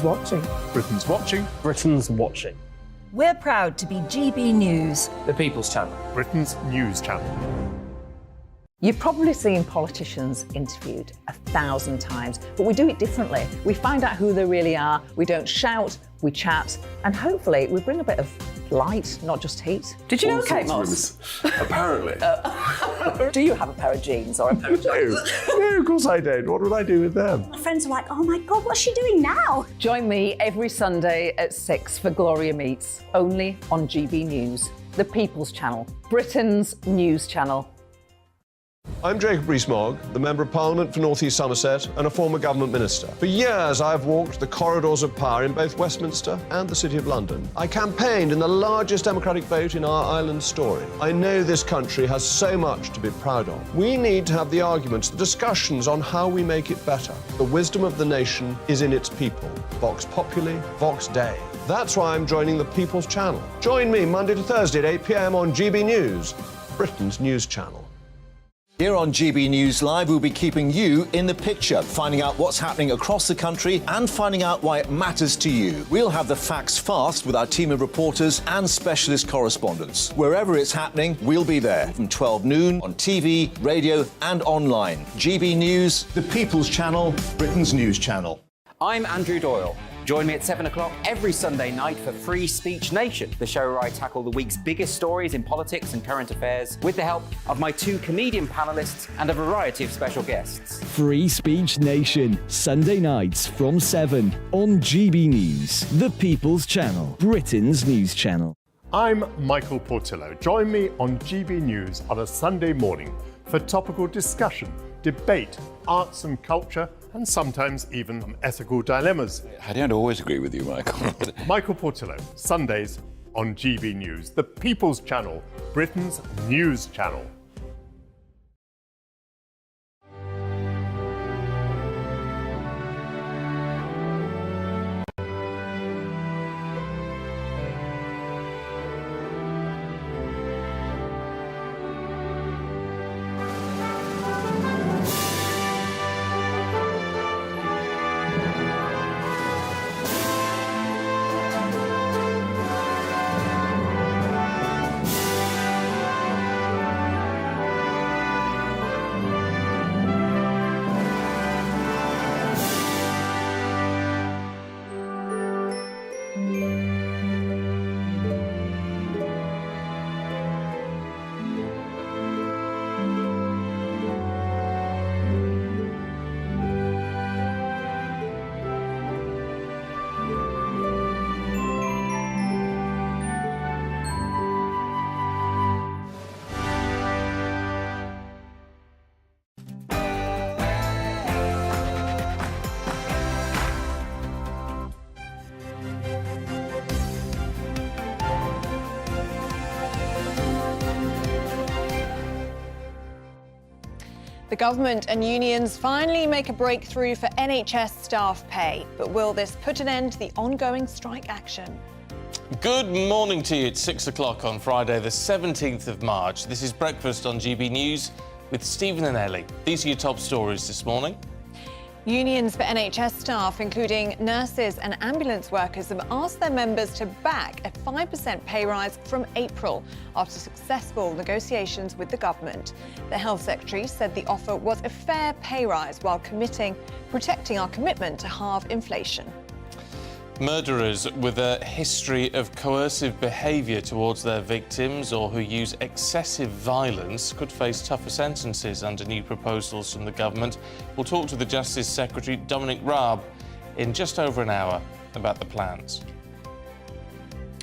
Watching. Britain's watching. Britain's watching. We're proud to be GB News, The People's Channel. Britain's news channel. You've probably seen politicians interviewed 1,000 times, but we do it differently. We find out who they really are, we don't shout, we chat, and hopefully we bring a bit of light, not just heat. Did you know Kate Moss? Apparently. Do you have a pair of jeans or a pair of jeans? No, of course I don't. What would I do with them? My friends are like, oh my God, what's she doing now? Join me every Sunday at 6 for Gloria Meets, only on GB News, the People's Channel, Britain's news channel. I'm Jacob Rees-Mogg, the Member of Parliament for North East Somerset and a former government minister. For years, I've walked the corridors of power in both Westminster and the City of London. I campaigned in the largest democratic vote in our island story. I know this country has so much to be proud of. We need to have the arguments, the discussions on how we make it better. The wisdom of the nation is in its people. Vox Populi, Vox Dei. That's why I'm joining the People's Channel. Join me Monday to Thursday at 8 p.m. on GB News, Britain's news channel. Here on GB News Live, we'll be keeping you in the picture, finding out what's happening across the country and finding out why it matters to you. We'll have the facts fast with our team of reporters and specialist correspondents. Wherever it's happening, we'll be there from 12 noon on TV, radio and online. GB News, the People's Channel, Britain's news channel. I'm Andrew Doyle. Join me at 7 o'clock every Sunday night for Free Speech Nation, the show where I tackle the week's biggest stories in politics and current affairs with the help of my two comedian panellists and a variety of special guests. Free Speech Nation, Sunday nights from 7 on GB News, the People's Channel, Britain's news channel. I'm Michael Portillo. Join me on GB News on a Sunday morning for topical discussion, debate, arts and culture, and sometimes even some ethical dilemmas. I don't always agree with you, Michael. Michael Portillo, Sundays on GB News, the People's Channel, Britain's news channel. The government and unions finally make a breakthrough for NHS staff pay. But will this put an end to the ongoing strike action? Good morning to you. It's 6 o'clock on Friday, the 17th of March. This is Breakfast on GB News with Stephen and Ellie. These are your top stories this morning. Unions for NHS staff, including nurses and ambulance workers, have asked their members to back a 5% pay rise from April after successful negotiations with the government. The Health Secretary said the offer was a fair pay rise while protecting our commitment to halve inflation. Murderers with a history of coercive behaviour towards their victims or who use excessive violence could face tougher sentences under new proposals from the government. We'll talk to the Justice Secretary, Dominic Raab, in just over an hour about the plans.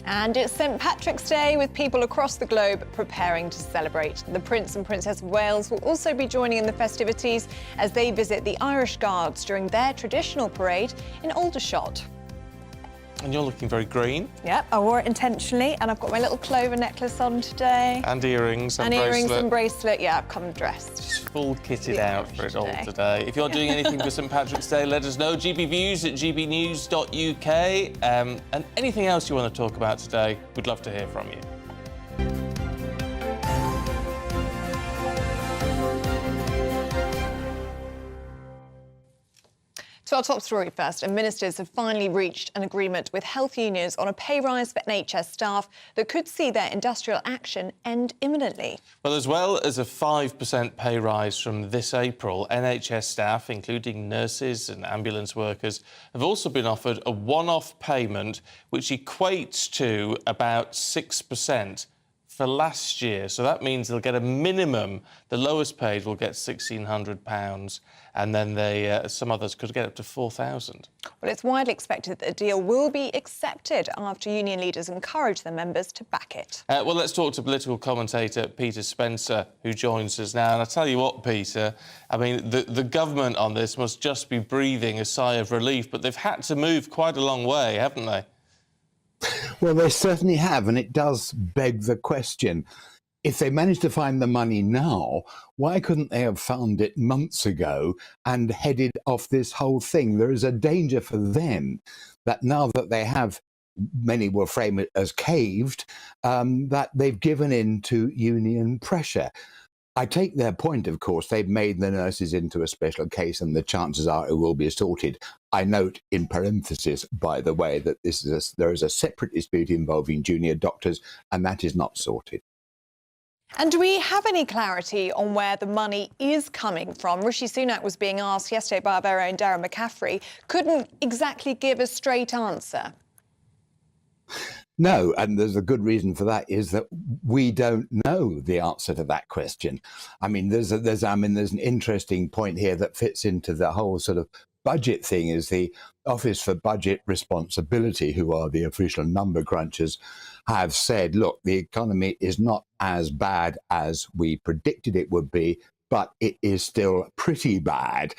And it's St Patrick's Day, with people across the globe preparing to celebrate. The Prince and Princess of Wales will also be joining in the festivities as they visit the Irish Guards during their traditional parade in Aldershot. And you're looking very green. Yep, I wore it intentionally, and I've got my little clover necklace on today. And earrings and bracelet. earrings and bracelet. Yeah, I've come dressed. Just full kitted out for it all today. If you're doing anything for St Patrick's Day, let us know. gbviews at gbnews.uk. And anything else you want to talk about today, we'd love to hear from you. So our top story first, and ministers have finally reached an agreement with health unions on a pay rise for NHS staff that could see their industrial action end imminently. Well, as well as a 5% pay rise from this April, NHS staff, including nurses and ambulance workers, have also been offered a one-off payment which equates to about 6% for last year. So that means they'll get a minimum. The lowest paid will get £1,600, and then some others could get up to £4,000. Well, it's widely expected that the deal will be accepted after union leaders encourage their members to back it. Well, let's talk to political commentator Peter Spencer, who joins us now. And I tell you what, Peter, I mean, the government on this must just be breathing a sigh of relief, but they've had to move quite a long way, haven't they? Well, they certainly have, and it does beg the question. If they managed to find the money now, why couldn't they have found it months ago and headed off this whole thing? There is a danger for them that now that they have, many will frame it as caved, that they've given in to union pressure. I take their point, of course. They've made the nurses into a special case, and the chances are it will be sorted. I note in parenthesis, by the way, that there is a separate dispute involving junior doctors, and that is not sorted. And do we have any clarity on where the money is coming from? Rishi Sunak was being asked yesterday by our very own Darren McCaffrey, couldn't exactly give a straight answer. No, and there's a good reason for that, is that we don't know the answer to that question. I mean, there's an interesting point here that fits into the whole sort of budget thing. Is the Office for Budget Responsibility, who are the official number crunchers, have said, look, the economy is not as bad as we predicted it would be, but it is still pretty bad.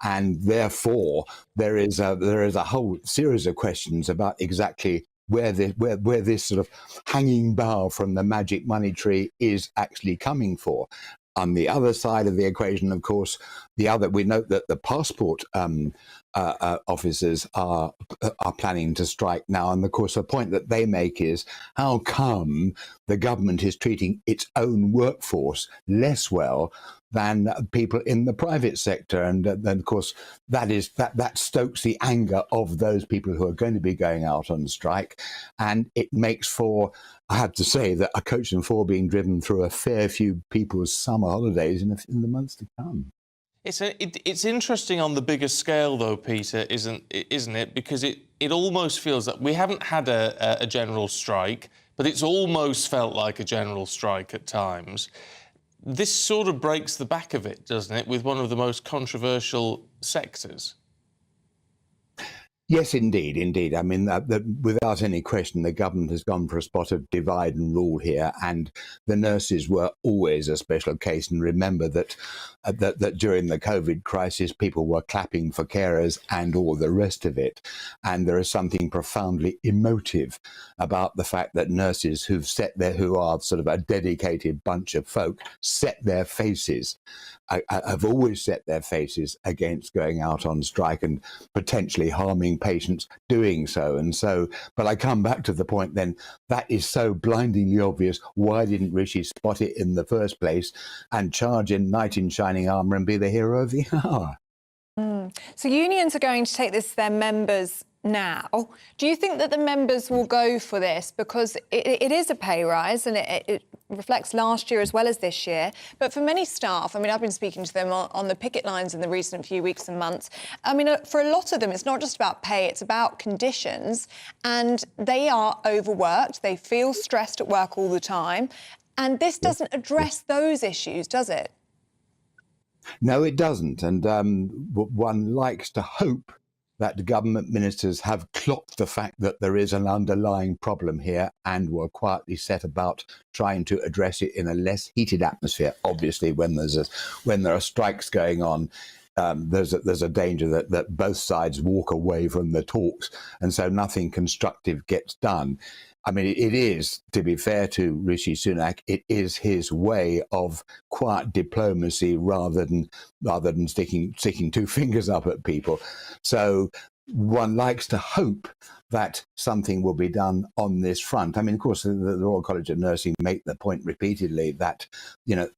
And therefore, there is a whole series of questions about exactly where this sort of hanging bough from the magic money tree is actually coming for. On the other side of the equation, of course, we note that the passport officers are planning to strike now. And of course, the point that they make is, how come the government is treating its own workforce less well than people in the private sector? And then, of course, that stokes the anger of those people who are going to be going out on strike. And it makes for, I have to say, that a coach and four being driven through a fair few people's summer holidays in the months to come. It's interesting on the bigger scale, though, Peter, isn't it? Because it almost feels that we haven't had a general strike, but it's almost felt like a general strike at times. This sort of breaks the back of it, doesn't it, with one of the most controversial sectors? Yes, indeed. I mean, without any question, the government has gone for a spot of divide and rule here, and the nurses were always a special case. And remember that during the COVID crisis, people were clapping for carers and all the rest of it. And there is something profoundly emotive about the fact that nurses who are sort of a dedicated bunch of folk, have always set their faces against going out on strike and potentially harming patients doing so. And so, but I come back to the point then, that is so blindingly obvious. Why didn't Rishi spot it in the first place and charge in knight in shining armour and be the hero of the hour? So unions are going to take this to their members now. Do you think that the members will go for this? Because it is a pay rise, and it reflects last year as well as this year. But for many staff, I mean, I've been speaking to them on the picket lines in the recent few weeks and months. I mean, for a lot of them, it's not just about pay, it's about conditions. And they are overworked. They feel stressed at work all the time. And this doesn't address those issues, does it? No, it doesn't. And one likes to hope that the government ministers have clocked the fact that there is an underlying problem here and will quietly set about trying to address it in a less heated atmosphere. Obviously, when there are strikes going on, there's a danger that both sides walk away from the talks, and so nothing constructive gets done. I mean, it is, to be fair to Rishi Sunak, it is his way of quiet diplomacy rather than sticking two fingers up at people. So one likes to hope that something will be done on this front. I mean, of course, the Royal College of Nursing make the point repeatedly that,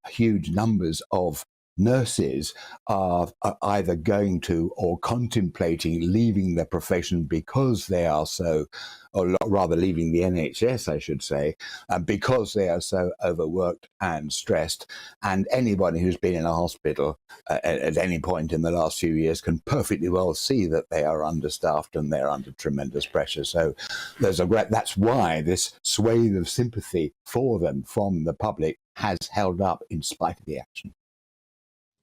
huge numbers of nurses are either going to or contemplating leaving the profession because they are so, or rather leaving the NHS, I should say, because they are so overworked and stressed. And anybody who's been in a hospital at any point in the last few years can perfectly well see that they are understaffed and they're under tremendous pressure. So that's why this swathe of sympathy for them from the public has held up in spite of the action.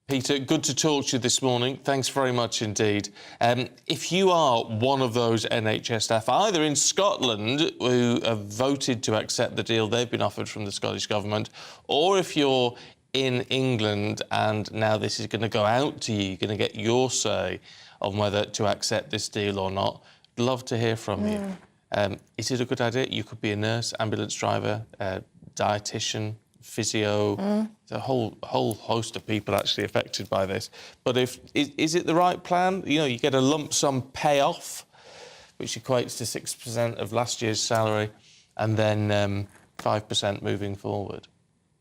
Peter, good to talk to you this morning. Thanks very much indeed. If you are one of those NHS staff, either in Scotland who have voted to accept the deal they've been offered from the Scottish Government, or if you're in England and now this is going to go out to you, you're going to get your say on whether to accept this deal or not, love to hear from you. Is it a good idea? You could be a nurse, ambulance driver, dietitian, physio, a whole host of people actually affected by this. But is it the right plan? You know, you get a lump sum payoff, which equates to 6% of last year's salary, and then 5% moving forward.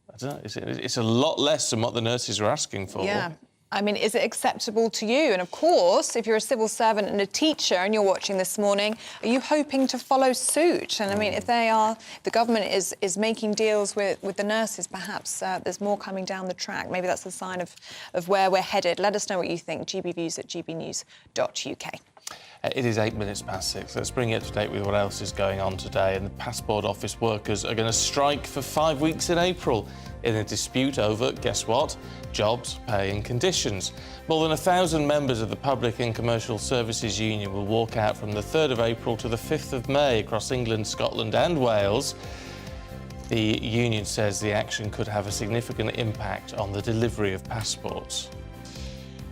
I don't know. It's a lot less than what the nurses are asking for. Yeah. I mean, is it acceptable to you? And of course, if you're a civil servant and a teacher and you're watching this morning, are you hoping to follow suit? And I mean, if the government is making deals with the nurses, perhaps there's more coming down the track. Maybe that's a sign of where we're headed. Let us know what you think. gbviews@gbnews.uk. It is 8 minutes past 6. Let's bring you up to date with what else is going on today. And the Passport Office workers are going to strike for 5 weeks in April in a dispute over, guess what? Jobs, pay and conditions. More than 1,000 members of the Public and Commercial Services Union will walk out from the 3rd of April to the 5th of May across England, Scotland and Wales. The union says the action could have a significant impact on the delivery of passports.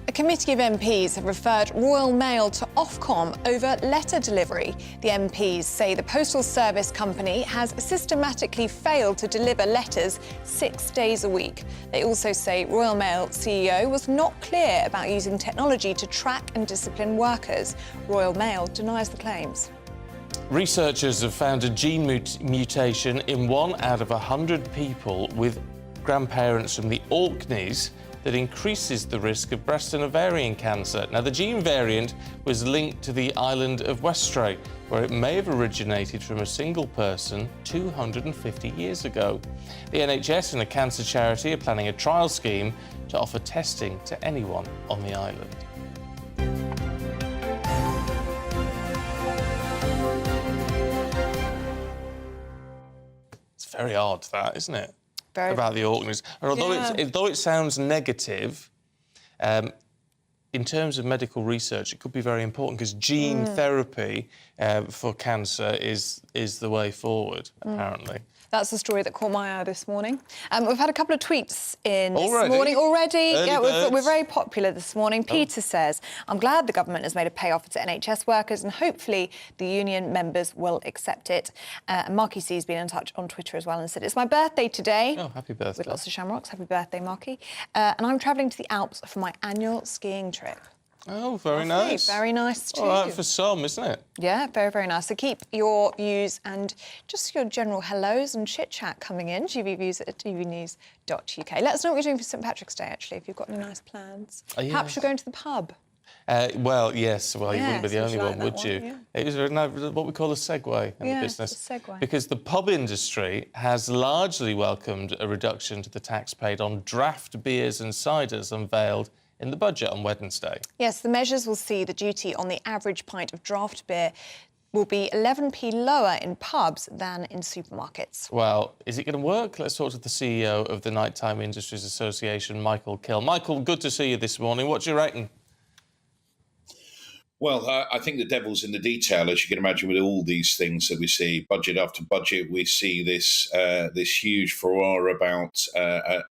A committee of MPs have referred Royal Mail to Ofcom over letter delivery. The MPs say the Postal Service company has systematically failed to deliver letters 6 days a week. They also say Royal Mail CEO was not clear about using technology to track and discipline workers. Royal Mail denies the claims. Researchers have found a gene mutation in 1 out of 100 people with grandparents from the Orkneys that increases the risk of breast and ovarian cancer. Now, the gene variant was linked to the island of Westray, where it may have originated from a single person 250 years ago. The NHS and a cancer charity are planning a trial scheme to offer testing to anyone on the island. It's very odd, that, isn't it? About the Orkneys. And although it sounds negative, in terms of medical research, it could be very important because gene therapy for cancer is the way forward, apparently. That's the story that caught my eye this morning. We've had a couple of tweets in this Already? Yeah, we're very popular this morning. Peter says, I'm glad the government has made a pay offer to NHS workers and hopefully the union members will accept it. Marky C has been in touch on Twitter as well and said, it's my birthday today. Oh, happy birthday. With lots of shamrocks. Happy birthday, Marky. And I'm travelling to the Alps for my annual skiing trip. Oh, very nice. Very nice too. All right for some, isn't it? Yeah, very, very nice. So keep your views and just your general hellos and chit-chat coming in, gbviews@gbnews.uk. Let us know what you're doing for St Patrick's Day, actually, if you've got any nice plans. Yes. Perhaps you're going to the pub. Well, yes. Well, you wouldn't be the only one, would you? Yeah. It was what we call a segue in the business. It's a segue. Because the pub industry has largely welcomed a reduction to the tax paid on draft beers and ciders unveiled in the budget on Wednesday. Yes, the measures will see the duty on the average pint of draft beer will be 11p lower in pubs than in supermarkets. Well, is it going to work? Let's talk to the CEO of the Nighttime Industries Association, Michael Kill. Michael, good to see you this morning. What do you reckon? Well, I think the devil's in the detail, as you can imagine, with all these things that we see, budget after budget. We see this huge furore about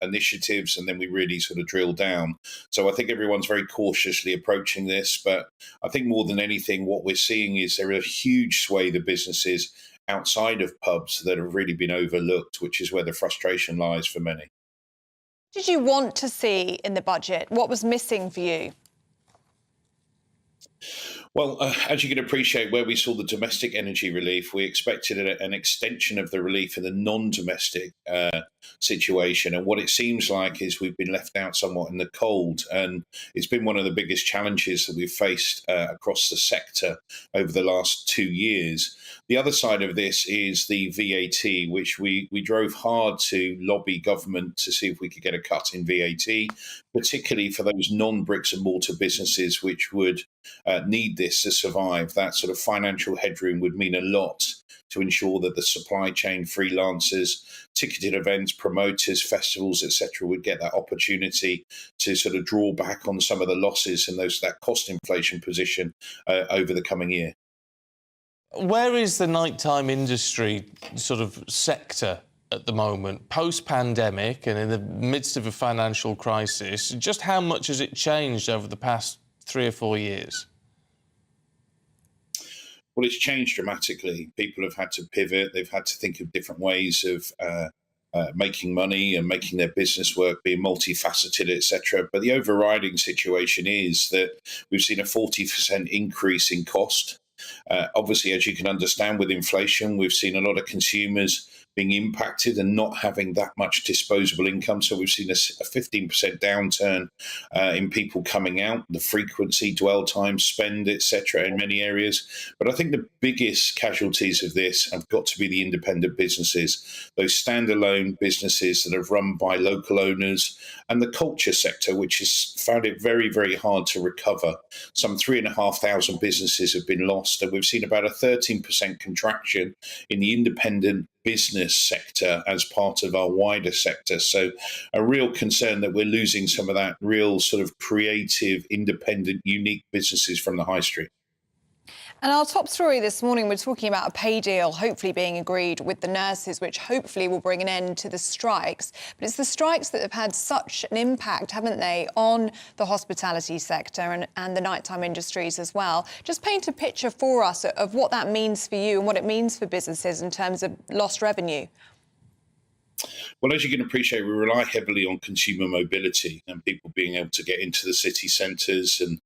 initiatives, and then we really sort of drill down. So I think everyone's very cautiously approaching this. But I think more than anything, what we're seeing is there are a huge swathe of businesses outside of pubs that have really been overlooked, which is where the frustration lies for many. What did you want to see in the budget? What was missing for you? Well, as you can appreciate, where we saw the domestic energy relief, we expected an extension of the relief in the non-domestic situation. And what it seems like is we've been left out somewhat in the cold. And it's been one of the biggest challenges that we've faced across the sector over the last 2 years. The other side of this is the VAT, which we drove hard to lobby government to see if we could get a cut in VAT, particularly for those non-bricks and mortar businesses which would need this to survive. That sort of financial headroom would mean a lot to ensure that the supply chain, freelancers, ticketed events, promoters, festivals, etc., would get that opportunity to sort of draw back on some of the losses and that cost inflation position over the coming year. Where is the nighttime industry sort of sector at the moment, post-pandemic and in the midst of a financial crisis? Just how much has it changed over the past 3 or 4 years? Well, it's changed dramatically. People have had to pivot. They've had to think of different ways of making money and making their business work, being multifaceted, etc. But the overriding situation is that we've seen a 40% increase in cost. Obviously, as you can understand, with inflation, we've seen a lot of consumers being impacted and not having that much disposable income. So we've seen a 15% downturn in people coming out, the frequency, dwell time, spend, etc. in many areas. But I think the biggest casualties of this have got to be the independent businesses, those standalone businesses that are run by local owners, and the culture sector, which has found it very, very hard to recover. Some 3,500 businesses have been lost, and we've seen about a 13% contraction in the independent business sector as part of our wider sector. So a real concern that we're losing some of that real sort of creative, independent, unique businesses from the high street. And our top story this morning, we're talking about a pay deal hopefully being agreed with the nurses, which hopefully will bring an end to the strikes. But it's the strikes that have had such an impact, haven't they, on the hospitality sector and the nighttime industries as well. Just paint a picture for us of what that means for you and what it means for businesses in terms of lost revenue. Well, as you can appreciate, we rely heavily on consumer mobility and people being able to get into the city centres and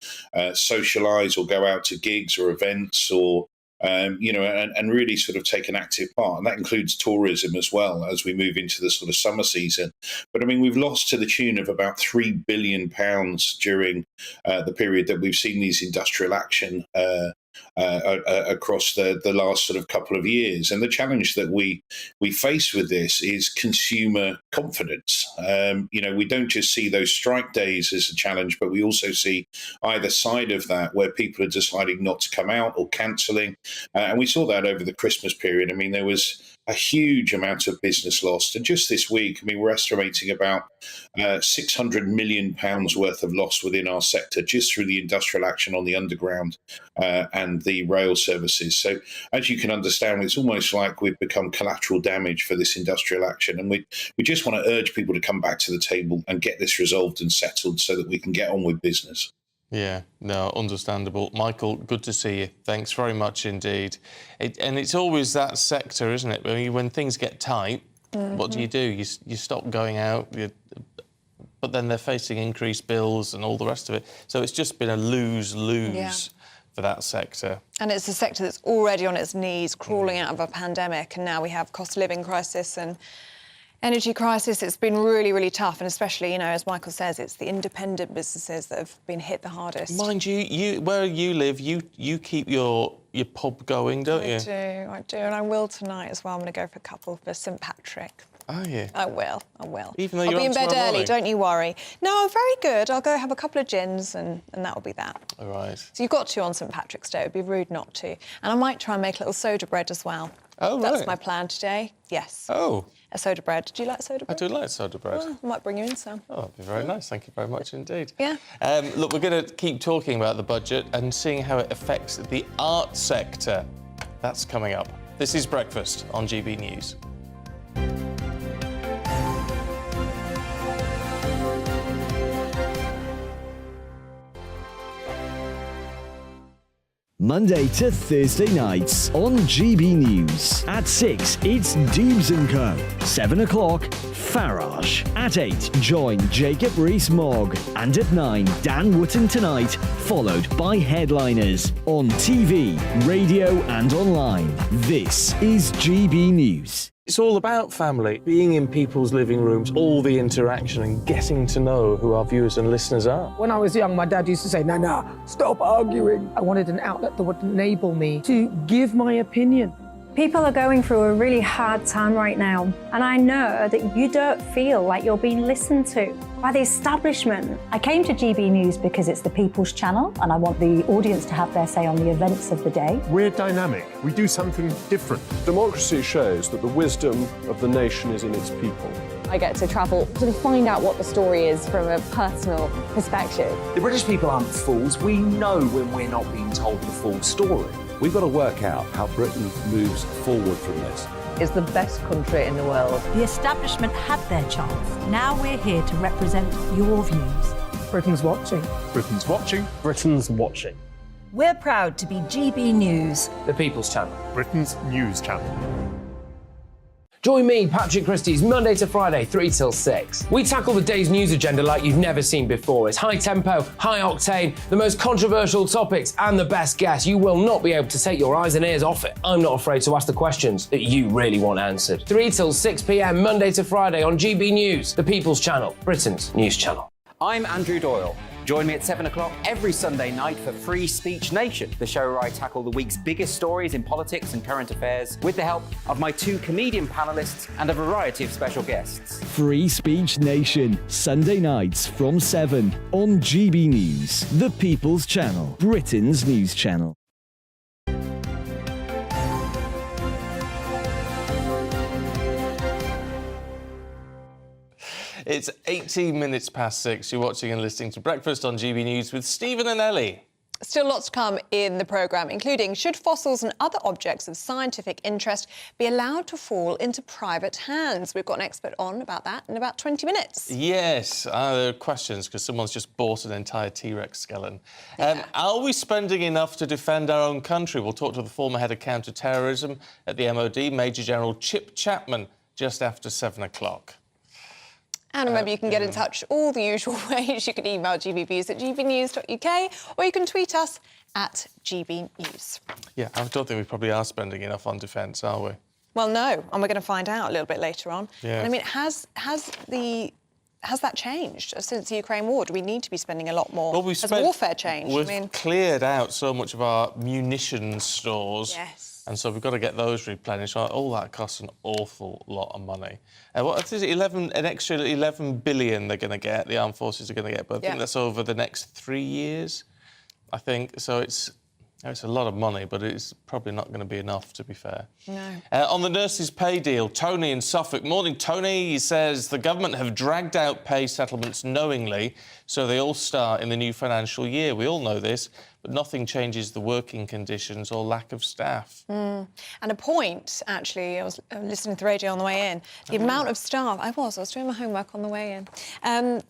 socialise or go out to gigs or events or, and really sort of take an active part. And that includes tourism as well as we move into the sort of summer season. But I mean, we've lost to the tune of about £3 billion during the period that we've seen these industrial action across the last sort of couple of years. And the challenge that we face with this is consumer confidence. We don't just see those strike days as a challenge, but we also see either side of that where people are deciding not to come out or cancelling. And we saw that over the Christmas period. I mean, there was a huge amount of business lost. And just this week, I mean, we're estimating about £600 million worth of loss within our sector just through the industrial action on the underground and the rail services. So as you can understand, it's almost like we've become collateral damage for this industrial action. And we just want to urge people to come back to the table and get this resolved and settled so that we can get on with business. Yeah, no, understandable. Michael, good to see you. Thanks very much indeed. And it's always that sector, isn't it? I mean, when things get tight, what do? You stop going out, but then they're facing increased bills and all the rest of it. So it's just been a lose-lose for that sector. And it's a sector that's already on its knees, crawling out of a pandemic, and now we have cost of living crisis and energy crisis. It's been really, really tough, and especially, as Michael says, it's the independent businesses that have been hit the hardest. Mind you, where you live, you keep your pub going, don't you? I do, and I will tonight as well. I'm going to go for a couple for St Patrick. Are you? I will. Even though I'll you're be in bed tomorrow early, morning? don't you worry. No, I'm very good. I'll go have a couple of gins and that'll be that. All right. So you've got to on St Patrick's Day. It would be rude not to. And I might try and make a little soda bread as well. Oh, That's right. my plan today. Yes. Oh. A soda bread. Do you like soda bread? I do like soda bread. Well, I might bring you in some. Oh, that'd be very nice. Thank you very much indeed. Yeah. Look, we're going to keep talking about the budget and seeing how it affects the art sector. That's coming up. This is Breakfast on GB News. Monday to Thursday nights on GB News. At 6, it's Deebs & Co. 7 o'clock, Farage. At 8, join Jacob Rees-Mogg. And at 9, Dan Wootton Tonight, followed by headliners on TV, radio and online. This is GB News. It's all about family, being in people's living rooms, all the interaction and getting to know who our viewers and listeners are. When I was young, my dad used to say, "Nana, stop arguing." I wanted an outlet that would enable me to give my opinion. People are going through a really hard time right now, and I know that you don't feel like you're being listened to by the establishment. I came to GB News because it's the People's Channel, and I want the audience to have their say on the events of the day. We're dynamic. We do something different. Democracy shows that the wisdom of the nation is in its people. I get to travel to find out what the story is from a personal perspective. The British people aren't fools. We know when we're not being told the full story. We've got to work out how Britain moves forward from this. It's the best country in the world. The establishment had their chance. Now we're here to represent your views. Britain's watching. Britain's watching. Britain's watching. We're proud to be GB News. The People's Channel. Britain's news channel. Join me, Patrick Christie's, Monday to Friday, 3 till 6. We tackle the day's news agenda like you've never seen before. It's high tempo, high octane, the most controversial topics, and the best guests. You will not be able to take your eyes and ears off it. I'm not afraid to ask the questions that you really want answered. 3 till 6 p.m, Monday to Friday on GB News, the People's Channel, Britain's news channel. I'm Andrew Doyle. Join me at 7 o'clock every Sunday night for Free Speech Nation, the show where I tackle the week's biggest stories in politics and current affairs with the help of my 2 comedian panellists and a variety of special guests. Free Speech Nation, Sunday nights from 7 on GB News, the People's Channel, Britain's news channel. It's 18 minutes past 6. You're watching and listening to Breakfast on GB News with Stephen and Ellie. Still lots to come in the programme, including should fossils and other objects of scientific interest be allowed to fall into private hands? We've got an expert on about that in about 20 minutes. Yes, there are questions because someone's just bought an entire T-Rex skeleton. Are we spending enough to defend our own country? We'll talk to the former head of counter-terrorism at the MOD, Major General Chip Chapman, just after 7 o'clock. And remember, you can get in touch all the usual ways. You can email gbviews@gbnews.uk or you can tweet us at GBNews. Yeah, I don't think we probably are spending enough on defence, are we? Well, no, and we're going to find out a little bit later on. Yeah. And I mean, has that changed since the Ukraine war? Do we need to be spending a lot more? Well, has warfare changed? We've cleared out so much of our munitions stores. Yes. And so we've got to get those replenished. All that costs an awful lot of money. What is it? An extra 11 billion they're going to get. The armed forces are going to get, but I think that's over the next 3 years. I think so. It's a lot of money, but it's probably not going to be enough, to be fair. No. On the nurses' pay deal, Tony in Suffolk. Morning, Tony. He says the government have dragged out pay settlements knowingly, so they all start in the new financial year. We all know this, but nothing changes the working conditions or lack of staff. And a point, actually, I was listening to the radio on the way in. The amount of staff... I was doing my homework on the way in.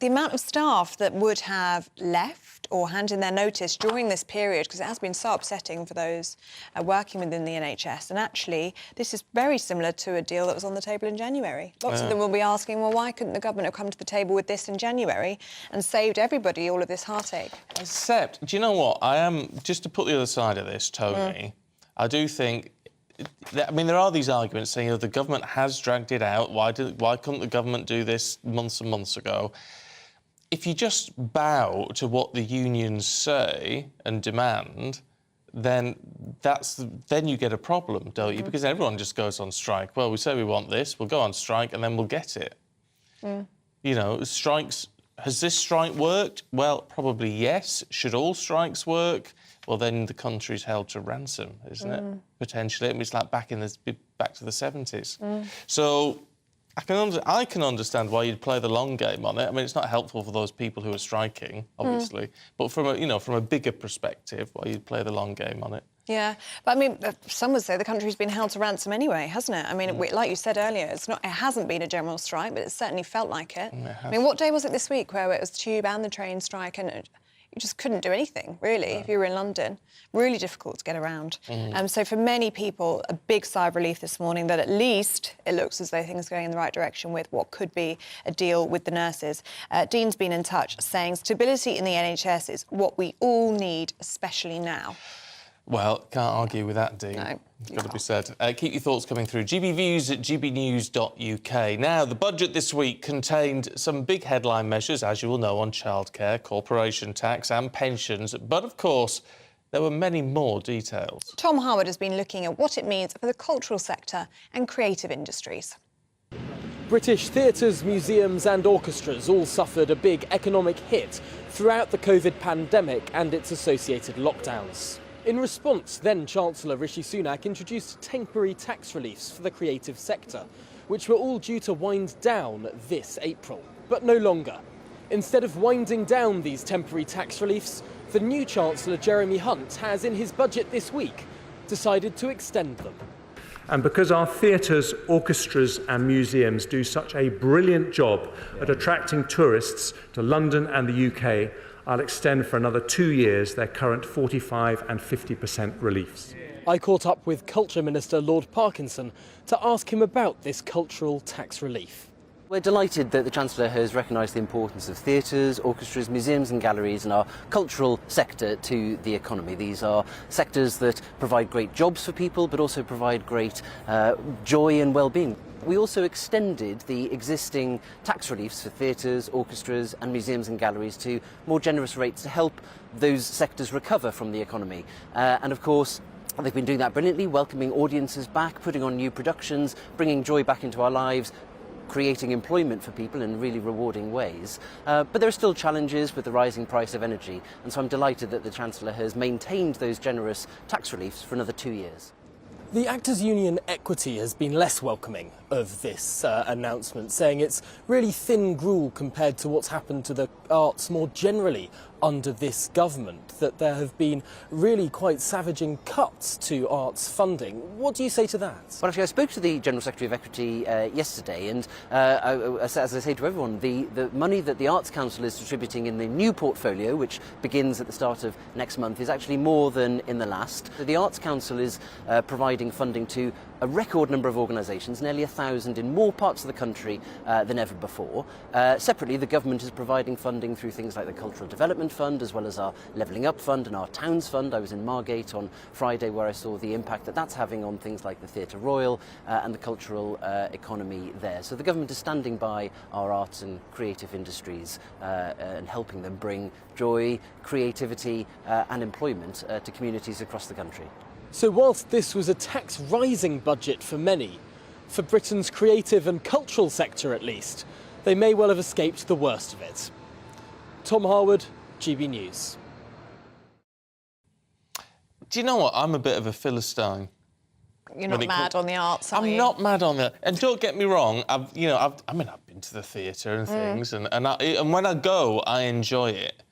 The amount of staff that would have left or handed in their notice during this period, because it has been so upsetting for those working within the NHS. And actually, this is very similar to a deal that was on the table in January. Lots of them will be asking, well, why couldn't the government have come to the table with this in January and saved everybody all of this heartache? Except, do you know what? Just to put the other side of this, Tony, I do think... I mean, there are these arguments saying, the government has dragged it out. Why couldn't the government do this months and months ago? If you just bow to what the unions say and demand, then you get a problem, don't you? Because everyone just goes on strike. Well, we say we want this, we'll go on strike, and then we'll get it. You know, strikes... Has this strike worked? Well, probably yes. Should all strikes work? Well, then the country's held to ransom, isn't it? Potentially. I mean, it's like back to the 70s. So I can understand why you'd play the long game on it. I mean, it's not helpful for those people who are striking, obviously. But from a bigger perspective, why you'd play the long game on it. Yeah, but I mean, some would say the country's been held to ransom anyway, hasn't it? I mean, like you said earlier, it hasn't been a general strike, but it certainly felt like it. I mean, what day was it this week where it was tube and the train strike? And you just couldn't do anything, really, if you were in London. Really difficult to get around. So for many people, a big sigh of relief this morning that at least it looks as though things are going in the right direction with what could be a deal with the nurses. Dean's been in touch saying stability in the NHS is what we all need, especially now. Well, can't argue with that, Dean. No, it's got to be said. Keep your thoughts coming through. GBviews at gbnews.uk. Now, the budget this week contained some big headline measures, as you will know, on childcare, corporation tax and pensions. But, of course, there were many more details. Tom Harwood has been looking at what it means for the cultural sector and creative industries. British theatres, museums and orchestras all suffered a big economic hit throughout the COVID pandemic and its associated lockdowns. In response, then Chancellor Rishi Sunak introduced temporary tax reliefs for the creative sector, which were all due to wind down this April, but no longer. Instead of winding down these temporary tax reliefs, the new Chancellor Jeremy Hunt has, in his budget this week, decided to extend them. And because our theatres, orchestras and museums do such a brilliant job at attracting tourists to London and the UK, I'll extend for another 2 years their current 45% and 50% reliefs. I caught up with Culture Minister Lord Parkinson to ask him about this cultural tax relief. We're delighted that the Chancellor has recognised the importance of theatres, orchestras, museums and galleries and our cultural sector to the economy. These are sectors that provide great jobs for people but also provide great joy and well-being. We also extended the existing tax reliefs for theatres, orchestras and museums and galleries to more generous rates to help those sectors recover from the economy. And of course, they've been doing that brilliantly, welcoming audiences back, putting on new productions, bringing joy back into our lives, creating employment for people in really rewarding ways. But there are still challenges with the rising price of energy, and so I'm delighted that the Chancellor has maintained those generous tax reliefs for another 2 years. The Actors Union Equity has been less welcoming of this announcement, saying it's really thin gruel compared to what's happened to the arts more generally under this government, that there have been really quite savaging cuts to arts funding. What do you say to that? Well, actually, I spoke to the General Secretary of Equity yesterday, and as I say to everyone, the money that the Arts Council is distributing in the new portfolio, which begins at the start of next month, is actually more than in the last. The Arts Council is providing funding to a record number of organisations, nearly 1,000 in more parts of the country than ever before. Separately, the government is providing funding through things like the Cultural Development Fund, as well as our Levelling Up Fund and our Towns Fund. I was in Margate on Friday, where I saw the impact that that's having on things like the Theatre Royal and the cultural economy there. So the government is standing by our arts and creative industries and helping them bring joy, creativity and employment to communities across the country. So whilst this was a tax-rising budget for many, for Britain's creative and cultural sector at least, they may well have escaped the worst of it. Tom Harwood, GB News. Do you know what? I'm a bit of a Philistine. You're not mad on the arts, are you? I'm not mad on it. And don't get me wrong, I've been to the theatre and things, and when I go, I enjoy it.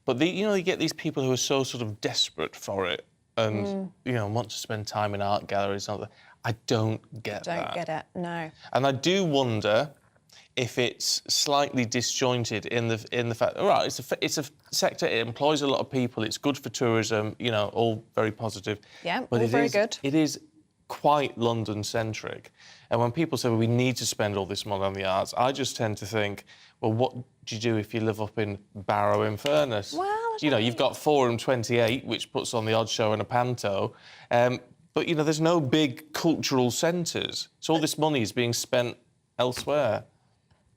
But you get these people who are so sort of desperate for it, and want to spend time in art galleries and all that. I don't get that. Don't get it, no. And I do wonder if it's slightly disjointed in the fact, all right, it's a sector, it employs a lot of people, it's good for tourism, all very positive. Yeah, but all very good. It is quite London-centric. And when people say, well, we need to spend all this money on the arts, I just tend to think, well, what do you do if you live up in Barrow-in-Furness? Well, you've got Forum 28, which puts on the odd show and a panto, but, there's no big cultural centres. So all this money is being spent elsewhere.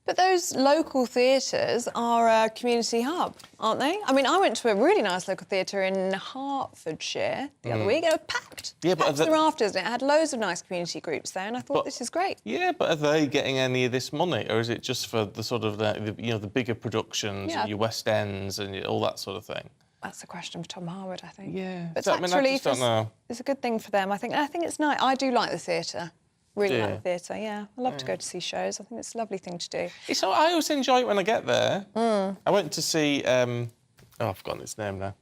But those local theatres are a community hub, aren't they? I mean, I went to a really nice local theatre in Hertfordshire the other week. It was packed. Yeah, but packed to the rafters, and it had loads of nice community groups there, and I thought, this is great. Yeah, but are they getting any of this money, or is it just for the sort of the bigger productions and your West Ends and all that sort of thing? That's a question for Tom Harwood, I think. Yeah, but tax relief is a good thing for them. I think it's nice. I do like the theatre. Really like the theatre, yeah. I love to go to see shows. I think it's a lovely thing to do. I always enjoy it when I get there. I went to see... I've forgotten its name now.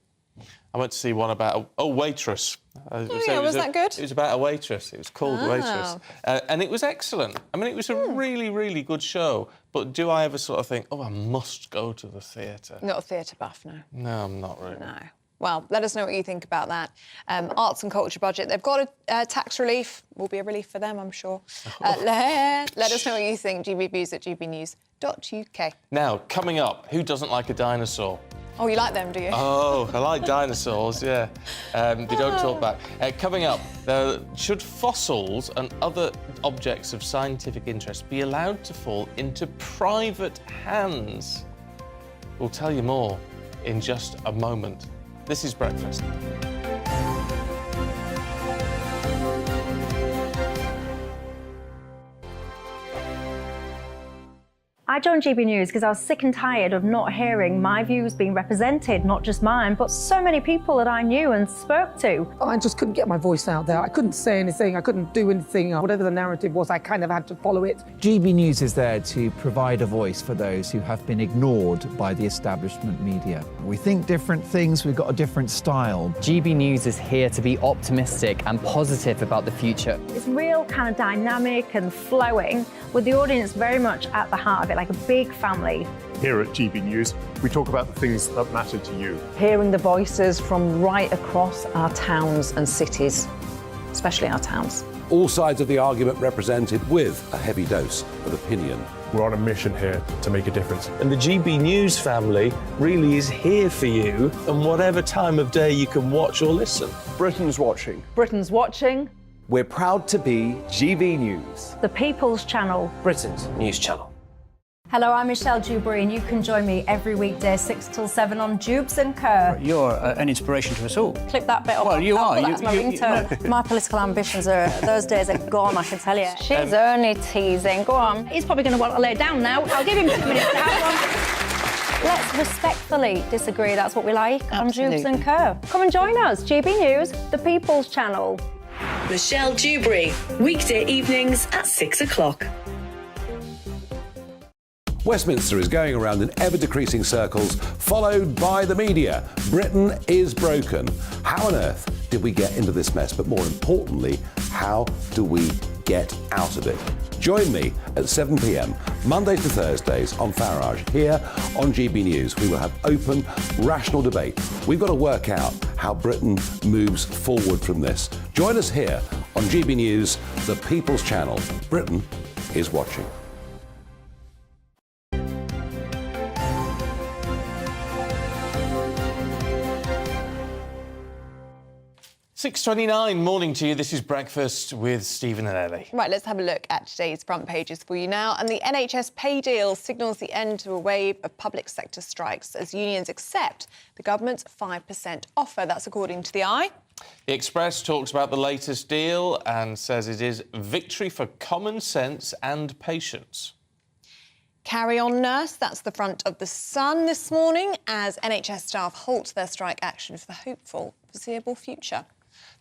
I went to see one about a waitress. Was that good? It was about a waitress. It was called Waitress. And it was excellent. I mean, it was a really, really good show. But do I ever sort of think, oh, I must go to the theatre? Not a theatre buff, no. No, I'm not really. No. Well, let us know what you think about that. Arts and culture budget. They've got a tax relief. Will be a relief for them, I'm sure. Let us know what you think. gbviews@gbnews.uk. Now, coming up, who doesn't like a dinosaur? Oh, you like them, do you? Oh, I like dinosaurs, yeah. They don't talk back. Coming up, should fossils and other objects of scientific interest be allowed to fall into private hands? We'll tell you more in just a moment. This is Breakfast. I joined GB News because I was sick and tired of not hearing my views being represented, not just mine, but so many people that I knew and spoke to. I just couldn't get my voice out there. I couldn't say anything. I couldn't do anything. Whatever the narrative was, I kind of had to follow it. GB News is there to provide a voice for those who have been ignored by the establishment media. We think different things, we've got a different style. GB News is here to be optimistic and positive about the future. It's real kind of dynamic and flowing, with the audience very much at the heart of it, like a big family. Here at GB News, we talk about the things that matter to you. Hearing the voices from right across our towns and cities, especially our towns. All sides of the argument represented with a heavy dose of opinion. We're on a mission here to make a difference. And the GB News family really is here for you, and whatever time of day you can watch or listen. Britain's watching. Britain's watching. We're proud to be GB News. The People's Channel. Britain's news channel. Hello, I'm Michelle Dewberry, and you can join me every weekday 6 till 7 on Jubes and Kerr. You're an inspiration to us all. Clip that bit off. Well, you are. That's my ringtone. My political ambitions those days are gone, I can tell you. She's only teasing. Go on. He's probably going to want to lay down now. I'll give him 2 minutes to have one. Let's respectfully disagree. That's what we like on Jubes and Kerr. Come and join us. GB News, the People's Channel. Michelle Dewberry, weekday evenings at 6 o'clock. Westminster is going around in ever-decreasing circles, followed by the media. Britain is broken. How on earth did we get into this mess? But more importantly, how do we get out of it? Join me at 7 p.m, Mondays to Thursdays on Farage. Here on GB News, we will have open, rational debate. We've got to work out how Britain moves forward from this. Join us here on GB News, the People's Channel. Britain is watching. 6:29, morning to you. This is Breakfast with Stephen and Ellie. Right, let's have a look at today's front pages for you now. And the NHS pay deal signals the end to a wave of public sector strikes as unions accept the government's 5% offer. That's according to the Eye. The Express talks about the latest deal and says it is victory for common sense and patience. Carry on, nurse. That's the front of the Sun this morning as NHS staff halt their strike action for the hopeful foreseeable future.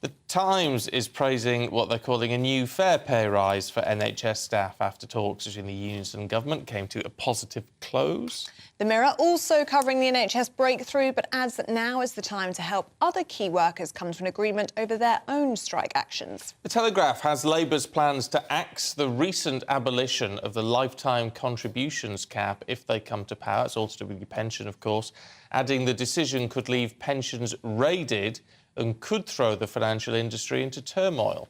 The Times is praising what they're calling a new fair pay rise for NHS staff after talks between the unions and government came to a positive close. The Mirror also covering the NHS breakthrough, but adds that now is the time to help other key workers come to an agreement over their own strike actions. The Telegraph has Labour's plans to axe the recent abolition of the lifetime contributions cap if they come to power. It's all to do with your pension, of course, adding the decision could leave pensions raided and could throw the financial industry into turmoil.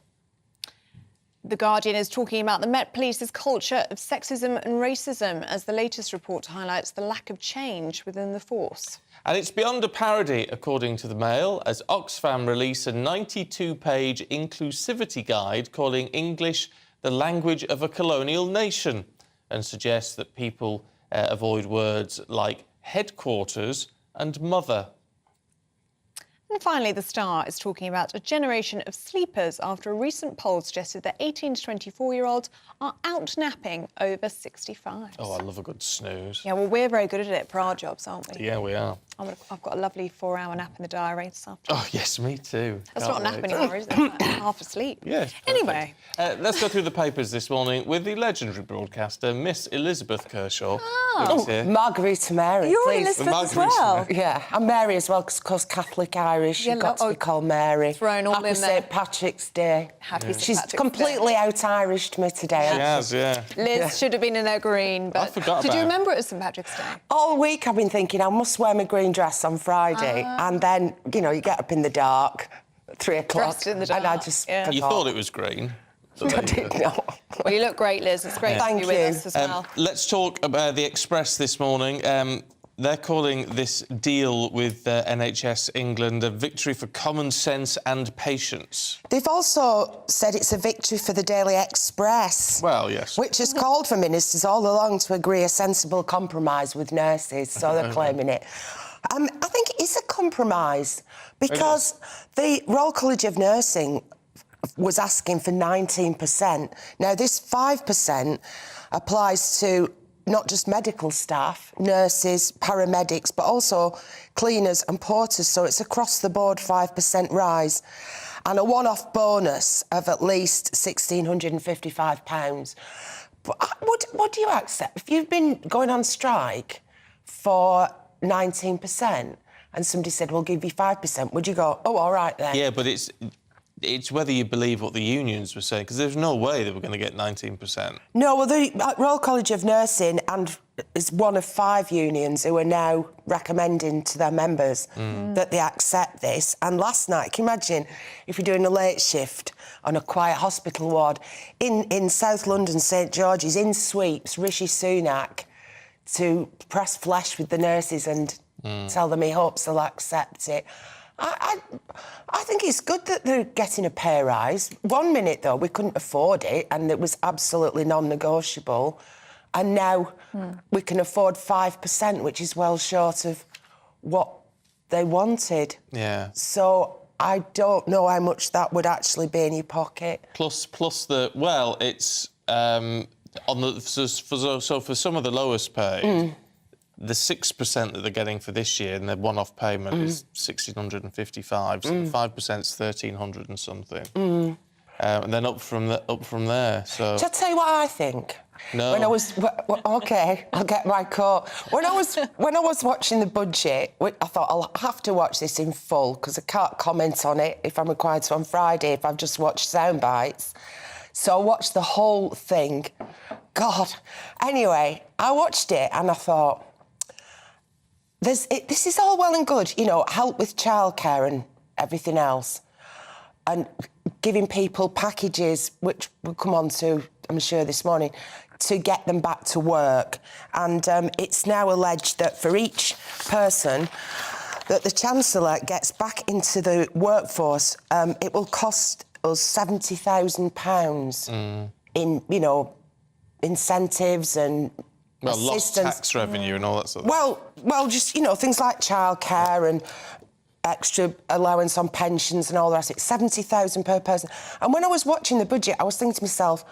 The Guardian is talking about the Met Police's culture of sexism and racism as the latest report highlights the lack of change within the force. And it's beyond a parody, according to the Mail, as Oxfam release a 92-page inclusivity guide calling English the language of a colonial nation and suggests that people avoid words like headquarters and mother. And finally, The Star is talking about a generation of sleepers after a recent poll suggested that 18 to 24-year-olds are out napping over 65. Oh, I love a good snooze. Yeah, well, we're very good at it for our jobs, aren't we? Yeah, we are. I've got a lovely 4-hour nap in the diary this afternoon. Oh, yes, me too. That's not a nap anymore, is it? It's like half asleep. Yes. Anyway. Let's go through the papers this morning with the legendary broadcaster, Miss Elizabeth Kershaw. Margarita Mary, You're please. Elizabeth as well? Yeah, I'm Mary as well, because Catholic Irish. Irish. You've got to be called Mary. Thrown all Happy in there. St Patrick's Day. Happy St. She's Patrick's completely out-Irished me today. She has, yeah. Liz should have been in her green, but forgot did you about it. remember it was St. Patrick's Day? All week I've been thinking I must wear my green dress on Friday, and then, you know, you get up in the dark, 3 o'clock, Dressed in the dark, and I just yeah. You thought it was green. I didn't know. Well, you look great, Liz. It's great to have you with us as well. Let's talk about the Express this morning. They're calling this deal with NHS England a victory for common sense and patience. They've also said it's a victory for the Daily Express. Well, yes. Which has called for ministers all along to agree a sensible compromise with nurses, so they're claiming it. I think it is a compromise because the Royal College of Nursing was asking for 19%. Now, this 5% applies to not just medical staff, nurses, paramedics, but also cleaners and porters, so it's across-the-board 5% rise and a one-off bonus of at least £1,655. But what do you accept? If you've been going on strike for 19% and somebody said, we'll give you 5%, would you go, oh, all right then? Yeah, but it's whether you believe what the unions were saying, because there's no way they were going to get 19%. No, well, the Royal College of Nursing is one of 5 unions who are now recommending to their members that they accept this. And last night, can you imagine if you're doing a late shift on a quiet hospital ward in South London, St George's, in sweeps, Rishi Sunak to press flesh with the nurses and tell them he hopes they'll accept it. I think it's good that they're getting a pay rise. 1 minute, though, we couldn't afford it and it was absolutely non-negotiable. And now we can afford 5%, which is well short of what they wanted. Yeah. So I don't know how much that would actually be in your pocket. Plus it's on the so for some of the lowest paid. The 6% that they're getting for this year and their one-off payment is £1,655, so the 5%'s £1,300 and something. And then up from there. So. Shall I tell you what I think? No. When I was OK, I'll get my quote. When I was watching the budget, I thought I'll have to watch this in full because I can't comment on it if I'm required to on Friday if I've just watched sound bites. So I watched the whole thing. God. Anyway, I watched it and I thought, this is all well and good, you know, help with childcare and everything else, and giving people packages, which we'll come on to, I'm sure, this morning, to get them back to work. And it's now alleged that for each person that the Chancellor gets back into the workforce, it will cost us £70,000 in, you know, incentives and lost tax revenue and all that sort of thing. Well, just, you know, things like childcare and extra allowance on pensions and all the rest of it, £70,000 per person. And when I was watching the budget, I was thinking to myself,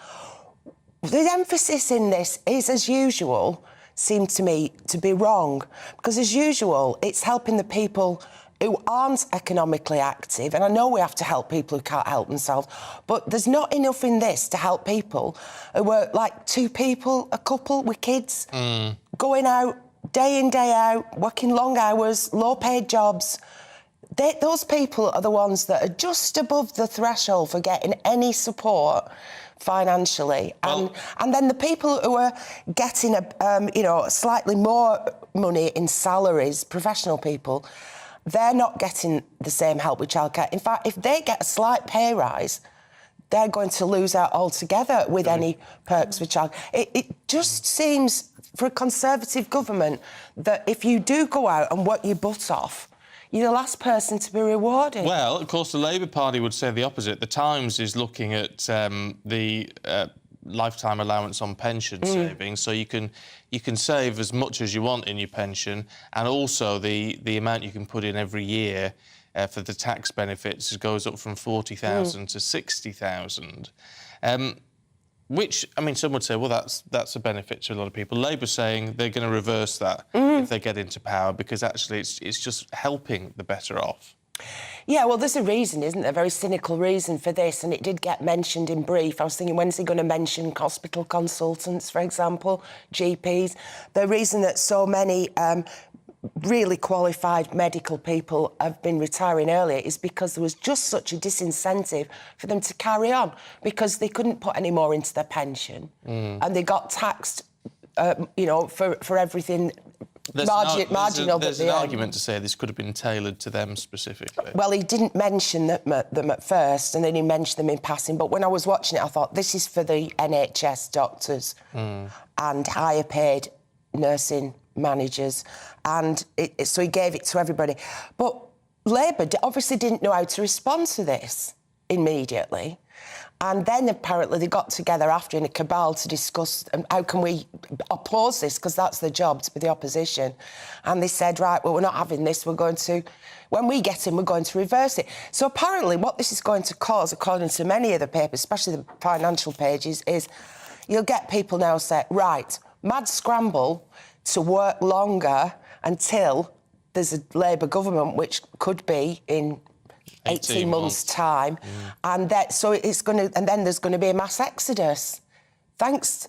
the emphasis in this is, as usual, seemed to me to be wrong. Because, as usual, it's helping the people who aren't economically active, and I know we have to help people who can't help themselves, but there's not enough in this to help people who are like 2 people, a couple with kids, going out day in, day out, working long hours, low-paid jobs. Those people are the ones that are just above the threshold for getting any support financially. And then the people who are getting, slightly more money in salaries, professional people, they're not getting the same help with childcare. In fact, if they get a slight pay rise, they're going to lose out altogether with any perks with childcare. It just seems, for a Conservative government, that if you do go out and work your butt off, you're the last person to be rewarded. Well, of course, the Labour Party would say the opposite. The Times is looking at the lifetime allowance on pension savings, so you can save as much as you want in your pension, and also the amount you can put in every year for the tax benefits goes up from 40,000 to 60,000. Which, I mean, some would say, well, that's a benefit to a lot of people. Labour's saying they're going to reverse that if they get into power, because actually it's just helping the better off. Yeah, well, there's a reason, isn't there? A very cynical reason for this, and it did get mentioned in brief. I was thinking, when's he going to mention hospital consultants, for example, GPs? The reason that so many really qualified medical people have been retiring earlier is because there was just such a disincentive for them to carry on because they couldn't put any more into their pension and they got taxed, for everything marginal. There's an argument to say this could have been tailored to them specifically. Well, he didn't mention them at first, and then he mentioned them in passing. But when I was watching it, I thought, this is for the NHS doctors and higher paid nursing managers, and so he gave it to everybody. But Labour obviously didn't know how to respond to this immediately. And then apparently they got together after in a cabal to discuss how can we oppose this, because that's their job, to be the opposition. And they said, right, well, we're not having this, we're going to, when we get in, we're going to reverse it. So apparently what this is going to cause, according to many of the papers, especially the financial pages, is you'll get people now say, right, mad scramble to work longer until there's a Labour government, which could be in 18 months' time, and so it's going to, and then there's going to be a mass exodus. Thanks,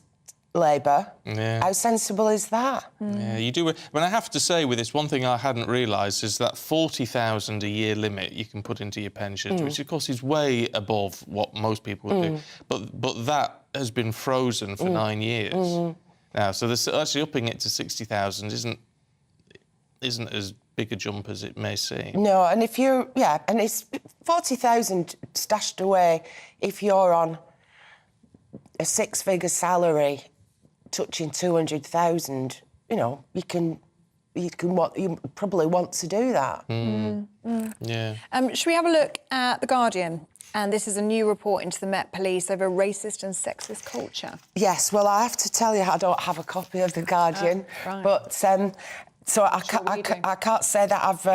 Labour. Yeah. How sensible is that? Yeah, you do. I mean, I have to say with this, one thing I hadn't realised is that 40,000 a year limit you can put into your pensions, which of course is way above what most people would do. But that has been frozen for 9 years now. So there's actually upping it to 60,000 isn't as big a jump as it may seem. No, and if you're, and it's 40,000 stashed away if you're on a six-figure salary touching 200,000, you probably want to do that. Yeah. Should we have a look at The Guardian? And this is a new report into the Met Police over racist and sexist culture. Yes, well, I have to tell you, I don't have a copy of The Guardian, right. but... So I can't say that I've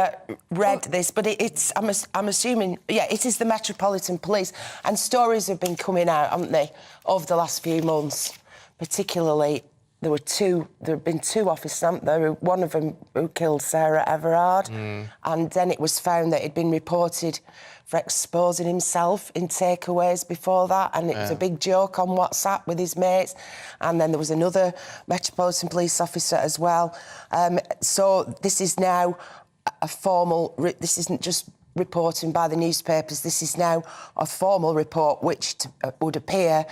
read this, but I'm assuming, it is the Metropolitan Police, and stories have been coming out, haven't they, over the last few months. Particularly, there have been two officers, haven't there? One of them who killed Sarah Everard, and then it was found that he'd been reported for exposing himself in takeaways before that, and it was a big joke on WhatsApp with his mates. And then there was another Metropolitan Police officer as well. So this is now a formal... This isn't just reporting by the newspapers. This is now a formal report which would appear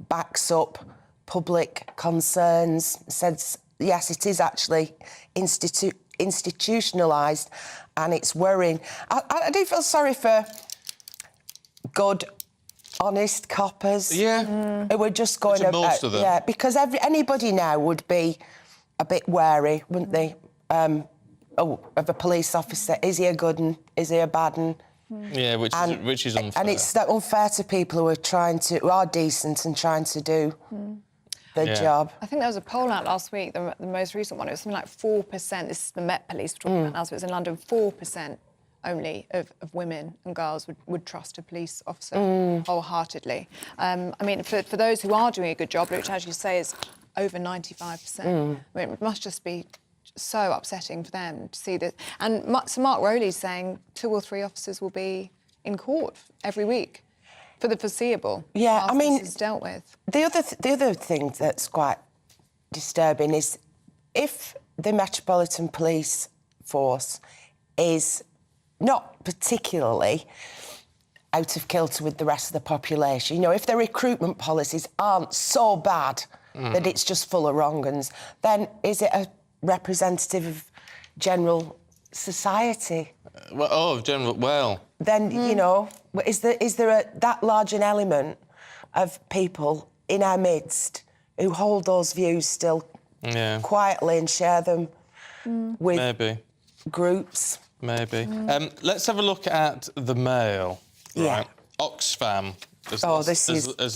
backs up public concerns, says, yes, it is actually institutionalised, and it's worrying. I do feel sorry for good, honest coppers. Yeah. Who were just going about... most of them. Yeah, because anybody now would be a bit wary, wouldn't they, of a police officer. Is he a good one? Is he a bad one? Yeah, which is unfair. And it's unfair to people who are decent and trying to do their job. I think there was a poll out last week, the most recent one. It was something like 4%. This is the Met Police we're talking about now, so it's in London. 4% only of women and girls would trust a police officer wholeheartedly. I mean, for those who are doing a good job, which, as you say, is over 95%, I mean, it must just be so upsetting for them to see that. And so Mark Rowley's saying 2 or 3 officers will be in court every week for the foreseeable. Yeah, I mean, this is dealt with. The other thing that's quite disturbing is if the Metropolitan Police Force is not particularly out of kilter with the rest of the population, if their recruitment policies aren't so bad that it's just full of wrong-uns, then is it a representative of general society? Then, is there that large an element of people in our midst who hold those views still quietly and share them with groups? Maybe. Let's have a look at the Mail. Yeah. Right. Oxfam has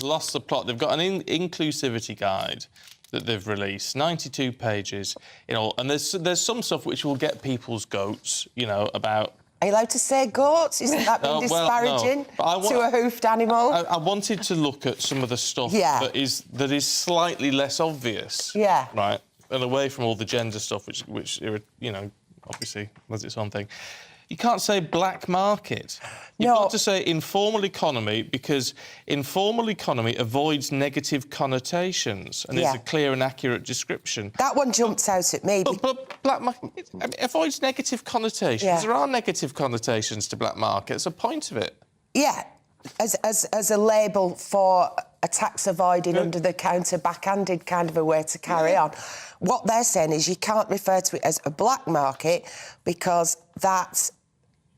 lost the plot. They've got an inclusivity guide that they've released, 92 pages in all, and there's some stuff which will get people's goats, about... Are you allowed to say goats? Isn't that being disparaging to a hoofed animal? I wanted to look at some of the stuff that is slightly less obvious. Yeah. Right, and away from all the gender stuff, which obviously was its own thing. You can't say black market. You've got to say informal economy, because informal economy avoids negative connotations and is a clear and accurate description. That one jumps out at me. But black market it avoids negative connotations. Yeah. There are negative connotations to black market. It's the point of it. Yeah, as a label for a tax avoiding, under-the-counter, backhanded kind of a way to carry on. What they're saying is you can't refer to it as a black market because that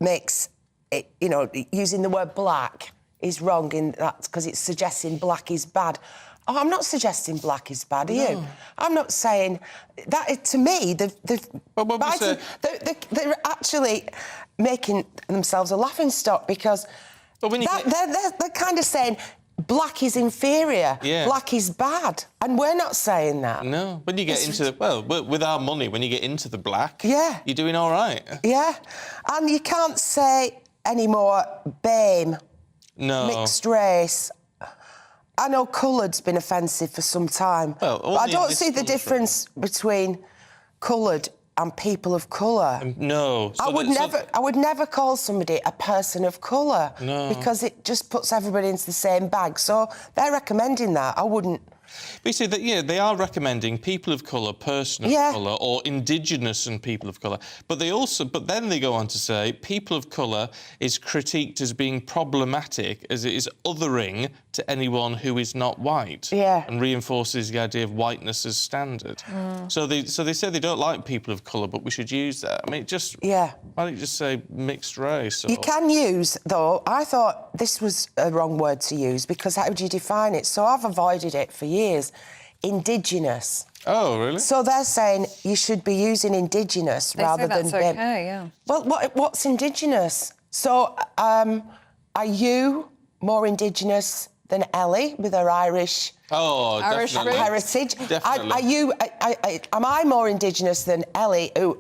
makes it, you know, using the word black is wrong in that because it's suggesting black is bad. Oh, I'm not suggesting black is bad, are you? I'm not saying that. To me, they're actually making themselves a laughing stock because they're kind of saying black is inferior, black is bad, and we're not saying that. No, when you get into with our money, when you get into the black, you're doing all right. Yeah, and you can't say anymore BAME, mixed race. I know coloured's been offensive for some time. Well, I don't see the difference between coloured and people of colour. No. I would never call somebody a person of colour. No. Because it just puts everybody into the same bag. So they're recommending that. I wouldn't. But you see, that, they are recommending people of colour, person of colour, or Indigenous and people of colour. But then they go on to say people of colour is critiqued as being problematic as it is othering to anyone who is not white. Yeah. And reinforces the idea of whiteness as standard. So they say they don't like people of colour, but we should use that. I mean, why don't you just say mixed race? Or... You can use, though, I thought this was a wrong word to use because how do you define it? So I've avoided it for years. Indigenous. Oh, really? So they're saying you should be using Indigenous rather than... That's OK, yeah. Well, what's Indigenous? So are you more Indigenous than Ellie with her Irish heritage? Definitely. Am I more Indigenous than Ellie, who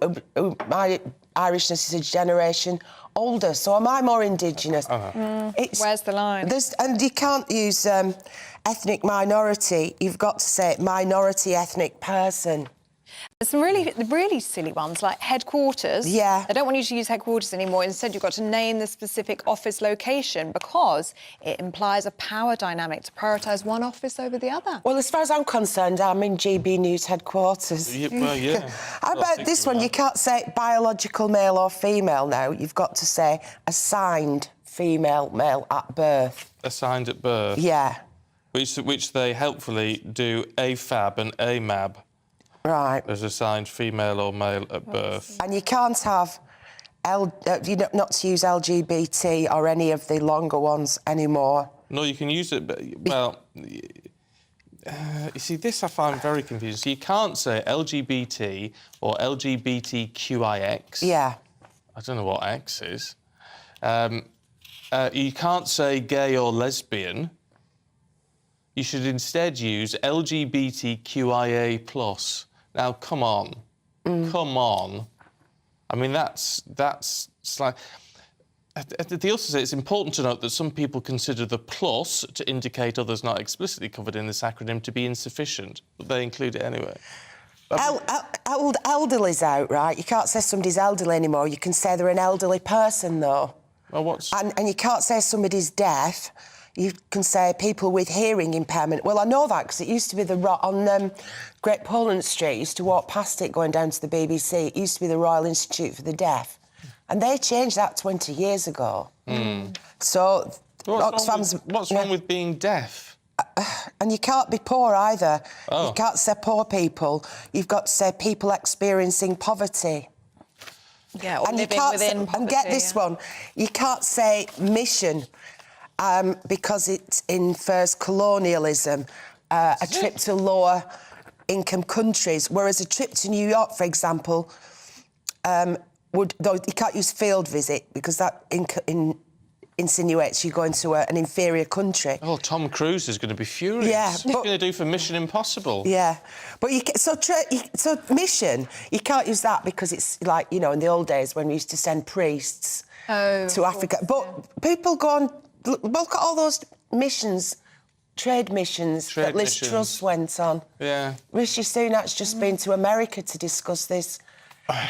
my Irishness is a generation older? So am I more Indigenous? Where's the line? And you can't use ethnic minority. You've got to say minority ethnic person. There's some really silly ones, like headquarters. Yeah. They don't want you to use headquarters anymore. Instead, you've got to name the specific office location because it implies a power dynamic to prioritise one office over the other. Well, as far as I'm concerned, I'm in GB headquarters. How about this one? You can't say biological male or female now. You've got to say assigned female, male at birth. Assigned at birth? Yeah. Which they helpfully do AFAB and AMAB. Right. As assigned female or male at birth. And you can't have not to use LGBT or any of the longer ones anymore. No, you can use it, but, well... you see, this I find very confusing. So you can't say LGBT or LGBTQIX. Yeah. I don't know what X is. You can't say gay or lesbian. You should instead use LGBTQIA+. Now, come on. Come on. I mean, that's like... They also say it's important to note that some people consider the plus to indicate others not explicitly covered in this acronym to be insufficient, but they include it anyway. Elderly's out, right? You can't say somebody's elderly anymore. You can say they're an elderly person, though. Well, and you can't say somebody's deaf. You can say people with hearing impairment. Well, I know that because it used to be on Great Portland Street. I used to walk past it going down to the BBC. It used to be the Royal Institute for the Deaf. And they changed that 20 years ago. So... What's wrong with being deaf? And you can't be poor either. Oh. You can't say poor people. You've got to say people experiencing poverty. Yeah, or and living within poverty. And get this one. You can't say mission... because it infers colonialism, a trip to lower-income countries, whereas a trip to New York, for example, though you can't use field visit because that insinuates you're going to an inferior country. Oh, Tom Cruise is going to be furious. Yeah, What's he going to do for Mission Impossible? Yeah, but so mission, you can't use that because it's like, you know, in the old days when we used to send priests to Africa. But people go on... Look at all those missions, trade missions that Liz Truss went on. Yeah. Rishi Sunak's just been to America to discuss this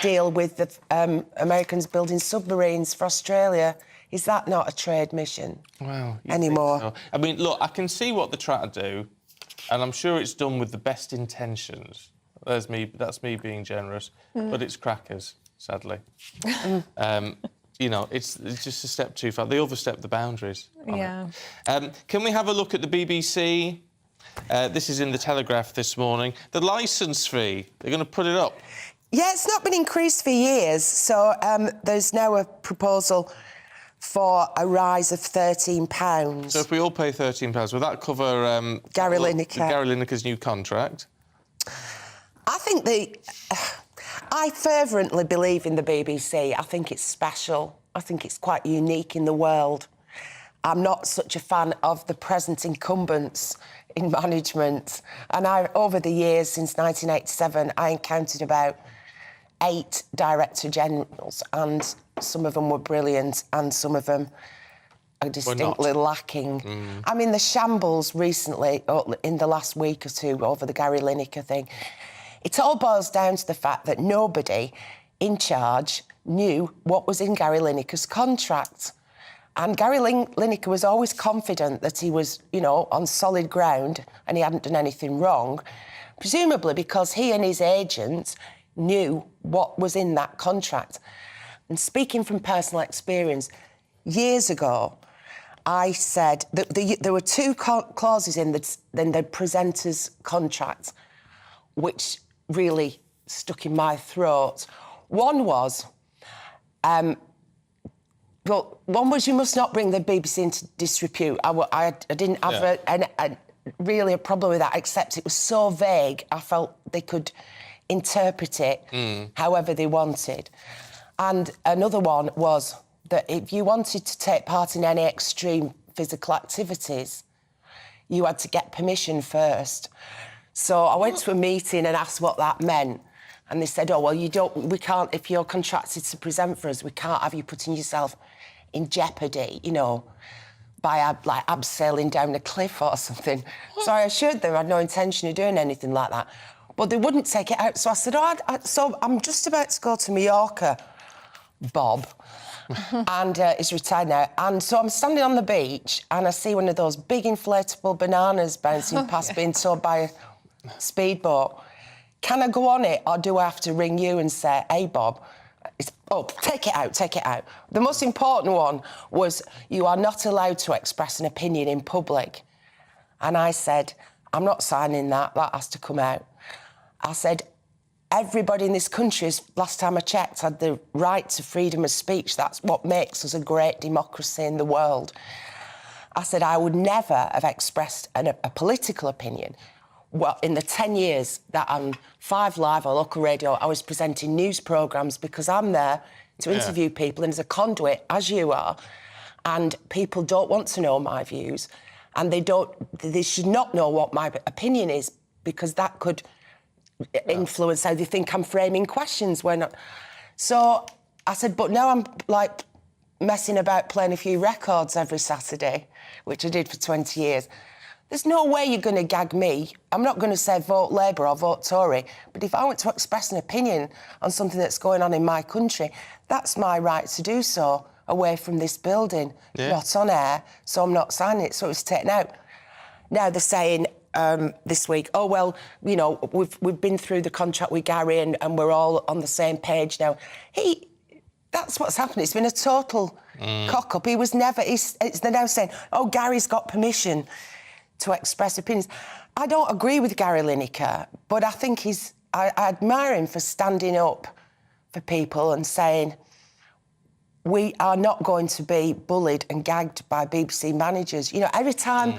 deal with the Americans building submarines for Australia. Is that not a trade mission anymore? So. I mean, look, I can see what they're trying to do, and I'm sure it's done with the best intentions. That's me being generous, but it's crackers, sadly. You know, it's just a step too far. They overstep the boundaries. Yeah. Can we have a look at the BBC? This is in the Telegraph this morning. The licence fee, they're going to put it up. Yeah, it's not been increased for years, so there's now a proposal for a rise of £13. So if we all pay £13, will that cover Gary Lineker. Gary Lineker's new contract? I think I fervently believe in the BBC. I think it's special. I think it's quite unique in the world. I'm not such a fan of the present incumbents in management. And over the years, since 1987, I encountered about 8 director generals, and some of them were brilliant and some of them are distinctly lacking. I mean, the shambles recently, in the last week or two, over the Gary Lineker thing, it all boils down to the fact that nobody in charge knew what was in Gary Lineker's contract. And Gary Lineker was always confident that he was, you know, on solid ground and he hadn't done anything wrong, presumably because he and his agent knew what was in that contract. And speaking from personal experience, years ago, I said that there were 2 clauses in the presenter's contract which really stuck in my throat. One was, you must not bring the BBC into disrepute. I didn't have really a problem with that, except it was so vague, I felt they could interpret it however they wanted. And another one was that if you wanted to take part in any extreme physical activities, you had to get permission first. So I went to a meeting and asked what that meant. And they said, oh, well, we can't, if you're contracted to present for us, we can't have you putting yourself in jeopardy, you know, by, like, abseiling down a cliff or something. So I assured them I had no intention of doing anything like that. But they wouldn't take it out. So I said, so I'm just about to go to Mallorca, Bob, and he's retired now. And so I'm standing on the beach and I see one of those big inflatable bananas bouncing past, being towed by a speedboat. Can I go on it, or do I have to ring you and say, hey, Bob, take it out, take it out. The most important one was, you are not allowed to express an opinion in public. And I said, I'm not signing that, that has to come out. I said, everybody in this country, last time I checked, had the right to freedom of speech. That's what makes us a great democracy in the world. I said, I would never have expressed a political opinion. Well, in the 10 years that I'm 5 Live or local radio, I was presenting news programmes because I'm there to interview people and as a conduit, as you are, and people don't want to know my views and they should not know what my opinion is because that could influence how they think I'm framing questions. So I said, but now I'm, like, messing about playing a few records every Saturday, which I did for 20 years. There's no way you're going to gag me. I'm not going to say vote Labour or vote Tory, but if I want to express an opinion on something that's going on in my country, that's my right to do so, away from this building, not on air, so I'm not signing it, so it was taken out. Now they're saying this week, oh, well, you know, we've been through the contract with Gary and we're all on the same page now. That's what's happened. It's been a total cock-up. He was never... they're now saying, oh, Gary's got permission to express opinions. I don't agree with Gary Lineker, but I think I admire him for standing up for people and saying, we are not going to be bullied and gagged by BBC managers. You know, every time,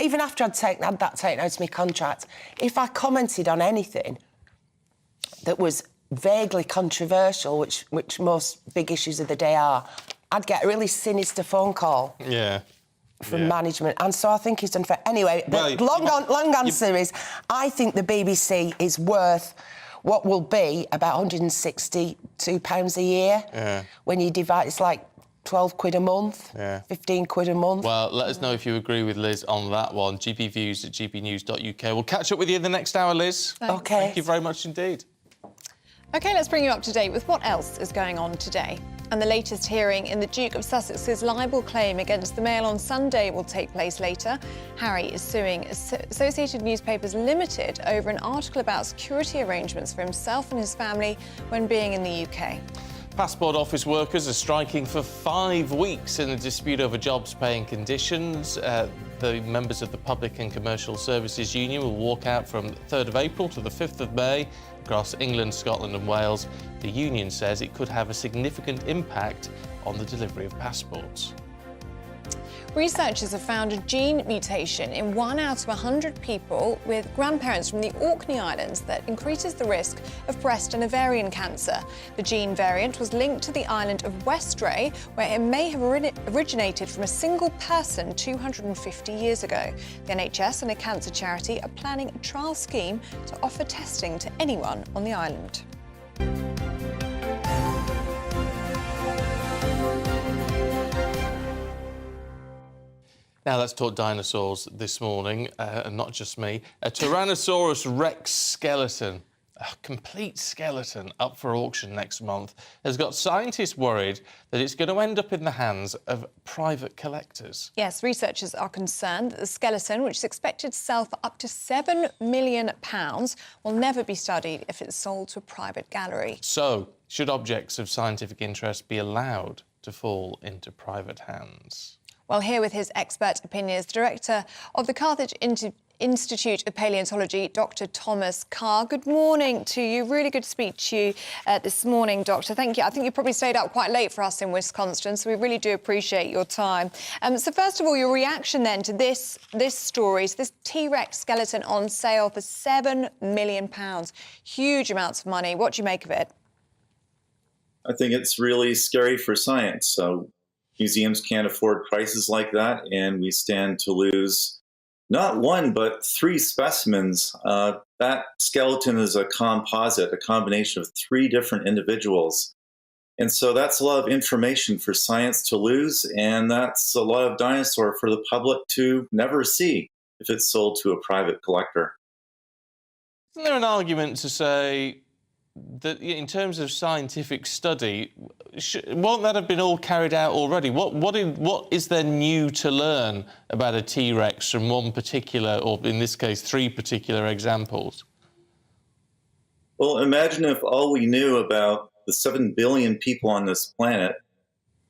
even after I'd had that taken out of my contract, if I commented on anything that was vaguely controversial, which most big issues of the day are, I'd get a really sinister phone call. From management, and so I think he's done fair. Anyway, the long answer is, I think the BBC is worth what will be about £162 a year. When you divide, it's like 12 quid a month, 15 quid a month. Well, let us know if you agree with Liz on that one. gbviews@gbnews.uk. We'll catch up with you in the next hour, Liz. OK. Thank you very much indeed. OK, let's bring you up to date with what else is going on today. And the latest hearing in the Duke of Sussex's libel claim against the Mail on Sunday will take place later. Harry is suing Associated Newspapers Limited over an article about security arrangements for himself and his family when being in the UK. Passport office workers are striking for 5 weeks in a dispute over jobs, pay and conditions. The members of the Public and Commercial Services Union will walk out from 3rd of April to the 5th of May across England, Scotland and Wales. The union says it could have a significant impact on the delivery of passports. Researchers have found a gene mutation in 1 out of 100 people with grandparents from the Orkney Islands that increases the risk of breast and ovarian cancer. The gene variant was linked to the island of Westray, where it may have originated from a single person 250 years ago. The NHS and a cancer charity are planning a trial scheme to offer testing to anyone on the island. Now let's talk dinosaurs this morning, and not just me. A Tyrannosaurus Rex skeleton, a complete skeleton up for auction next month, has got scientists worried that it's going to end up in the hands of private collectors. Yes, researchers are concerned that the skeleton, which is expected to sell for up to £7 million, will never be studied if it's sold to a private gallery. So, should objects of scientific interest be allowed to fall into private hands? Well, here with his expert opinion is Director of the Carthage Institute of Paleontology, Dr. Thomas Carr. Good morning to you. Really good to speak to you this morning, Doctor. Thank you. I think you probably stayed up quite late for us in Wisconsin, so we really do appreciate your time. So first of all, your reaction then to this story, this T-Rex skeleton on sale for £7 million. Huge amounts of money. What do you make of it? I think it's really scary for science. So museums can't afford prices like that, and we stand to lose not 1, but 3 specimens. That skeleton is a composite, a combination of 3 different individuals. And so that's a lot of information for science to lose, and that's a lot of dinosaur for the public to never see if it's sold to a private collector. Isn't there an argument to say that in terms of scientific study, won't that have been all carried out already? What is there new to learn about a T-Rex from one particular, or in this case, 3 particular examples? Well, imagine if all we knew about the 7 billion people on this planet,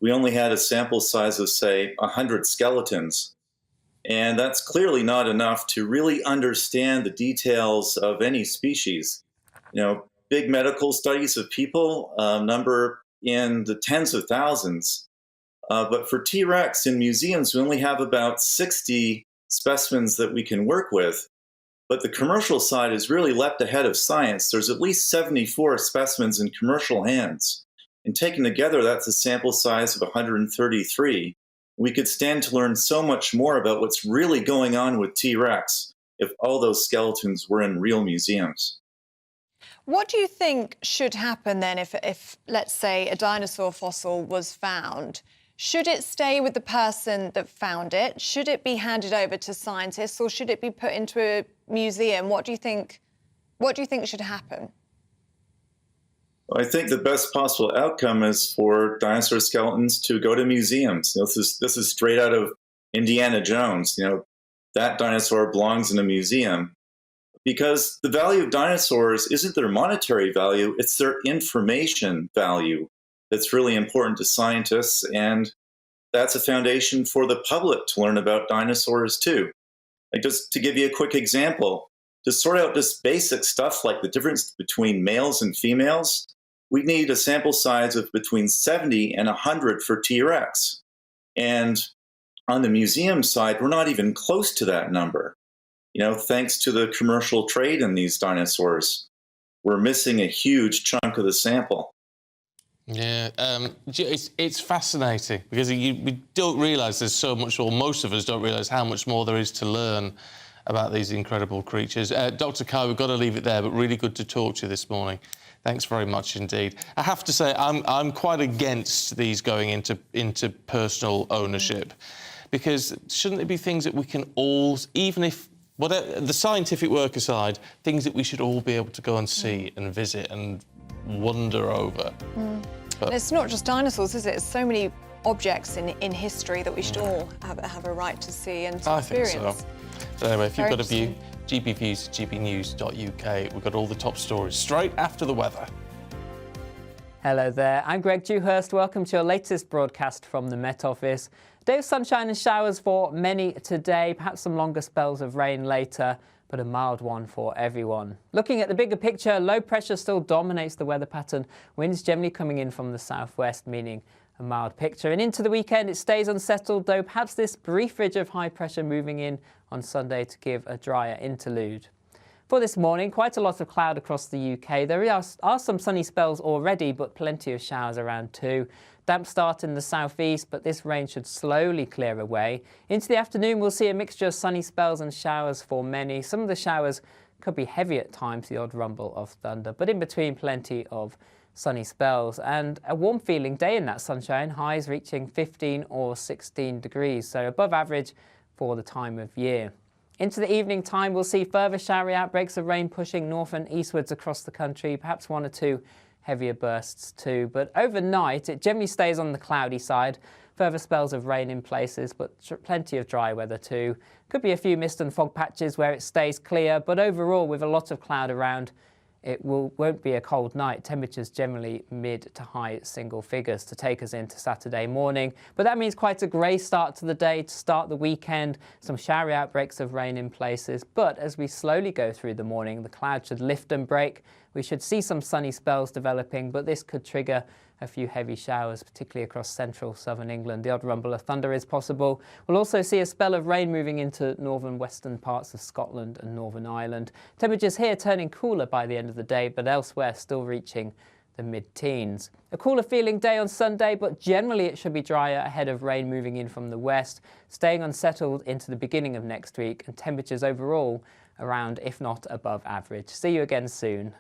we only had a sample size of, say, 100 skeletons. And that's clearly not enough to really understand the details of any species. You know, big medical studies of people number in the tens of thousands. But for T-Rex in museums, we only have about 60 specimens that we can work with. But the commercial side has really leapt ahead of science. There's at least 74 specimens in commercial hands. And taken together, that's a sample size of 133. We could stand to learn so much more about what's really going on with T-Rex if all those skeletons were in real museums. What do you think should happen then if, let's say, a dinosaur fossil was found? Should it stay with the person that found it? Should it be handed over to scientists, or should it be put into a museum? What do you think should happen? Well, I think the best possible outcome is for dinosaur skeletons to go to museums. This is straight out of Indiana Jones. That dinosaur belongs in a museum. Because the value of dinosaurs isn't their monetary value, it's their information value that's really important to scientists, and that's a foundation for the public to learn about dinosaurs too. Like, just to give you a quick example, to sort out this basic stuff like the difference between males and females, we need a sample size of between 70 and 100 for T-Rex. And on the museum side, we're not even close to that number. Thanks to the commercial trade in these dinosaurs, we're missing a huge chunk of the sample. Yeah, it's fascinating because we don't realise there's so much, or most of us don't realise how much more there is to learn about these incredible creatures. Dr. Carr, we've got to leave it there, but really good to talk to you this morning. Thanks very much indeed. I have to say, I'm quite against these going into personal ownership, because shouldn't there be things that we can all, even if, whatever, the scientific work aside, things that we should all be able to go and see and visit and wonder over. But And it's not just dinosaurs, is it? It's so many objects in history that we should all have a right to see and to I think experience. so. So anyway, if you've Very got a view, GBViews, gbnews.uk. We've got all the top stories straight after the weather. Hello there, I'm Greg Dewhurst. Welcome to your latest broadcast from the Met Office. Day of sunshine and showers for many today, perhaps some longer spells of rain later, but a mild one for everyone. Looking at the bigger picture, low pressure still dominates the weather pattern. Winds generally coming in from the southwest, meaning a mild picture. And into the weekend, it stays unsettled, though perhaps this brief ridge of high pressure moving in on Sunday to give a drier interlude. For this morning, quite a lot of cloud across the UK. There are some sunny spells already, but plenty of showers around too. Damp start in the southeast, but this rain should slowly clear away. Into the afternoon, we'll see a mixture of sunny spells and showers for many. Some of the showers could be heavy at times, the odd rumble of thunder, but in between, plenty of sunny spells and a warm feeling day in that sunshine, highs reaching 15 or 16 degrees, so above average for the time of year. Into the evening time, we'll see further showery outbreaks of rain pushing north and eastwards across the country, perhaps one or two heavier bursts too. But overnight, it generally stays on the cloudy side. Further spells of rain in places, but plenty of dry weather too. Could be a few mist and fog patches where it stays clear, but overall, with a lot of cloud around, it won't be a cold night. Temperatures generally mid to high single figures to take us into Saturday morning. But that means quite a grey start to the day to start the weekend. Some showery outbreaks of rain in places. But as we slowly go through the morning, the clouds should lift and break. We should see some sunny spells developing, but this could trigger a few heavy showers, particularly across central southern England. The odd rumble of thunder is possible. We'll also see a spell of rain moving into northern western parts of Scotland and Northern Ireland. Temperatures here turning cooler by the end of the day, but elsewhere still reaching the mid-teens. A cooler feeling day on Sunday, but generally it should be drier ahead of rain moving in from the west, staying unsettled into the beginning of next week, and temperatures overall around, if not above average. See you again soon.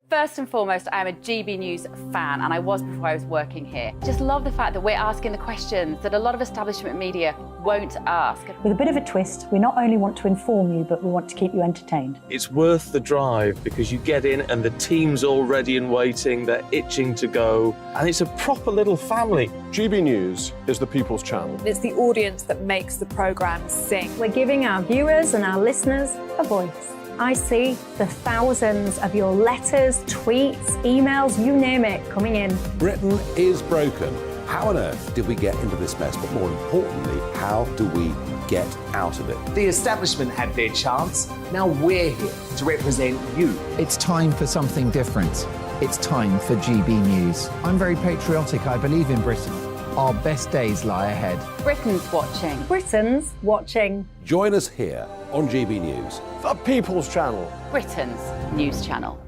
First and foremost, I'm a GB News fan, and I was before I was working here. Just love the fact that we're asking the questions that a lot of establishment media won't ask. With a bit of a twist, we not only want to inform you, but we want to keep you entertained. It's worth the drive because you get in and the team's all ready and waiting, they're itching to go, and it's a proper little family. GB News is the People's Channel. It's the audience that makes the programme sing. We're giving our viewers and our listeners a voice. I see the thousands of your letters, tweets, emails, you name it, coming in. Britain is broken. How on earth did we get into this mess? But more importantly, how do we get out of it? The establishment had their chance. Now we're here to represent you. It's time for something different. It's time for GB News. I'm very patriotic. I believe in Britain. Our best days lie ahead. Britain's watching. Britain's watching. Join us here on GB News. The People's Channel. Britain's news channel.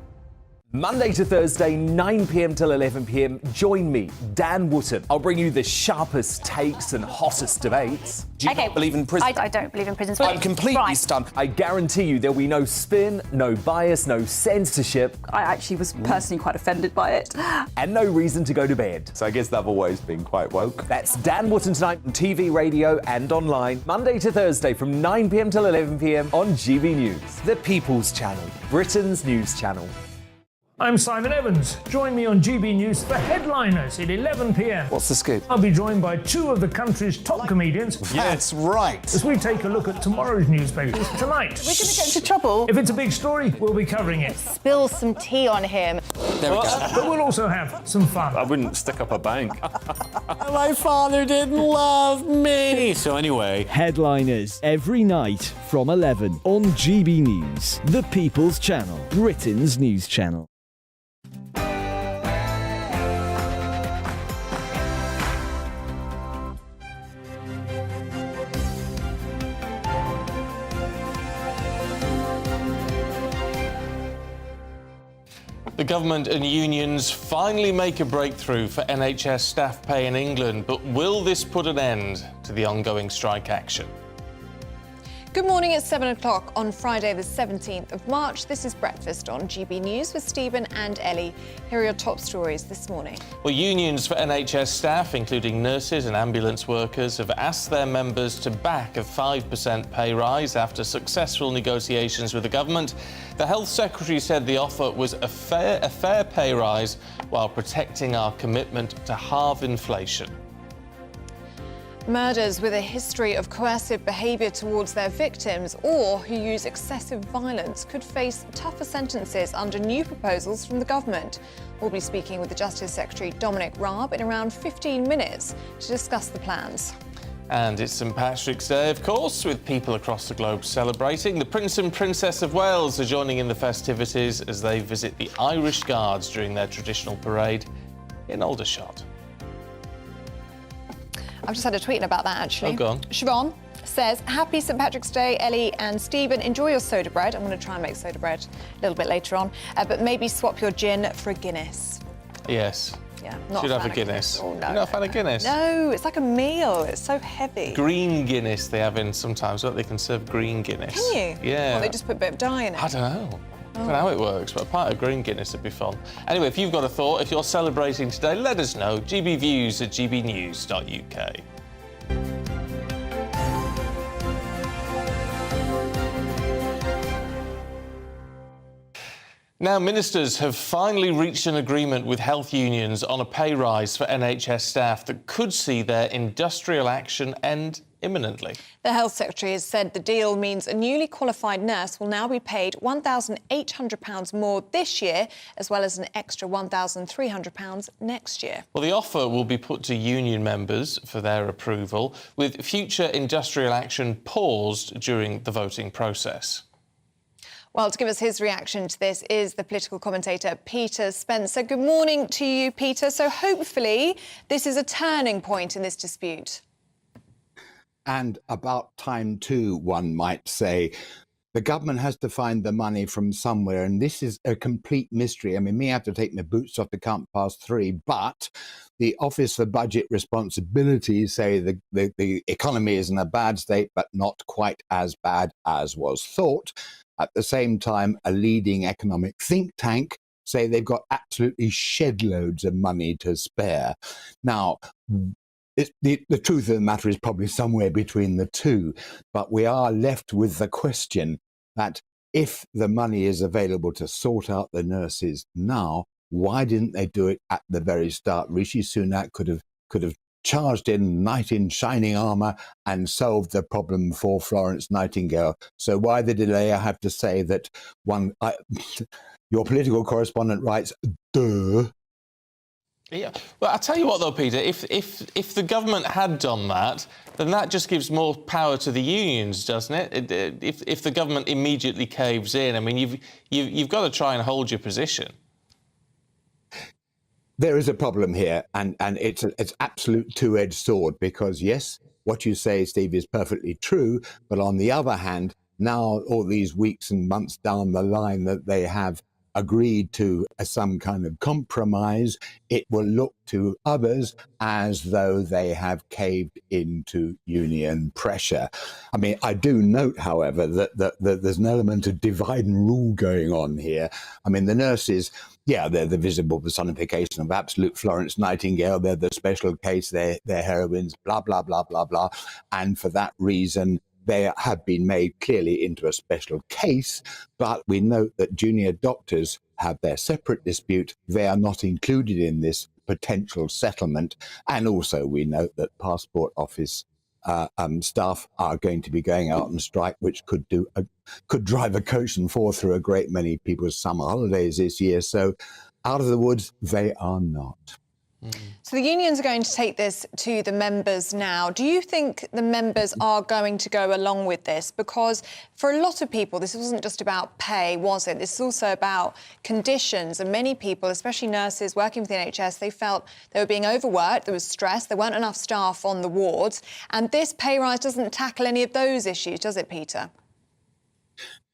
Monday to Thursday, 9 p.m. till 11 p.m. Join me, Dan Wootton. I'll bring you the sharpest takes and hottest debates. Do you not believe in prison? I don't believe in prison. I'm completely stunned. I guarantee you there'll be no spin, no bias, no censorship. I actually was personally quite offended by it. And no reason to go to bed. So I guess they've always been quite woke. That's Dan Wootton tonight on TV, radio and online. Monday to Thursday from 9 p.m. till 11 p.m. on GB News. The People's Channel, Britain's news channel. I'm Simon Evans. Join me on GB News for Headliners at 11 p.m. What's the scoop? I'll be joined by two of the country's top comedians. That's right. As we take a look at tomorrow's newspapers tonight. We're going to get into trouble. If it's a big story, we'll be covering it. Spill some tea on him. There we go. But we'll also have some fun. I wouldn't stick up a bank. My father didn't love me. So anyway. Headliners every night from 11 on GB News, the People's Channel, Britain's news channel. The government and unions finally make a breakthrough for NHS staff pay in England, but will this put an end to the ongoing strike action? Good morning, it's 7 o'clock on Friday the 17th of March. This is Breakfast on GB News with Stephen and Ellie. Here are your top stories this morning. Well, unions for NHS staff, including nurses and ambulance workers, have asked their members to back a 5% pay rise after successful negotiations with the government. The Health Secretary said the offer was a fair pay rise while protecting our commitment to halve inflation. Murders with a history of coercive behaviour towards their victims or who use excessive violence could face tougher sentences under new proposals from the government. We'll be speaking with the Justice Secretary Dominic Raab in around 15 minutes to discuss the plans. And it's St Patrick's Day, of course, with people across the globe celebrating. The Prince and Princess of Wales are joining in the festivities as they visit the Irish Guards during their traditional parade in Aldershot. I've just had a tweet about that, actually. Oh, go on. Siobhan says, happy St Patrick's Day, Ellie and Stephen. Enjoy your soda bread. I'm going to try and make soda bread a little bit later on. But maybe swap your gin for a Guinness. Yes. Yeah, not Should a have fan a of Guinness. Oh, no. You're not a fan of Guinness? No, it's like a meal. It's so heavy. Green Guinness they have in sometimes, but they can serve green Guinness. Can you? Yeah. Well, they just put a bit of dye in it. I don't know. I don't know how it works, but a pint of green Guinness would be fun. Anyway, if you've got a thought, if you're celebrating today, let us know. gbviews@gbnews.uk. Now, ministers have finally reached an agreement with health unions on a pay rise for NHS staff that could see their industrial action end imminently. The Health Secretary has said the deal means a newly qualified nurse will now be paid £1,800 more this year, as well as an extra £1,300 next year. Well, the offer will be put to union members for their approval, with future industrial action paused during the voting process. Well, to give us his reaction to this is the political commentator Peter Spencer. Good morning to you, Peter. So hopefully this is a turning point in this dispute. And about time too, one might say. The government has to find the money from somewhere, and this is a complete mystery. I mean, me have to take my boots off to count past 3, but the Office for Budget Responsibility say the economy is in a bad state, but not quite as bad as was thought. At the same time, a leading economic think tank say they've got absolutely shed loads of money to spare. Now, the truth of the matter is probably somewhere between the two, but we are left with the question that if the money is available to sort out the nurses now, why didn't they do it at the very start? Rishi Sunak could have charged in, knight in shining armour, and solved the problem for Florence Nightingale. So why the delay? I have to say that your political correspondent writes, duh. Yeah, well, I'll tell you what, though, Peter, if the government had done that, then that just gives more power to the unions, doesn't it? If the government immediately caves in, I mean, you've got to try and hold your position. There is a problem here, and it's absolute two-edged sword, because, yes, what you say, Steve, is perfectly true, but on the other hand, now all these weeks and months down the line that they have agreed to some kind of compromise, it will look to others as though they have caved into union pressure. I mean, I do note, however, that there's an element of divide and rule going on here. I mean, the nurses, yeah, they're the visible personification of absolute Florence Nightingale. They're the special case, they're heroines, blah, blah, blah, blah, blah. And for that reason, they have been made clearly into a special case, but we note that junior doctors have their separate dispute. They are not included in this potential settlement. And also we note that Passport Office staff are going to be going out on strike, which could drive a coach and four through a great many people's summer holidays this year. So out of the woods, they are not. So the unions are going to take this to the members now. Do you think the members are going to go along with this? Because for a lot of people, this wasn't just about pay, was it? This is also about conditions. And many people, especially nurses working for the NHS, they felt they were being overworked, there was stress, there weren't enough staff on the wards. And this pay rise doesn't tackle any of those issues, does it, Peter?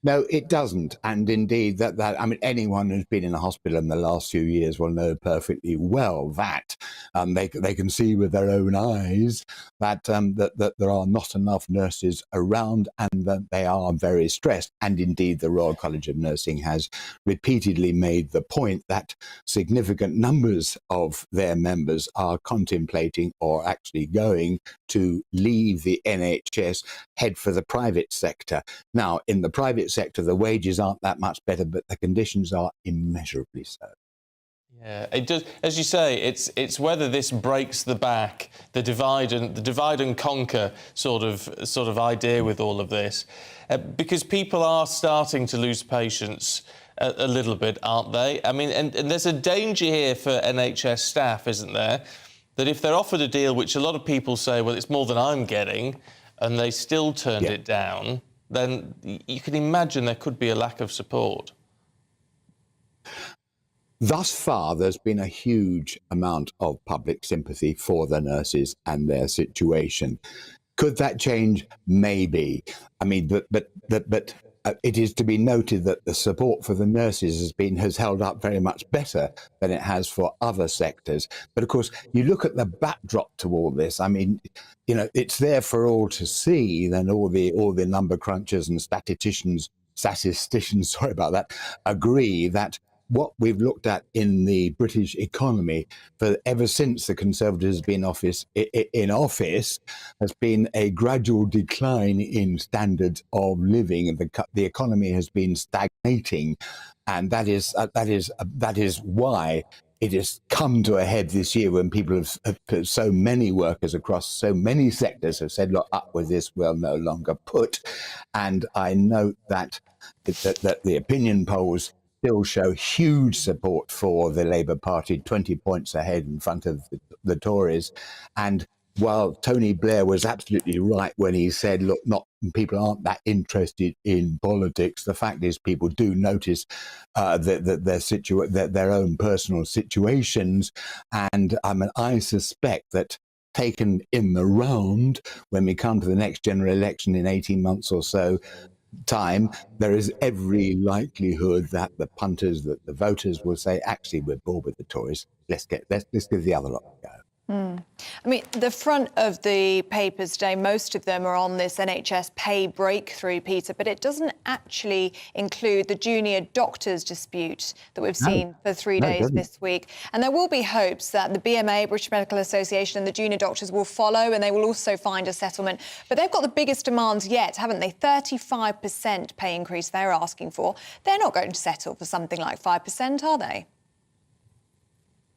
No, it doesn't. And indeed, I mean, anyone who's been in a hospital in the last few years will know perfectly well that they can see with their own eyes that, that there are not enough nurses around and that they are very stressed. And indeed, the Royal College of Nursing has repeatedly made the point that significant numbers of their members are contemplating or actually going to leave the NHS, head for the private sector. Now, in the private sector, the wages aren't that much better, but the conditions are immeasurably so. Yeah, it does. As you say, it's whether this breaks the back, the divide and conquer sort of idea with all of this, because people are starting to lose patience a little bit, aren't they? I mean, and there's a danger here for NHS staff, isn't there? That if they're offered a deal, which a lot of people say, well, it's more than I'm getting, and they still turned it down, then you can imagine there could be a lack of support. Thus far, there's been a huge amount of public sympathy for the nurses and their situation. Could that change? Maybe. I mean, but it is to be noted that the support for the nurses has held up very much better than it has for other sectors. But of course, you look at the backdrop to all this. I mean, you know, it's there for all to see. Then all the number crunchers and statisticians, sorry about that, agree that what we've looked at in the British economy for ever since the Conservatives have been in office has been a gradual decline in standards of living, and the economy has been stagnating, and that is why it has come to a head this year when people have so many workers across so many sectors have said, look, up with this, we'll no longer put. And I note that the opinion polls still show huge support for the Labour Party, 20 points ahead in front of the Tories. And while Tony Blair was absolutely right when he said, look, people aren't that interested in politics, the fact is people do notice their own personal situations. And I suspect that taken in the round, when we come to the next general election in 18 months or so, time, there is every likelihood that the punters, that the voters will say, actually, we're bored with the Tories. Let's give the other lot a go. I mean, the front of the papers today, most of them are on this NHS pay breakthrough, Peter, but it doesn't actually include the junior doctors dispute that we've seen for 3 days this week. And there will be hopes that the BMA, British Medical Association, and the junior doctors will follow, and they will also find a settlement. But they've got the biggest demands yet, haven't they? 35% pay increase they're asking for. They're not going to settle for something like 5%, are they?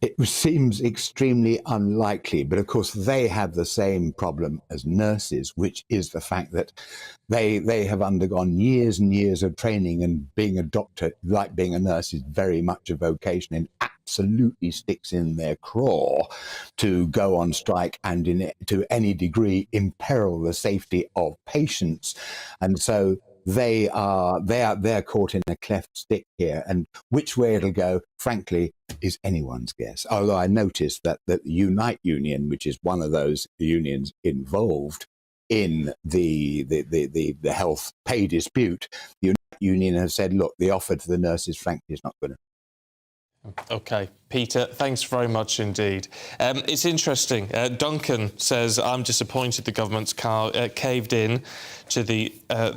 It seems extremely unlikely, but of course they have the same problem as nurses, which is the fact that they have undergone years and years of training, and being a doctor, like being a nurse, is very much a vocation and absolutely sticks in their craw to go on strike and to any degree imperil the safety of patients. And so they're caught in a cleft stick here, and which way it'll go, frankly, is anyone's guess. Although I noticed that the Unite Union, which is one of those unions involved in the health pay dispute, the Unite Union has said, look, the offer to the nurses, frankly, is not good enough. OK, Peter, thanks very much indeed. It's interesting. Duncan says, I'm disappointed the government's caved in to the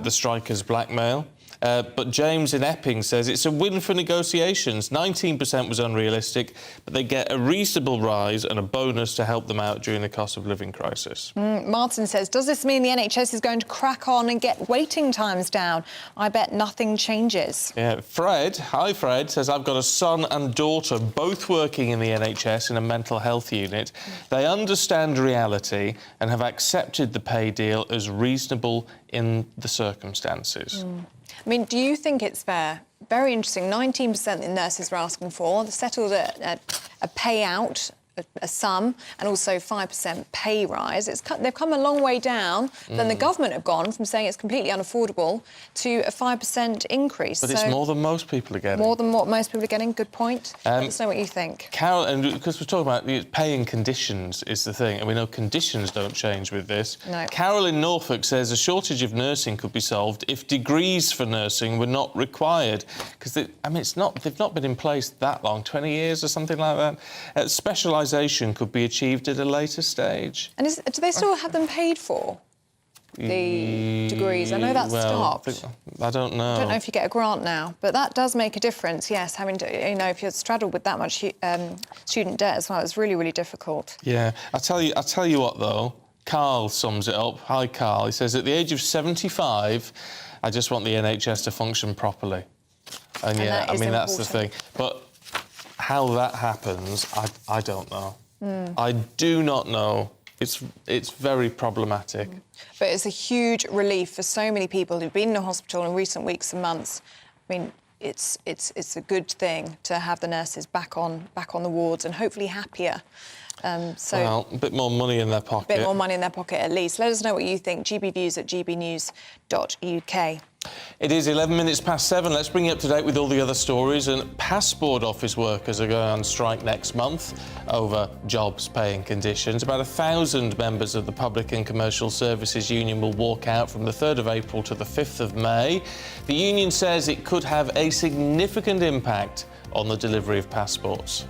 strikers' blackmail. But James in Epping says it's a win for negotiations. 19% was unrealistic, but they get a reasonable rise and a bonus to help them out during the cost of living crisis. Martin says, does this mean the NHS is going to crack on and get waiting times down? I bet nothing changes. Yeah, Fred, hi Fred, says, I've got a son and daughter both working in the NHS in a mental health unit. They understand reality and have accepted the pay deal as reasonable in the circumstances. I mean, do you think it's fair? Very interesting. 19% the nurses were asking for. They settled a payout a sum and also 5% pay rise. They've come a long way down than the government have gone from saying it's completely unaffordable to a 5% increase. But it's more than most people are getting. More than what most people are getting. Good point. Let us know what you think. Carol, and because we're talking about paying conditions is the thing, and we know conditions don't change with this. No. Carol in Norfolk says a shortage of nursing could be solved if degrees for nursing were not required, because they've not been in place that long, 20 years or something like that. Specialisation could be achieved at a later stage. And do they still have them paid for? The degrees. I know that's stopped. I don't know. I don't know if you get a grant now, but that does make a difference, yes, having to, if you're straddled with that much student debt as well, it's really, really difficult. Yeah. I'll tell you what, though. Carl sums it up. Hi, Carl. He says, at the age of 75, I just want the NHS to function properly. And yeah, that's the thing. But how that happens, I don't know. I do not know. It's very problematic. But it's a huge relief for so many people who've been in the hospital in recent weeks and months. I mean, it's a good thing to have the nurses back on the wards and hopefully happier. Well, a bit more money in their pocket. A bit more money in their pocket, at least. Let us know what you think. gbnews@gbnews.uk. It is 11 minutes past 7. Let's bring you up to date with all the other stories. And passport office workers are going on strike next month over jobs, pay and conditions. About 1,000 members of the Public and Commercial Services Union will walk out from the 3rd of April to the 5th of May. The union says it could have a significant impact on the delivery of passports.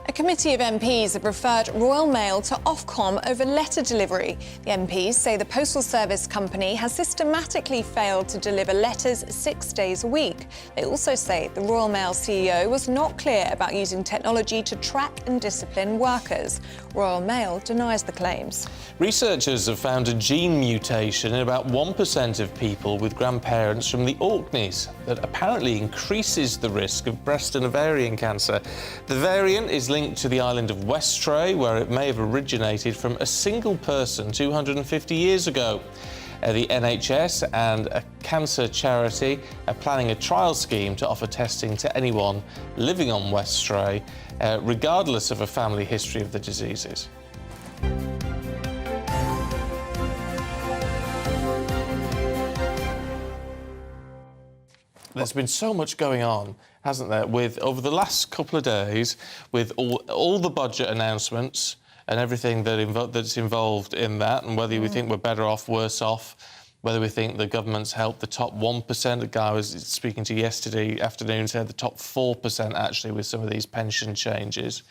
A committee of MPs have referred Royal Mail to Ofcom over letter delivery. The MPs say the postal service company has systematically failed to deliver letters 6 days a week. They also say the Royal Mail CEO was not clear about using technology to track and discipline workers. Royal Mail denies the claims. Researchers have found a gene mutation in about 1% of people with grandparents from the Orkneys that apparently increases the risk of breast and ovarian cancer. The variant is linked to the island of Westray, where it may have originated from a single person 250 years ago. The NHS and a cancer charity are planning a trial scheme to offer testing to anyone living on Westray, regardless of a family history of the diseases. There's been so much going on, hasn't there, over the last couple of days, with all the budget announcements and everything that's involved in that, and whether we think we're better off, worse off, whether we think the government's helped the top 1%. A guy I was speaking to yesterday afternoon said the top 4% actually with some of these pension changes.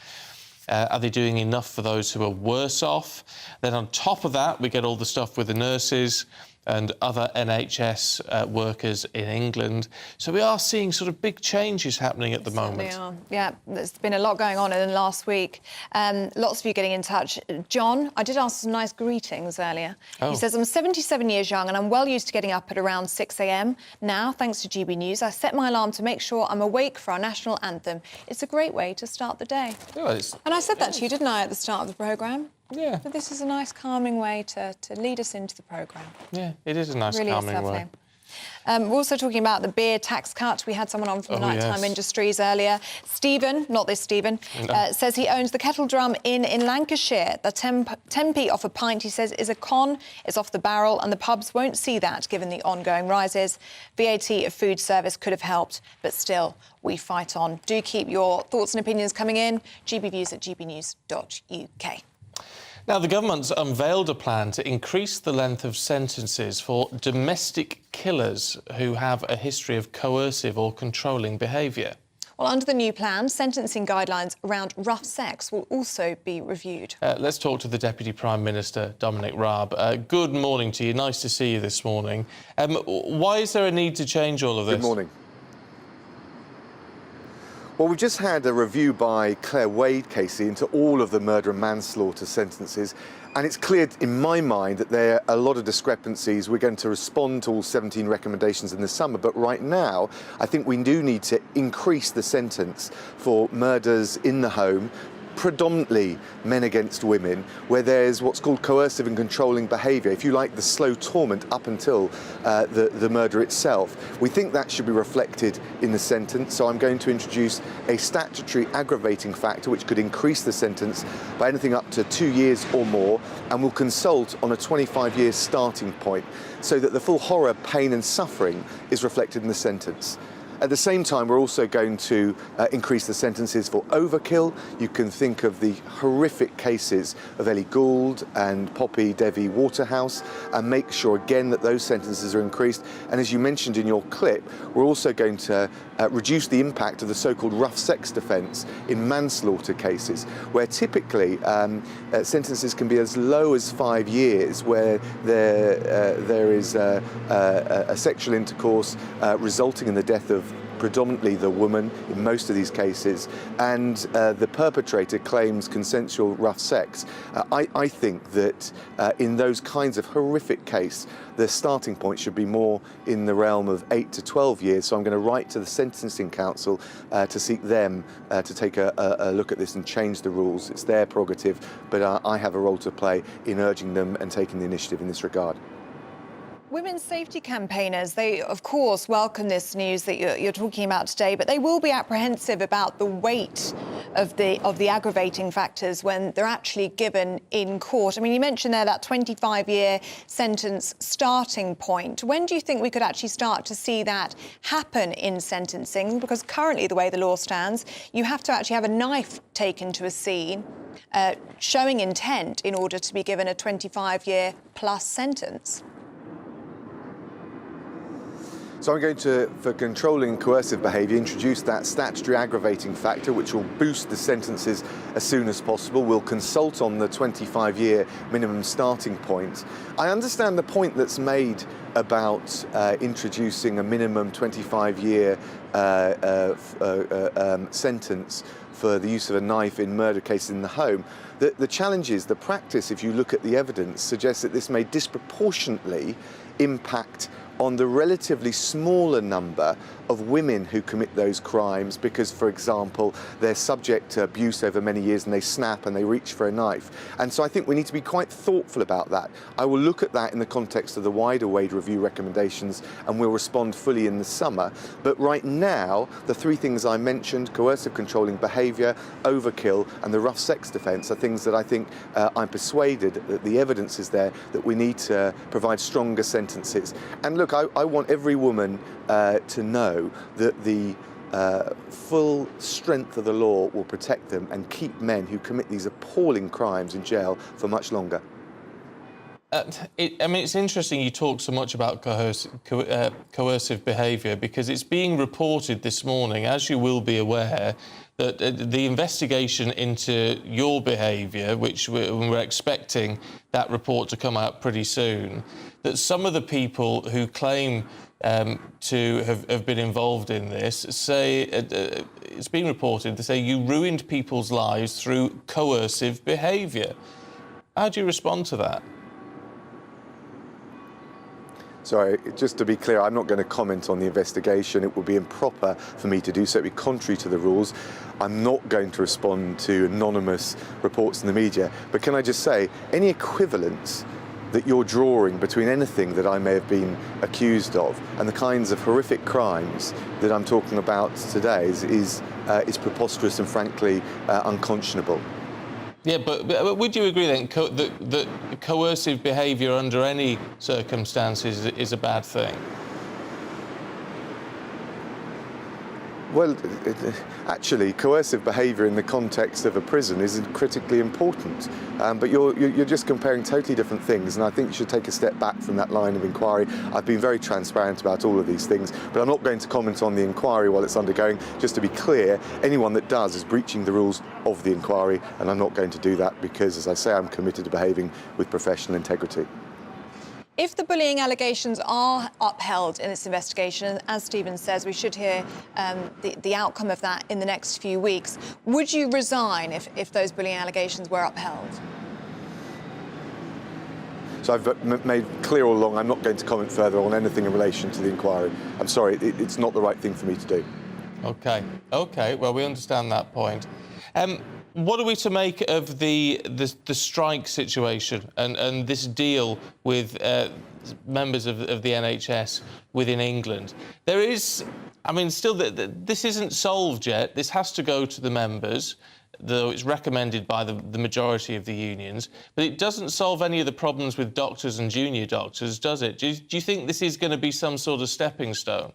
Are they doing enough for those who are worse off? Then on top of that, we get all the stuff with the nurses and other NHS workers in England. So we are seeing sort of big changes happening at the moment. Yeah, there's been a lot going on in the last week. Lots of you getting in touch. John, I did ask some nice greetings earlier. He says, I'm 77 years young and I'm well used to getting up at around 6 a.m. Now, thanks to GB News, I set my alarm to make sure I'm awake for our national anthem. It's a great way to start the day. And I said that to you, didn't I, at the start of the programme? Yeah. But this is a nice, calming way to lead us into the programme. Yeah, it is a nice, really calming way. We're also talking about the beer tax cut. We had someone on from the Nighttime Industries earlier. Stephen, not this Stephen, says he owns the Kettle Drum Inn in Lancashire. The 10p off a pint, he says, is a con, is off the barrel, and the pubs won't see that given the ongoing rises. VAT of food service could have helped, but still, we fight on. Do keep your thoughts and opinions coming in. gbviews@gbnews.uk. Now, the government's unveiled a plan to increase the length of sentences for domestic killers who have a history of coercive or controlling behaviour. Well, under the new plan, sentencing guidelines around rough sex will also be reviewed. Let's talk to the Deputy Prime Minister, Dominic Raab. Good morning to you. Nice to see you this morning. Why is there a need to change all of this? Good morning. Well, we've just had a review by Claire Wade, Casey, into all of the murder and manslaughter sentences, and it's clear in my mind that there are a lot of discrepancies. We're going to respond to all 17 recommendations in the summer, but right now I think we do need to increase the sentence for murders in the home, predominantly men against women, where there's what's called coercive and controlling behaviour, if you like, the slow torment up until the murder itself. We think that should be reflected in the sentence, so I'm going to introduce a statutory aggravating factor which could increase the sentence by anything up to 2 years or more, and we'll consult on a 25-year starting point so that the full horror, pain and suffering is reflected in the sentence. At the same time, we're also going to increase the sentences for overkill. You can think of the horrific cases of Ellie Gould and Poppy Devi Waterhouse, and make sure again that those sentences are increased. And as you mentioned in your clip, we're also going to reduce the impact of the so-called rough sex defence in manslaughter cases, where typically sentences can be as low as 5 years, where there is a sexual intercourse resulting in the death of predominantly the woman in most of these cases, and the perpetrator claims consensual rough sex. I think that in those kinds of horrific cases, the starting point should be more in the realm of 8 to 12 years. So I'm going to write to the Sentencing Council to seek them to take a look at this and change the rules. It's their prerogative, but I have a role to play in urging them and taking the initiative in this regard. Women's safety campaigners, they of course welcome this news that you're talking about today, but they will be apprehensive about the weight of the aggravating factors when they're actually given in court. I mean, you mentioned there that 25-year sentence starting point. When do you think we could actually start to see that happen in sentencing? Because currently, the way the law stands, you have to actually have a knife taken to a scene, showing intent in order to be given a 25-year plus sentence. So I'm going to, for controlling coercive behaviour, introduce that statutory aggravating factor, which will boost the sentences as soon as possible. We'll consult on the 25-year minimum starting point. I understand the point that's made about introducing a minimum 25-year sentence for the use of a knife in murder cases in the home. The challenge is the practice, if you look at the evidence, suggests that this may disproportionately impact on the relatively smaller number of women who commit those crimes because, for example, they're subject to abuse over many years and they snap and they reach for a knife. And so I think we need to be quite thoughtful about that. I will look at that in the context of the wider Wade Review recommendations and we'll respond fully in the summer. But right now, the three things I mentioned, coercive controlling behaviour, overkill and the rough sex defence, are things that I think I'm persuaded that the evidence is there that we need to provide stronger sentences. And look, I want every woman to know that the full strength of the law will protect them and keep men who commit these appalling crimes in jail for much longer. I mean, it's interesting you talk so much about coercive behaviour because it's being reported this morning, as you will be aware, that the investigation into your behaviour, which we're expecting that report to come out pretty soon, that some of the people who claim to have been involved in this say, it's been reported, they say you ruined people's lives through coercive behaviour. How do you respond to that? Sorry, just to be clear, I'm not going to comment on the investigation. It would be improper for me to do so. It would be contrary to the rules. I'm not going to respond to anonymous reports in the media. But can I just say, any equivalence that you're drawing between anything that I may have been accused of and the kinds of horrific crimes that I'm talking about today is preposterous and frankly unconscionable. Yeah, but would you agree then that coercive behaviour under any circumstances is a bad thing? Well, actually, coercive behaviour in the context of a prison is critically important. But you're just comparing totally different things, and I think you should take a step back from that line of inquiry. I've been very transparent about all of these things, but I'm not going to comment on the inquiry while it's undergoing. Just to be clear, anyone that does is breaching the rules of the inquiry, and I'm not going to do that because, as I say, I'm committed to behaving with professional integrity. If the bullying allegations are upheld in this investigation, as Stephen says, we should hear the outcome of that in the next few weeks, would you resign if those bullying allegations were upheld? So I've made clear all along I'm not going to comment further on anything in relation to the inquiry. I'm sorry, it's not the right thing for me to do. OK, well, we understand that point. What are we to make of the strike situation and this deal with members of the NHS within England? There is, I mean, still, this isn't solved yet. This has to go to the members, though it's recommended by the majority of the unions. But it doesn't solve any of the problems with doctors and junior doctors, does it? Do you think this is going to be some sort of stepping stone?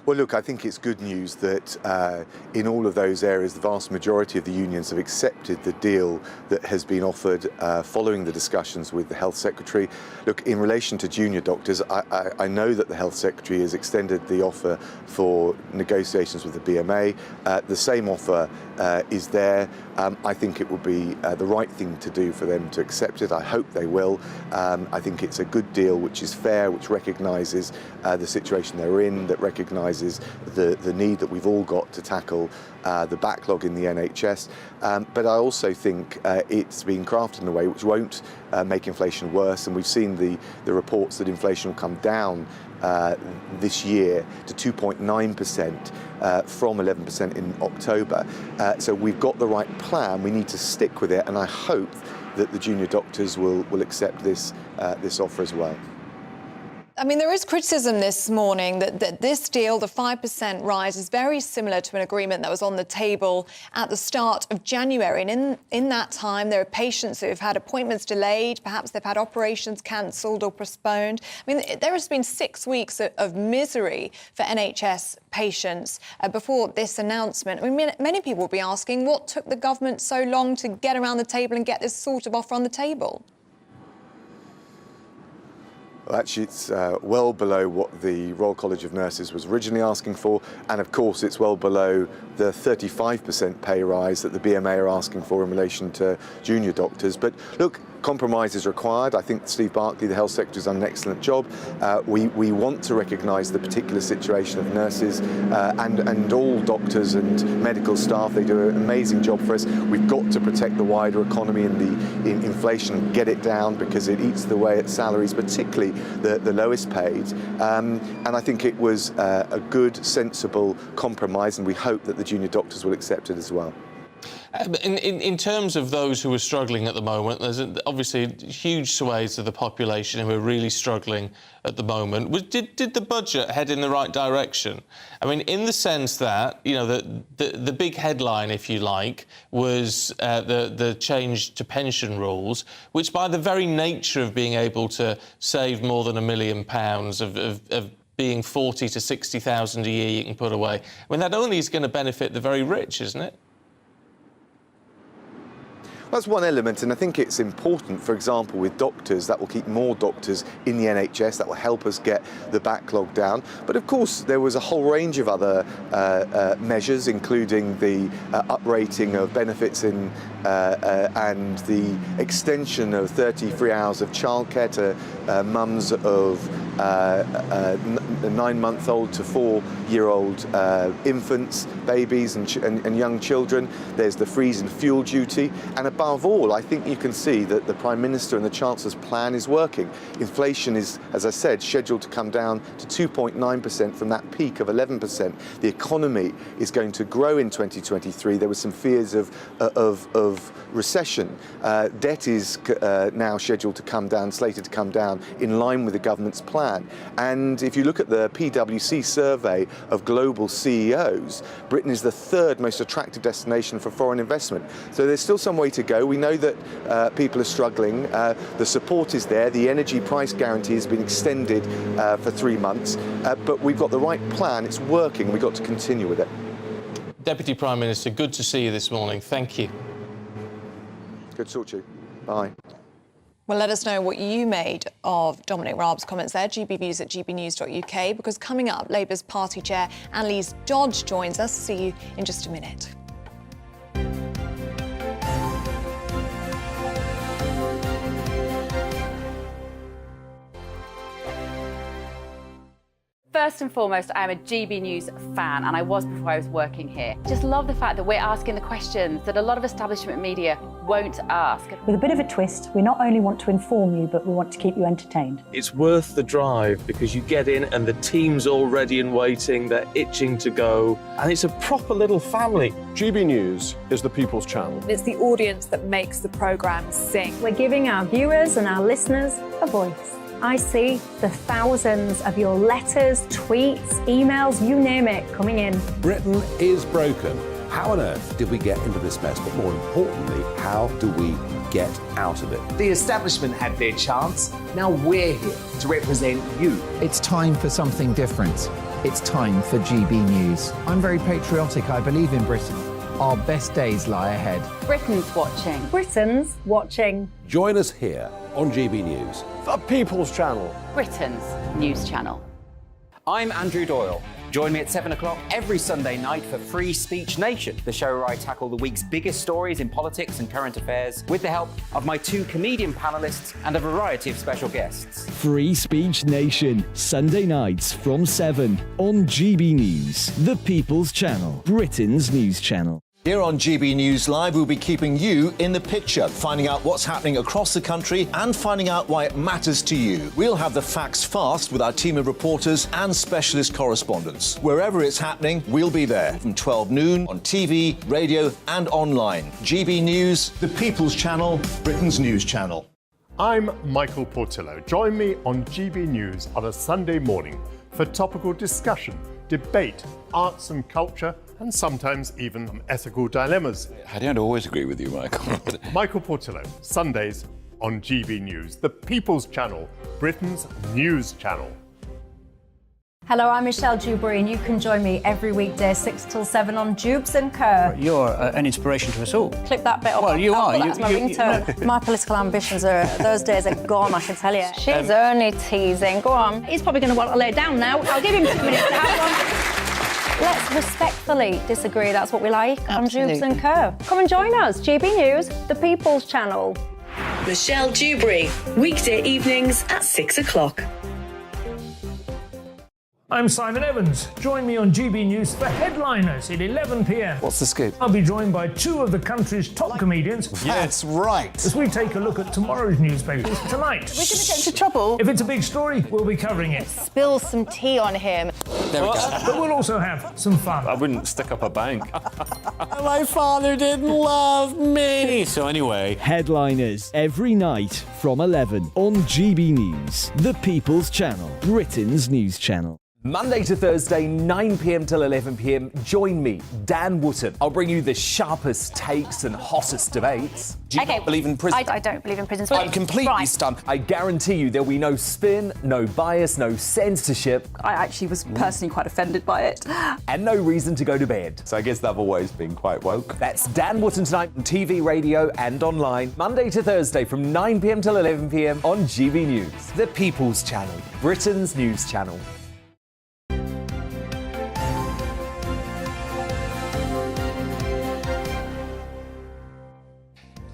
Well, look, I think it's good news that in all of those areas, the vast majority of the unions have accepted the deal that has been offered following the discussions with the Health Secretary. Look, in relation to junior doctors, I know that the Health Secretary has extended the offer for negotiations with the BMA. The same offer is there. I think it would be the right thing to do for them to accept it. I hope they will. I think it's a good deal which is fair, which recognises the situation they're in, that recognises the need that we've all got to tackle the backlog in the NHS. But I also think it's been crafted in a way which won't make inflation worse. And we've seen the reports that inflation will come down this year to 2.9% from 11% in October. So we've got the right plan. We need to stick with it, and I hope that the junior doctors will accept this offer as well. I mean, there is criticism this morning that this deal, the 5% rise, is very similar to an agreement that was on the table at the start of January. And in that time, there are patients who have had appointments delayed. Perhaps they've had operations cancelled or postponed. I mean, there has been 6 weeks of misery for NHS patients before this announcement. I mean, many people will be asking, what took the government so long to get around the table and get this sort of offer on the table? Well, actually, it's well below what the Royal College of Nurses was originally asking for, and of course it's well below the 35% pay rise that the BMA are asking for in relation to junior doctors. But look, compromise is required. I think Steve Barclay, the Health Secretary, has done an excellent job. We want to recognise the particular situation of nurses and all doctors and medical staff. They do an amazing job for us. We've got to protect the wider economy and the inflation and get it down, because it eats away at salaries, particularly the lowest paid. And I think it was a good, sensible compromise, and we hope that the junior doctors will accept it as well. In terms of those who are struggling at the moment, there's obviously huge swathes of the population who are really struggling at the moment. Did the budget head in the right direction? I mean, in the sense that, you know, the big headline, if you like, was the change to pension rules, which by the very nature of being able to save more than £1 million of being 40 to 60,000 a year you can put away, I mean, that only is going to benefit the very rich, isn't it? That's one element, and I think it's important, for example, with doctors, that will keep more doctors in the NHS, that will help us get the backlog down. But of course, there was a whole range of other measures, including the uprating of benefits and the extension of 33 hours of childcare to mums of 9-month-old to 4-year-old infants, babies and young children. There's the freeze and fuel duty. And above all, I think you can see that the Prime Minister and the Chancellor's plan is working. Inflation is, as I said, scheduled to come down to 2.9% from that peak of 11%. The economy is going to grow in 2023. There were some fears of recession. Debt is now scheduled to come down, slated to come down in line with the government's plan. And if you look at the PwC survey of global CEOs, Britain is the 3rd most attractive destination for foreign investment. So there's still some way to go. We know that people are struggling. The support is there. The energy price guarantee has been extended for 3 months. But we've got the right plan. It's working. We've got to continue with it. Deputy Prime Minister, good to see you this morning. Thank you. Good to talk to you. Bye. Well, let us know what you made of Dominic Raab's comments there, gbviews@gbnews.uk, because coming up, Labour's party chair Annalise Dodge joins us. See you in just a minute. First and foremost, I'm a GB News fan, and I was before I was working here. Just love the fact that we're asking the questions that a lot of establishment media won't ask. With a bit of a twist, we not only want to inform you, but we want to keep you entertained. It's worth the drive because you get in and the team's all ready and waiting, they're itching to go, and it's a proper little family. GB News is the People's Channel. It's the audience that makes the programme sing. We're giving our viewers and our listeners a voice. I see the thousands of your letters, tweets, emails, you name it, coming in. Britain is broken. How on earth did we get into this mess? But more importantly, how do we get out of it? The establishment had their chance. Now we're here to represent you. It's time for something different. It's time for GB News. I'm very patriotic. I believe in Britain. Our best days lie ahead. Britain's watching. Britain's watching. Join us here on GB News. The People's Channel. Britain's news channel. I'm Andrew Doyle. Join me at 7 o'clock every Sunday night for Free Speech Nation, the show where I tackle the week's biggest stories in politics and current affairs with the help of my two comedian panellists and a variety of special guests. Free Speech Nation, Sunday nights from 7 on GB News, the People's Channel, Britain's news channel. Here on GB News Live, we'll be keeping you in the picture, finding out what's happening across the country and finding out why it matters to you. We'll have the facts fast with our team of reporters and specialist correspondents. Wherever it's happening, we'll be there from 12 noon on TV, radio and online. GB News, the People's Channel, Britain's news channel. I'm Michael Portillo. Join me on GB News on a Sunday morning for topical discussion, debate, arts and culture, and sometimes even ethical dilemmas. I don't always agree with you, Michael. Michael Portillo, Sundays on GB News, the People's Channel, Britain's news channel. Hello, I'm Michelle Dewberry, and you can join me every weekday 6 till 7 on Dubes and Co. You're an inspiration to us all. Clip that bit up. Well, you are. That's my ringtone. My political ambitions those days are gone, I can tell you. She's only teasing. Go on. He's probably going to want to lay down now. I'll give him 2 minutes to have one. Let's respectfully disagree. That's what we like on Dubes and Co. Come and join us. GB News, the People's Channel. Michelle Dewberry, weekday evenings at 6 o'clock. I'm Simon Evans. Join me on GB News for Headliners at 11 p.m. What's the scoop? I'll be joined by two of the country's top comedians. That's right. As we take a look at tomorrow's newspapers tonight. We're going to get into trouble. If it's a big story, we'll be covering it. Spill some tea on him. There we go. But we'll also have some fun. I wouldn't stick up a bank. My father didn't love me. So anyway. Headliners every night from 11 on GB News, the People's Channel, Britain's news channel. Monday to Thursday, 9 p.m. till 11 p.m. Join me, Dan Wootton. I'll bring you the sharpest takes and hottest debates. Do you not believe in prison? I don't believe in prison. I'm completely stunned. I guarantee you there'll be no spin, no bias, no censorship. I actually was personally quite offended by it. And no reason to go to bed. So I guess they've always been quite woke. That's Dan Wootton tonight on TV, radio and online. Monday to Thursday from 9 p.m. till 11 p.m. on GB News. The People's Channel, Britain's news channel.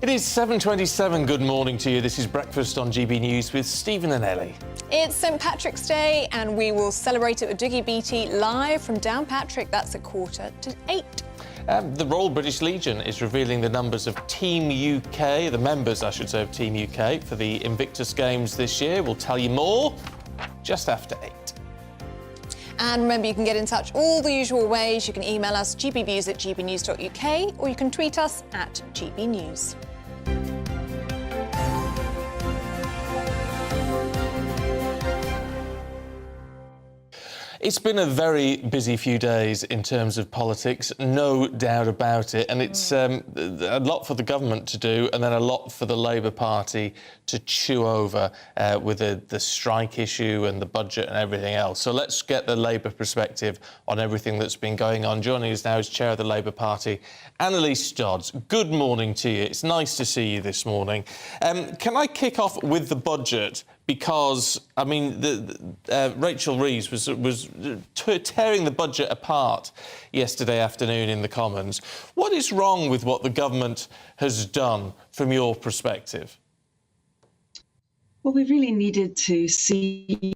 It is 7:27. Good morning to you. This is Breakfast on GB News with Stephen and Ellie. It's St Patrick's Day and we will celebrate it with Dougie Beattie live from Downpatrick. That's at 7:45. The Royal British Legion is revealing the numbers of Team UK, the members, I should say, of Team UK for the Invictus Games this year. We'll tell you more just after 8. And remember, you can get in touch all the usual ways. You can email us gbviews@gbnews.uk or you can tweet us at gbnews. It's been a very busy few days in terms of politics, no doubt about it. And it's a lot for the government to do and then a lot for the Labour Party to chew over with the strike issue and the budget and everything else. So let's get the Labour perspective on everything that's been going on. Joining us now is Chair of the Labour Party, Annalise Dodds. Good morning to you. It's nice to see you this morning. Can I kick off with the budget? Because, I mean, Rachel Reeves was tearing the budget apart yesterday afternoon in the Commons. What is wrong with what the government has done from your perspective? Well, we really needed to see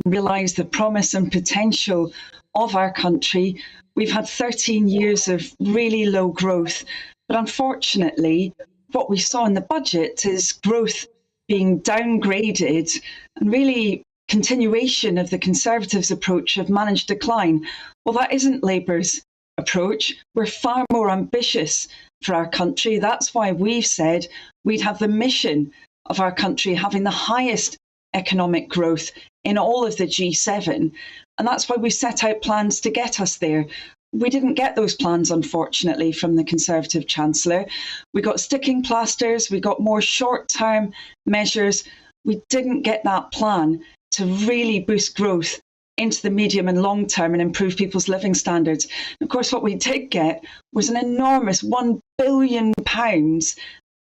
realise the promise and potential of our country. We've had 13 years of really low growth, but unfortunately, what we saw in the budget is growth being downgraded and really continuation of the Conservatives' approach of managed decline. Well, that isn't Labour's approach. We're far more ambitious for our country. That's why we've said we'd have the mission of our country having the highest economic growth in all of the G7. And that's why we set out plans to get us there. We didn't get those plans, unfortunately, from the Conservative Chancellor. We got sticking plasters, we got more short-term measures. We didn't get that plan to really boost growth into the medium and long term and improve people's living standards. And of course, what we did get was an enormous £1 billion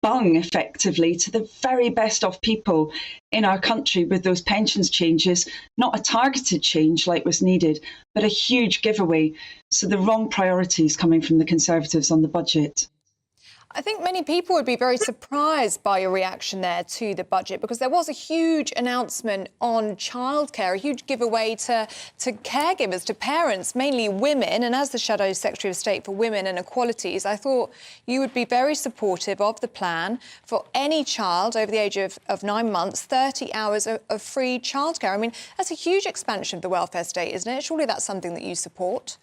bung, effectively, to the very best of people in our country with those pensions changes, not a targeted change like was needed, but a huge giveaway. So the wrong priorities coming from the Conservatives on the budget. I think many people would be very surprised by your reaction there to the budget, because there was a huge announcement on childcare, a huge giveaway to caregivers, to parents, mainly women. And as the Shadow Secretary of State for Women and Equalities, I thought you would be very supportive of the plan for any child over the age of 9 months, 30 hours of free childcare. I mean, that's a huge expansion of the welfare state, isn't it? Surely that's something that you support.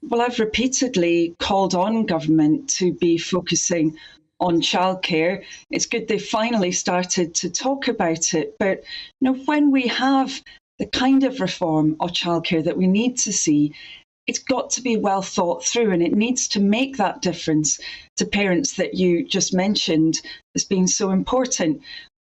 Well, I've repeatedly called on government to be focusing on childcare. It's good they finally started to talk about it. But when we have the kind of reform of childcare that we need to see, it's got to be well thought through, and it needs to make that difference to parents that you just mentioned as being so important.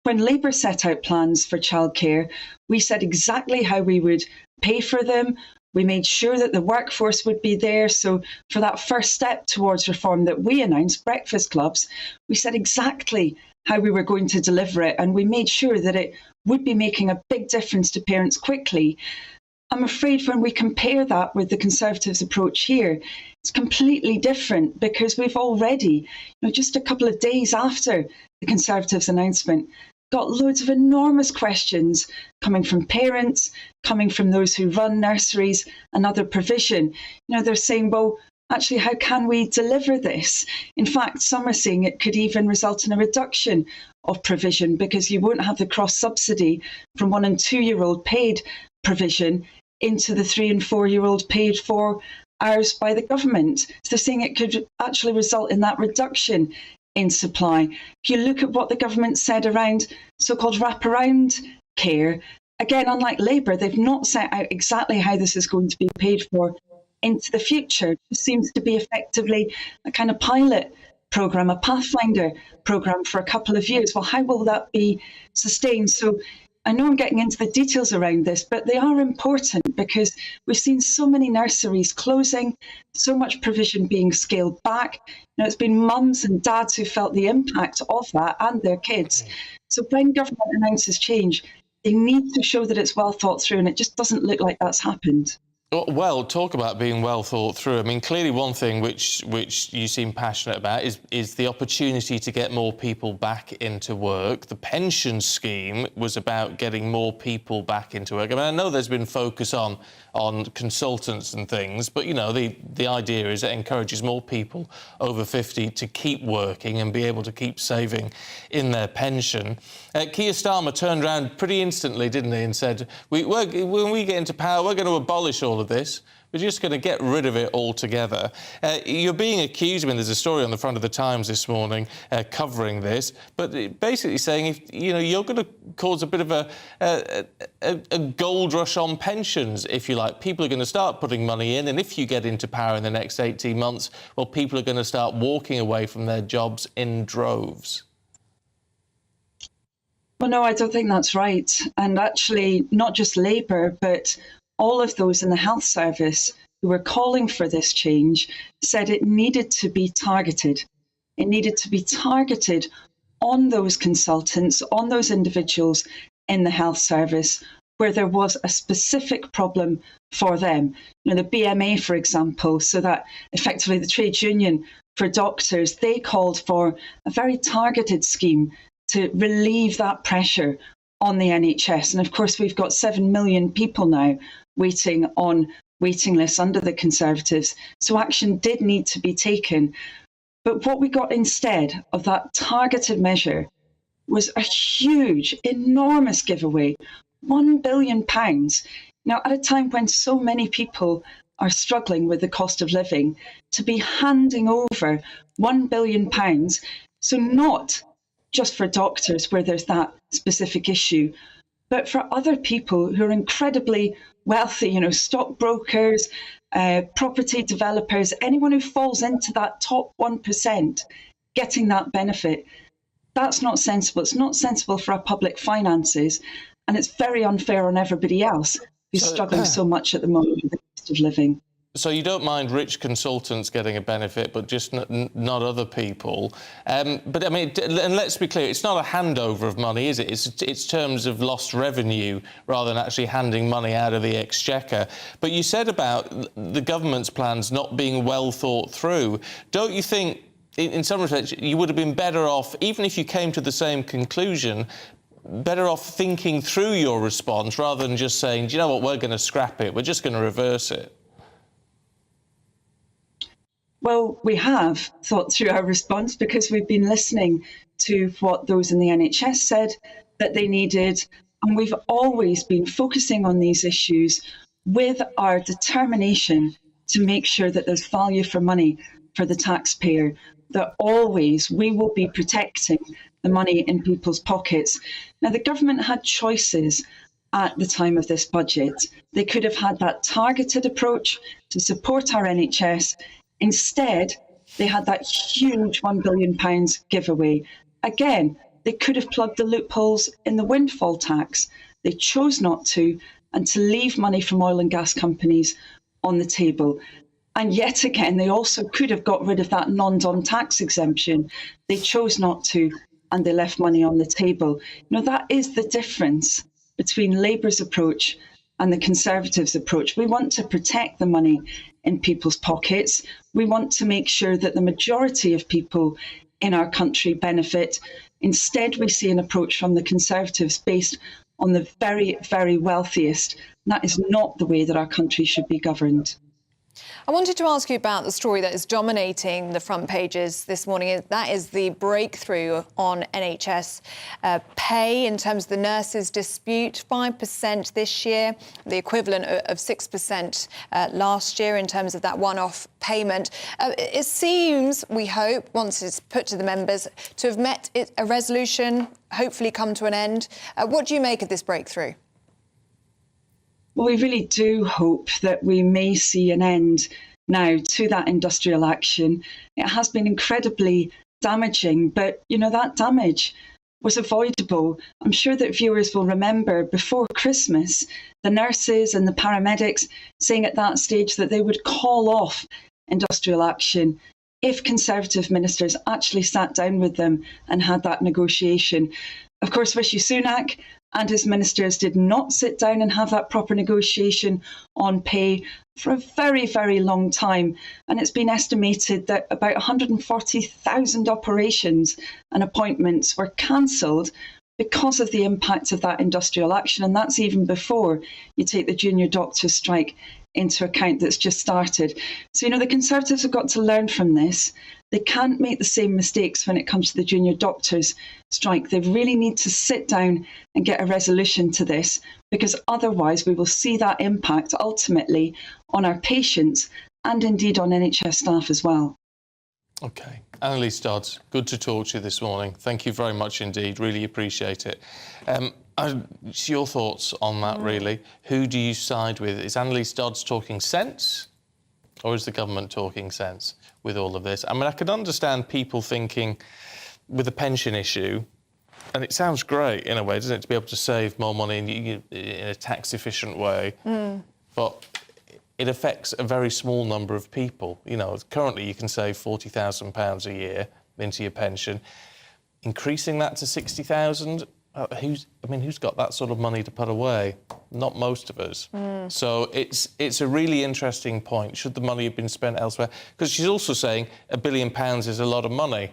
When Labour set out plans for childcare, we said exactly how we would pay for them. We made sure that the workforce would be there. So for that first step towards reform that we announced, breakfast clubs, we said exactly how we were going to deliver it. And we made sure that it would be making a big difference to parents quickly. I'm afraid when we compare that with the Conservatives' approach here, it's completely different, because we've already, just a couple of days after the Conservatives' announcement, got loads of enormous questions coming from parents, coming from those who run nurseries and other provision. They're saying, well, actually, how can we deliver this? In fact, some are saying it could even result in a reduction of provision, because you won't have the cross-subsidy from 1- and 2-year-old paid provision into the 3- and 4-year-old paid for hours by the government. So they're saying it could actually result in that reduction in supply. If you look at what the government said around so-called wraparound care, again, unlike Labour, they've not set out exactly how this is going to be paid for into the future. It seems to be effectively a kind of pilot programme, a pathfinder programme for a couple of years. Well, how will that be sustained? So I know I'm getting into the details around this, but they are important, because we've seen so many nurseries closing, so much provision being scaled back. It's been mums and dads who felt the impact of that, and their kids. So when government announces change, they need to show that it's well thought through, and it just doesn't look like that's happened. Well, talk about being well thought through. I mean, clearly one thing which you seem passionate about is the opportunity to get more people back into work. The pension scheme was about getting more people back into work. I mean, I know there's been focus on consultants and things, but, the idea is it encourages more people over 50 to keep working and be able to keep saving in their pension. Keir Starmer turned around pretty instantly, didn't he, and said, when we get into power, we're going to abolish all of this. We're just going to get rid of it altogether. You're being accused, there's a story on the front of the Times this morning covering this, but basically saying, if you're going to cause a bit of a gold rush on pensions, if you like. People are going to start putting money in, and if you get into power in the next 18 months, well, people are going to start walking away from their jobs in droves. Well, no, I don't think that's right. And actually, not just Labour, but all of those in the health service who were calling for this change said it needed to be targeted. It needed to be targeted on those consultants, on those individuals in the health service where there was a specific problem for them. The BMA, for example, so that effectively the trade union for doctors, they called for a very targeted scheme to relieve that pressure on the NHS. And of course, we've got 7 million people now waiting on waiting lists under the Conservatives. So action did need to be taken. But what we got instead of that targeted measure was a huge, enormous giveaway, £1 billion. Now, at a time when so many people are struggling with the cost of living, to be handing over £1 billion, so not just for doctors where there's that specific issue, but for other people who are incredibly wealthy, stockbrokers, property developers, anyone who falls into that top 1% getting that benefit. That's not sensible. It's not sensible for our public finances, and it's very unfair on everybody else who's struggling so much at the moment with the cost of living. So you don't mind rich consultants getting a benefit, but just not other people. But I mean, and let's be clear, it's not a handover of money, is it? It's terms of lost revenue rather than actually handing money out of the exchequer. But you said about the government's plans not being well thought through. Don't you think, in some respects, you would have been better off, even if you came to the same conclusion, better off thinking through your response rather than just saying, do you know what, we're going to scrap it, we're just going to reverse it? Well, we have thought through our response because we've been listening to what those in the NHS said that they needed, and we've always been focusing on these issues with our determination to make sure that there's value for money for the taxpayer, that always we will be protecting the money in people's pockets. Now, the government had choices at the time of this budget. They could have had that targeted approach to support our NHS. Instead, they had that huge £1 billion giveaway. Again, they could have plugged the loopholes in the windfall tax. They chose not to, and to leave money from oil and gas companies on the table. And yet again, they also could have got rid of that non-dom tax exemption. They chose not to, and they left money on the table. That is the difference between Labour's approach and the Conservatives' approach. We want to protect the money in people's pockets. We want to make sure that the majority of people in our country benefit. Instead, we see an approach from the Conservatives based on the very, very wealthiest. And that is not the way that our country should be governed. I wanted to ask you about the story that is dominating the front pages this morning. That is the breakthrough on NHS pay in terms of the nurses' dispute, 5% this year, the equivalent of 6% last year in terms of that one-off payment. It seems, we hope, once it's put to the members, to have met a resolution, hopefully come to an end. What do you make of this breakthrough? Well, we really do hope that we may see an end now to that industrial action. It has been incredibly damaging, but, that damage was avoidable. I'm sure that viewers will remember before Christmas, the nurses and the paramedics saying at that stage that they would call off industrial action if Conservative ministers actually sat down with them and had that negotiation. Of course, Rishi Sunak and his ministers did not sit down and have that proper negotiation on pay for a very, very long time. And it's been estimated that about 140,000 operations and appointments were cancelled because of the impact of that industrial action. And that's even before you take the junior doctors' strike into account that's just started. So, the Conservatives have got to learn from this. They can't make the same mistakes when it comes to the junior doctors' strike. They really need to sit down and get a resolution to this, because otherwise we will see that impact ultimately on our patients and indeed on NHS staff as well. OK. Annalise Dodds, good to talk to you this morning. Thank you very much indeed. Really appreciate it. Your thoughts on that, really? Who do you side with? Is Annalise Dodds talking sense, or is the government talking sense with all of this? I mean, I could understand people thinking with the pension issue, and it sounds great in a way, doesn't it, to be able to save more money in a tax-efficient way, but it affects a very small number of people. Currently you can save £40,000 a year into your pension. Increasing that to 60,000, who's got that ssort of money to put away? Not most of us. So it's a really interesting point. Should the money have been spent elsewhere? Because she's also saying £1 billion is a lot of money.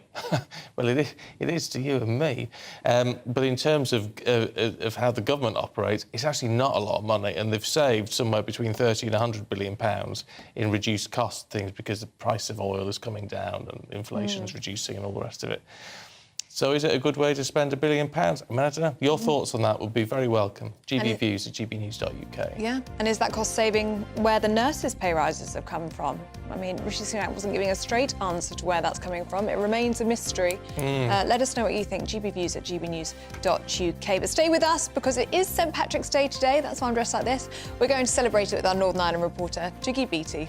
Well, it is to you and me. But in terms of how the government operates, it's actually not a lot of money, and they've saved somewhere between 30 and 100 billion pounds in reduced cost things because the price of oil is coming down and inflation's reducing and all the rest of it. So is it a good way to spend £1 billion? I mean, I don't know. Your thoughts on that would be very welcome. GBviews at gbnews.uk. Yeah, and is that cost saving where the nurses' pay rises have come from? I mean, Rishi Sunak wasn't giving a straight answer to where that's coming from. It remains a mystery. Let us know what you think. GBviews at gbnews.uk. But stay with us because it is St Patrick's Day today. That's why I'm dressed like this. We're going to celebrate it with our Northern Ireland reporter, Jiggy Beattie.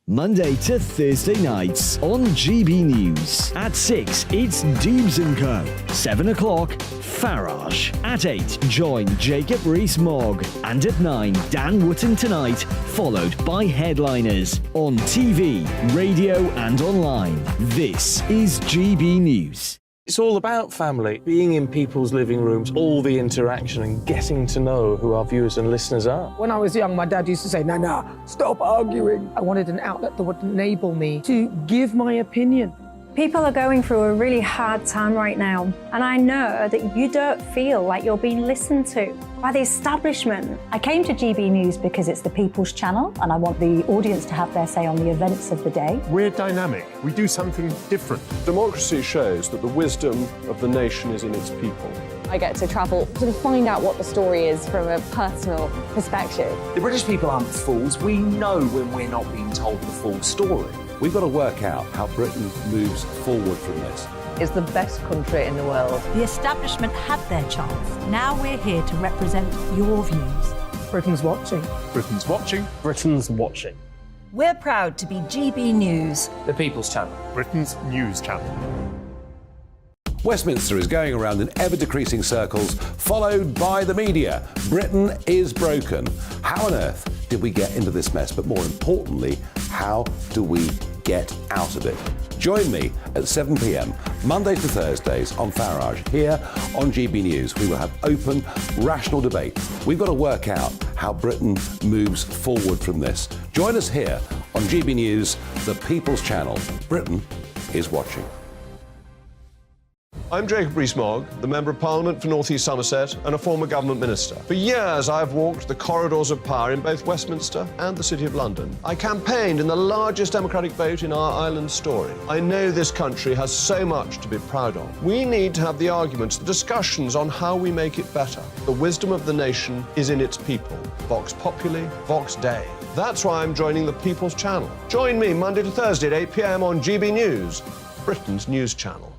Monday to Thursday nights on GB News. At 6, it's Dubes & Co. 7 o'clock, Farage. At 8, join Jacob Rees-Mogg. And at 9, Dan Wootton Tonight, followed by Headliners. On TV, radio and online. This is GB News. It's all about family, being in people's living rooms, all the interaction and getting to know who our viewers and listeners are. When I was young, my dad used to say, Nana, stop arguing. I wanted an outlet that would enable me to give my opinion. People are going through a really hard time right now, and I know that you don't feel like you're being listened to by the establishment. I came to GB News because it's the People's Channel, and I want the audience to have their say on the events of the day. We're dynamic. We do something different. Democracy shows that the wisdom of the nation is in its people. I get to travel to find out what the story is from a personal perspective. The British people aren't fools. We know when we're not being told the full story. We've got to work out how Britain moves forward from this. Is the best country in the world. The establishment had their chance. Now we're here to represent your views. Britain's watching. Britain's watching. Britain's watching. We're proud to be GB News. The People's Channel. Britain's news channel. Westminster is going around in ever-decreasing circles, followed by the media. Britain is broken. How on earth did we get into this mess? But more importantly, how do we get out of it? Join me at 7 p.m, Mondays to Thursdays on Farage. Here on GB News, we will have open, rational debate. We've got to work out how Britain moves forward from this. Join us here on GB News, the People's Channel. Britain is watching. I'm Jacob Rees-Mogg, the Member of Parliament for North East Somerset and a former government minister. For years, I've walked the corridors of power in both Westminster and the City of London. I campaigned in the largest democratic vote in our island's story. I know this country has so much to be proud of. We need to have the arguments, the discussions on how we make it better. The wisdom of the nation is in its people. Vox Populi, Vox Dei. That's why I'm joining the People's Channel. Join me Monday to Thursday at 8 p.m. on GB News, Britain's news channel.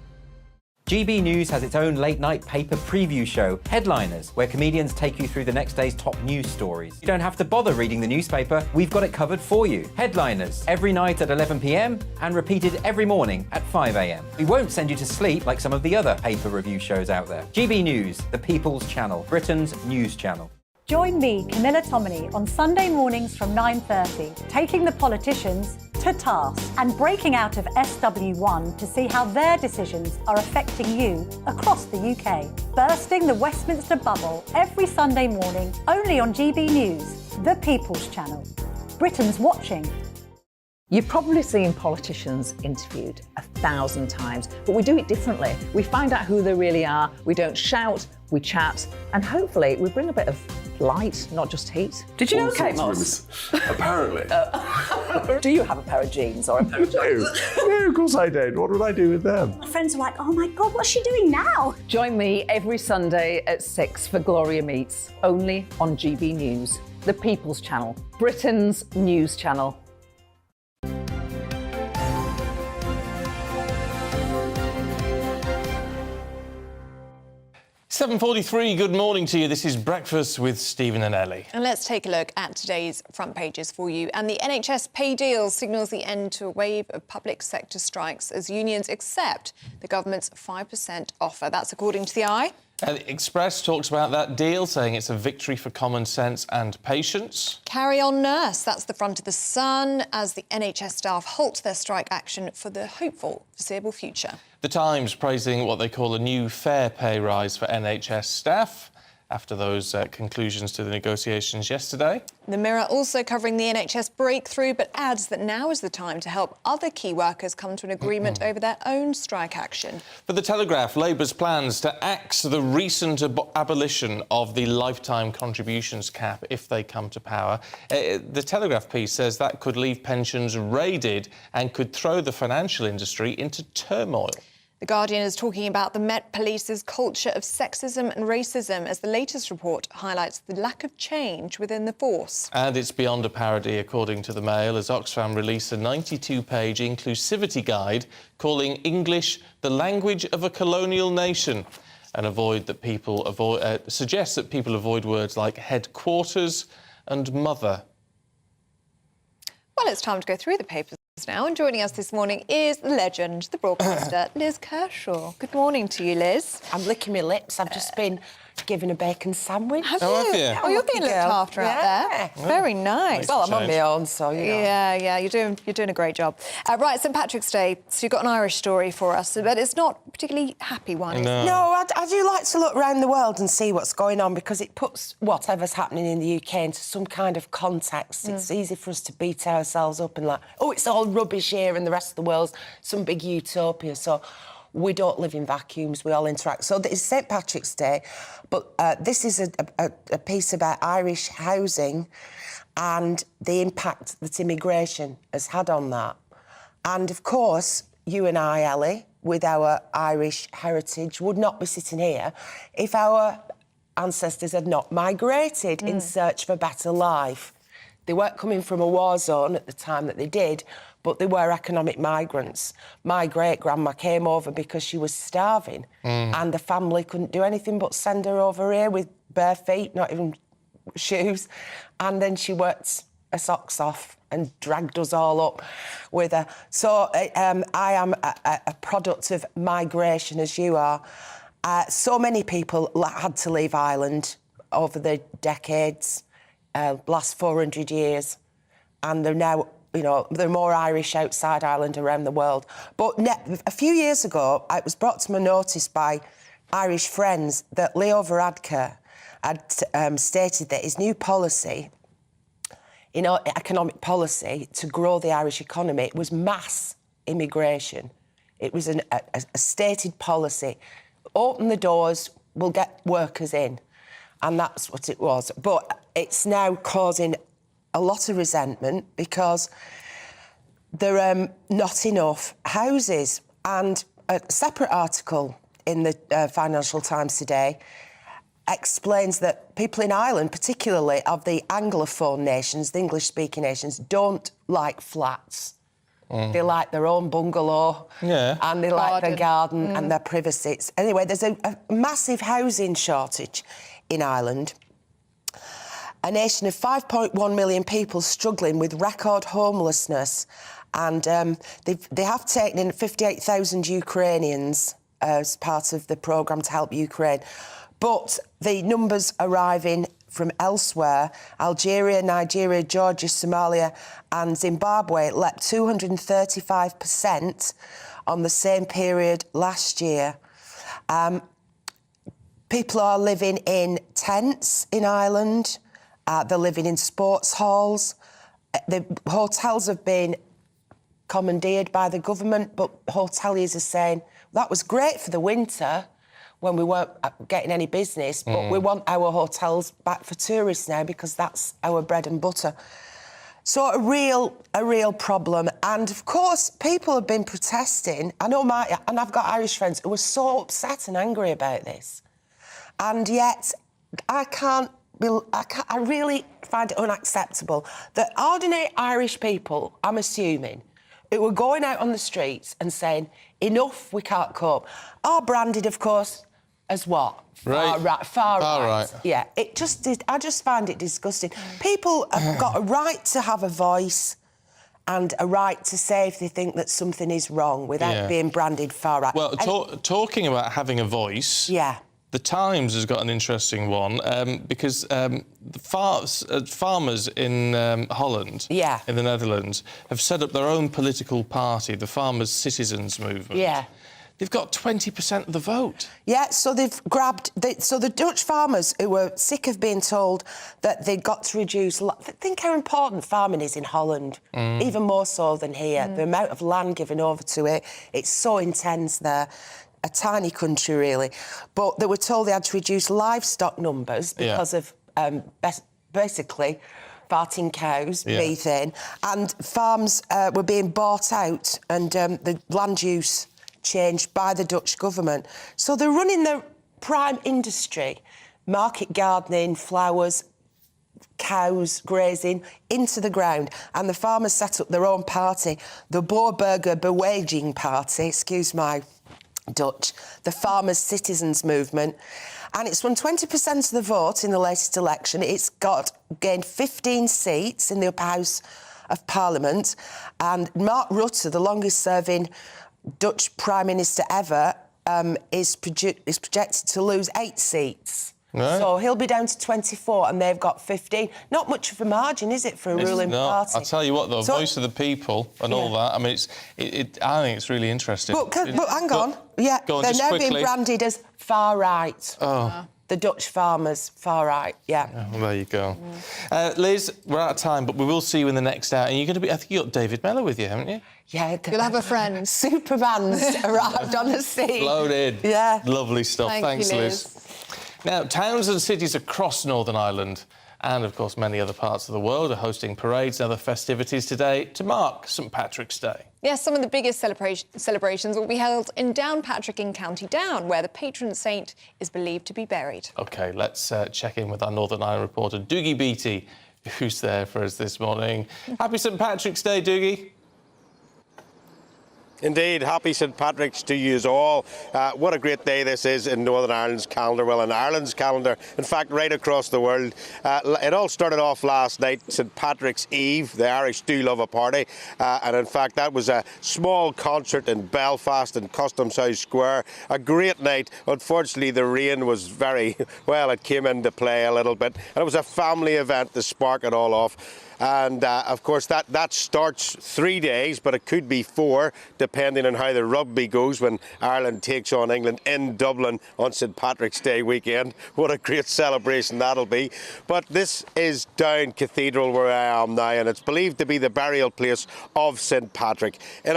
GB News has its own late-night paper preview show, Headliners, where comedians take you through the next day's top news stories. You don't have to bother reading the newspaper, we've got it covered for you. Headliners, every night at 11 p.m. and repeated every morning at 5 a.m. We won't send you to sleep like some of the other paper review shows out there. GB News, the People's Channel, Britain's news channel. Join me, Camilla Tominey, on Sunday mornings from 9:30, taking the politicians to task and breaking out of SW1 to see how their decisions are affecting you across the UK. Bursting the Westminster bubble every Sunday morning, only on GB News, the People's Channel. Britain's watching. You've probably seen politicians interviewed 1,000 times, but we do it differently. We find out who they really are, we don't shout, we chat, and hopefully we bring a bit of light, not just heat. Did you know Kate Moss? Apparently. Do you have a pair of jeans or a pair of jeans? No, of course I don't. What would I do with them? My friends are like, oh my God, what's she doing now? Join me every Sunday at 6 for Gloria Meets, only on GB News, the People's Channel, Britain's news channel. 7:43, good morning to you. This is Breakfast with Stephen and Ellie. And let's take a look at today's front pages for you. And the NHS pay deal signals the end to a wave of public sector strikes as unions accept the government's 5% offer. That's according to the Eye. The Express talks about that deal, saying it's a victory for common sense and patience. Carry on, nurse. That's the front of the Sun as the NHS staff halt their strike action for the hopeful foreseeable future. The Times praising what they call a new fair pay rise for NHS staff after those conclusions to the negotiations yesterday. The Mirror also covering the NHS breakthrough, but adds that now is the time to help other key workers come to an agreement over their own strike action. For the Telegraph, Labour's plans to axe the recent abolition of the lifetime contributions cap if they come to power. The Telegraph piece says that could leave pensions raided and could throw the financial industry into turmoil. The Guardian is talking about the Met Police's culture of sexism and racism as the latest report highlights the lack of change within the force. And it's beyond a parody, according to the Mail, as Oxfam released a 92-page inclusivity guide calling English the language of a colonial nation, and suggests that people avoid words like headquarters and mother. Well, it's time to go through the papers now, and joining us this morning is the legend, the broadcaster, Liz Kershaw. Good morning to you, Liz. I'm licking my lips. I've just been given a bacon sandwich. Have you? Oh, you're being looked after out there. Very nice. Well, I'm on my own, so, you know. Yeah, you're doing a great job. Right, St Patrick's Day, so you've got an Irish story for us, but it's not a particularly happy one. No, I do like to look around the world and see what's going on, because it puts whatever's happening in the UK into some kind of context. It's easy for us to beat ourselves up and like, oh, it's all rubbish here and the rest of the world's some big utopia. So we don't live in vacuums, we all interact. So it's St Patrick's Day, but this is a piece about Irish housing and the impact that immigration has had on that. And, of course, you and I, Ellie, with our Irish heritage, would not be sitting here if our ancestors had not migrated in search of a better life. They weren't coming from a war zone at the time that they did, but they were economic migrants. My great-grandma came over because she was starving and the family couldn't do anything but send her over here with bare feet, not even shoes, and then she worked her socks off and dragged us all up with her. So I am a product of migration, as you are. So many people had to leave Ireland over the decades, last 400 years, and they're now, you know, there are more Irish outside Ireland around the world. But a few years ago, it was brought to my notice by Irish friends that Leo Varadkar had stated that his new policy, you know, economic policy to grow the Irish economy was mass immigration. It was a stated policy. Open the doors, we'll get workers in. And that's what it was. But it's now causing a lot of resentment because there are not enough houses. And a separate article in the Financial Times today explains that people in Ireland, particularly of the Anglophone nations, the English-speaking nations, don't like flats. They like their own bungalow and they like their garden and their privacy. Anyway, there's a massive housing shortage in Ireland. A nation of 5.1 million people struggling with record homelessness. And they have taken in 58,000 Ukrainians as part of the programme to help Ukraine. But the numbers arriving from elsewhere, Algeria, Nigeria, Georgia, Somalia and Zimbabwe, leapt 235% on the same period last year. People are living in tents in Ireland. They're living in sports halls. The hotels have been commandeered by the government, but hoteliers are saying, that was great for the winter when we weren't getting any business, but we want our hotels back for tourists now because that's our bread and butter. So a real problem. And, of course, people have been protesting. I know and I've got Irish friends who are so upset and angry about this. And yet I really find it unacceptable that ordinary Irish people, I'm assuming, who were going out on the streets and saying, enough, we can't cope, are branded, of course, as what? Far right. Yeah, I just find it disgusting. People have got a right to have a voice and a right to say if they think that something is wrong without being branded far right. Well, talking about having a voice... The Times has got an interesting one because the farmers in Holland, in the Netherlands, have set up their own political party, the Farmers' Citizens Movement. Yeah. They've got 20% of the vote. Yeah, so they've grabbed... so the Dutch farmers who were sick of being told that they'd got to reduce... Think how important farming is in Holland, even more so than here. The amount of land given over to it, it's so intense there. A tiny country, really. But they were told they had to reduce livestock numbers because of, basically, farting cows, methane, and farms were being bought out and the land use changed by the Dutch government. So they're running the prime industry, market gardening, flowers, cows, grazing, into the ground. And the farmers set up their own party, the Boerburger Beweging Party, excuse my Dutch, the Farmers' Citizens Movement. And it's won 20% of the vote in the latest election. It's gained 15 seats in the upper house of Parliament. And Mark Rutte, the longest-serving Dutch Prime Minister ever, is projected to lose 8 seats. Right. So he'll be down to 24 and they've got 15. Not much of a margin, is it, for a ruling party? I'll tell you what, though, voice of the people and all that, I mean, I think it's really interesting. But hang on. Go on, they're now quickly. being branded as far-right. Oh. The Dutch farmers, far-right, Well, there you go. Liz, we're out of time, but we will see you in the next hour. And you're going to be... I think you've got David Mellor with you, haven't you? Yeah. You'll have a friend. Superman's arrived on the scene. Loaded. Yeah. Lovely stuff. Thanks, you, Liz. Now, towns and cities across Northern Ireland and, of course, many other parts of the world are hosting parades and other festivities today to mark St Patrick's Day. Yes, some of the biggest celebrations will be held in Downpatrick in County Down, where the patron saint is believed to be buried. OK, let's check in with our Northern Ireland reporter, Dougie Beattie, who's there for us this morning. Happy St Patrick's Day, Dougie. Indeed, happy St Patrick's to you all. What a great day this is in Northern Ireland's calendar, well, in Ireland's calendar, in fact, right across the world. It all started off last night, St Patrick's Eve. The Irish do love a party, and in fact, that was a small concert in Belfast in Customs House Square. A great night. Unfortunately, the rain was very, well, it came into play a little bit, and it was a family event to spark it all off. And, of course, that starts 3 days, but it could be 4, depending on how the rugby goes when Ireland takes on England in Dublin on St Patrick's Day weekend. What a great celebration that'll be. But this is Down Cathedral where I am now, and it's believed to be the burial place of St Patrick. In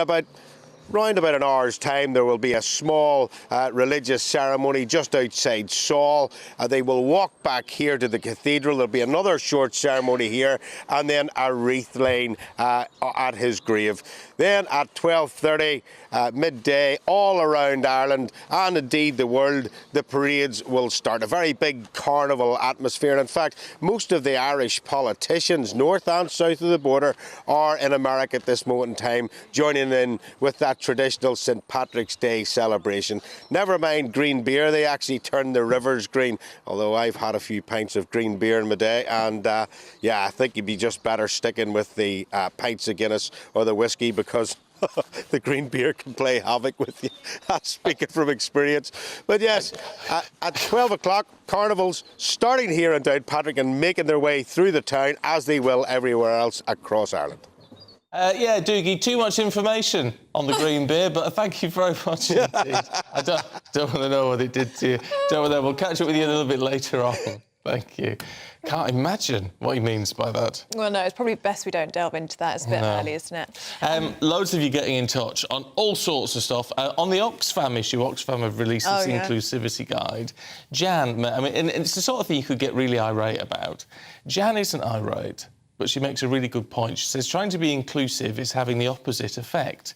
round about an hour's time, there will be a small religious ceremony just outside Saul. They will walk back here to the cathedral. There'll be another short ceremony here, and then a wreath laying at his grave. Then at 12:30, midday, all around Ireland and indeed the world, the parades will start. A very big carnival atmosphere. In fact, most of the Irish politicians, north and south of the border, are in America at this moment in time, joining in with that traditional St Patrick's Day celebration. Never mind green beer, they actually turn the rivers green, although I've had a few pints of green beer in my day, and yeah, I think you'd be just better sticking with the pints of Guinness or the whiskey, because the green beer can play havoc with you. That's speaking from experience. But yes, at 12 o'clock, carnivals starting here in Downpatrick and making their way through the town, as they will everywhere else across Ireland. Yeah, Dougie, too much information on the green beer, but thank you very much indeed. I don't want to know what it did to you. Don't want to know. We'll catch up with you a little bit later on. Thank you. Can't imagine what he means by that. Well, no, it's probably best we don't delve into that. It's a bit early, isn't it? Loads of you getting in touch on all sorts of stuff. On the Oxfam issue, Oxfam have released this inclusivity guide. Jan, I mean, and it's the sort of thing you could get really irate about. Jan isn't irate, but she makes a really good point. She says trying to be inclusive is having the opposite effect.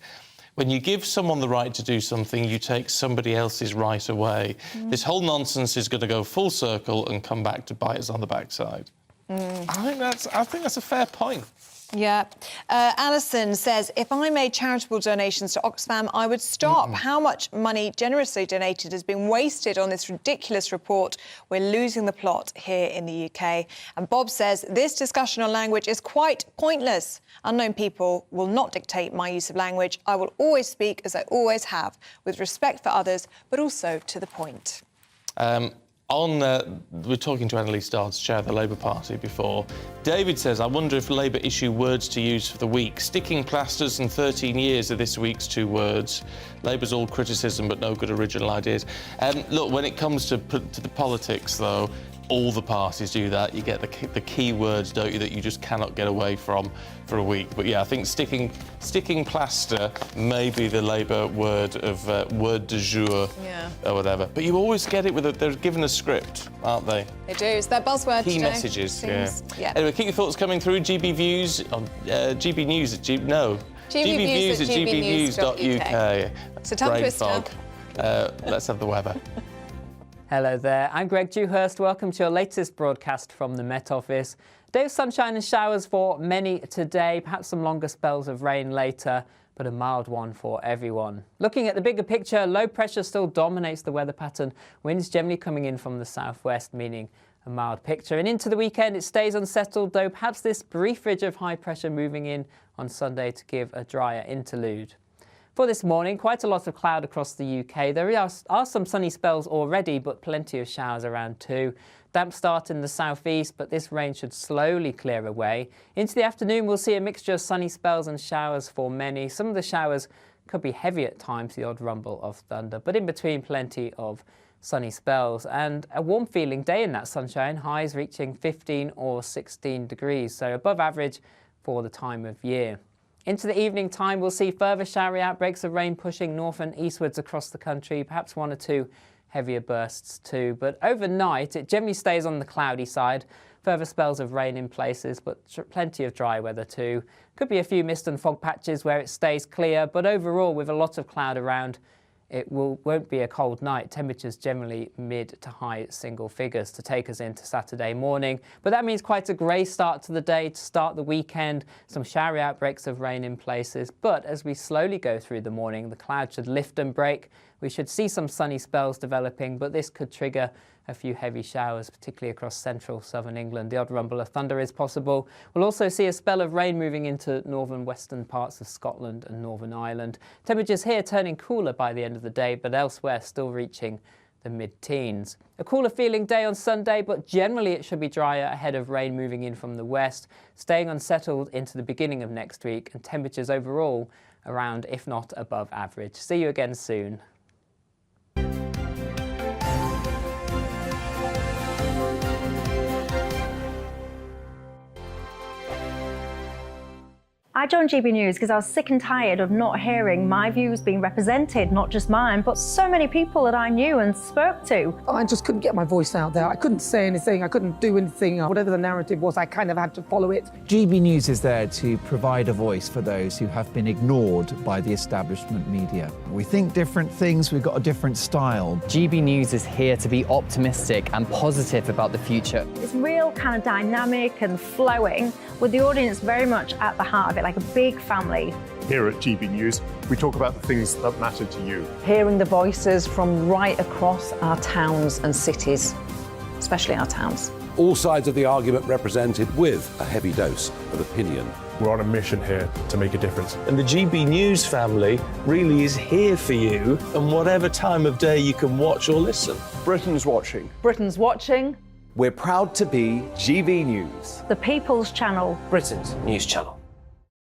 When you give someone the right to do something, you take somebody else's right away. This whole nonsense is going to go full circle and come back to bite us on the backside. I think that's a fair point. Yeah. Alison says, if I made charitable donations to Oxfam, I would stop. How much money generously donated has been wasted on this ridiculous report? We're losing the plot here in the UK. And Bob says, this discussion on language is quite pointless. Unknown people will not dictate my use of language. I will always speak as I always have, with respect for others, but also to the point. We're talking to Annalise Dodds, chair of the Labour Party, before. David says, I wonder if Labour issue words to use for the week. Sticking plasters and 13 years are this week's 2 words. Labour's all criticism but no good original ideas. Look, when it comes to the politics, though, all the parties do that. You get the key words, don't you, that you just cannot get away from for a week. But yeah, I think sticking plaster may be the Labour word of word du jour, or whatever. But you always get it they're given a script, aren't they? They do. It's their buzzword Key today. messages. Yeah. Anyway, keep your thoughts coming through. GB Views on GB News at gbnews@gbnews.uk. So tongue Brain twister. fog. Let's have the weather. Hello there, I'm Greg Dewhurst. Welcome to your latest broadcast from the Met Office. Day of sunshine and showers for many today, perhaps some longer spells of rain later, but a mild one for everyone. Looking at the bigger picture, low pressure still dominates the weather pattern. Winds generally coming in from the southwest, meaning a mild picture. And into the weekend, it stays unsettled, though perhaps this brief ridge of high pressure moving in on Sunday to give a drier interlude. For this morning, quite a lot of cloud across the UK. There are some sunny spells already, but plenty of showers around too. Damp start in the southeast, but this rain should slowly clear away. Into the afternoon, we'll see a mixture of sunny spells and showers for many. Some of the showers could be heavy at times, the odd rumble of thunder, but in between, plenty of sunny spells and a warm feeling day in that sunshine, highs reaching 15 or 16 degrees, so above average for the time of year. Into the evening time, we'll see further showery outbreaks of rain pushing north and eastwards across the country, perhaps 1 or 2 heavier bursts too. But overnight, it generally stays on the cloudy side. Further spells of rain in places, but plenty of dry weather too. Could be a few mist and fog patches where it stays clear, but overall, with a lot of cloud around, it won't be a cold night. Temperatures generally mid to high single figures to take us into Saturday morning. But that means quite a grey start to the day to start the weekend. Some showery outbreaks of rain in places. But as we slowly go through the morning, the clouds should lift and break. We should see some sunny spells developing, but this could trigger a few heavy showers, particularly across central southern England. The odd rumble of thunder is possible. We'll also see a spell of rain moving into northern western parts of Scotland and Northern Ireland. Temperatures here turning cooler by the end of the day, but elsewhere still reaching the mid-teens. A cooler feeling day on Sunday, but generally it should be drier ahead of rain moving in from the west, staying unsettled into the beginning of next week, and temperatures overall around, if not above average. See you again soon. I joined GB News because I was sick and tired of not hearing my views being represented, not just mine, but so many people that I knew and spoke to. I just couldn't get my voice out there. I couldn't say anything. I couldn't do anything. Whatever the narrative was, I kind of had to follow it. GB News is there to provide a voice for those who have been ignored by the establishment media. We think different things, we've got a different style. GB News is here to be optimistic and positive about the future. It's real kind of dynamic and flowing, with the audience very much at the heart of it, like a big family. Here at GB News, we talk about the things that matter to you. Hearing the voices from right across our towns and cities, especially our towns. All sides of the argument represented with a heavy dose of opinion. We're on a mission here to make a difference. And the GB News family really is here for you, and whatever time of day you can watch or listen. Britain's watching. Britain's watching. We're proud to be GB News, The People's Channel. Britain's news channel.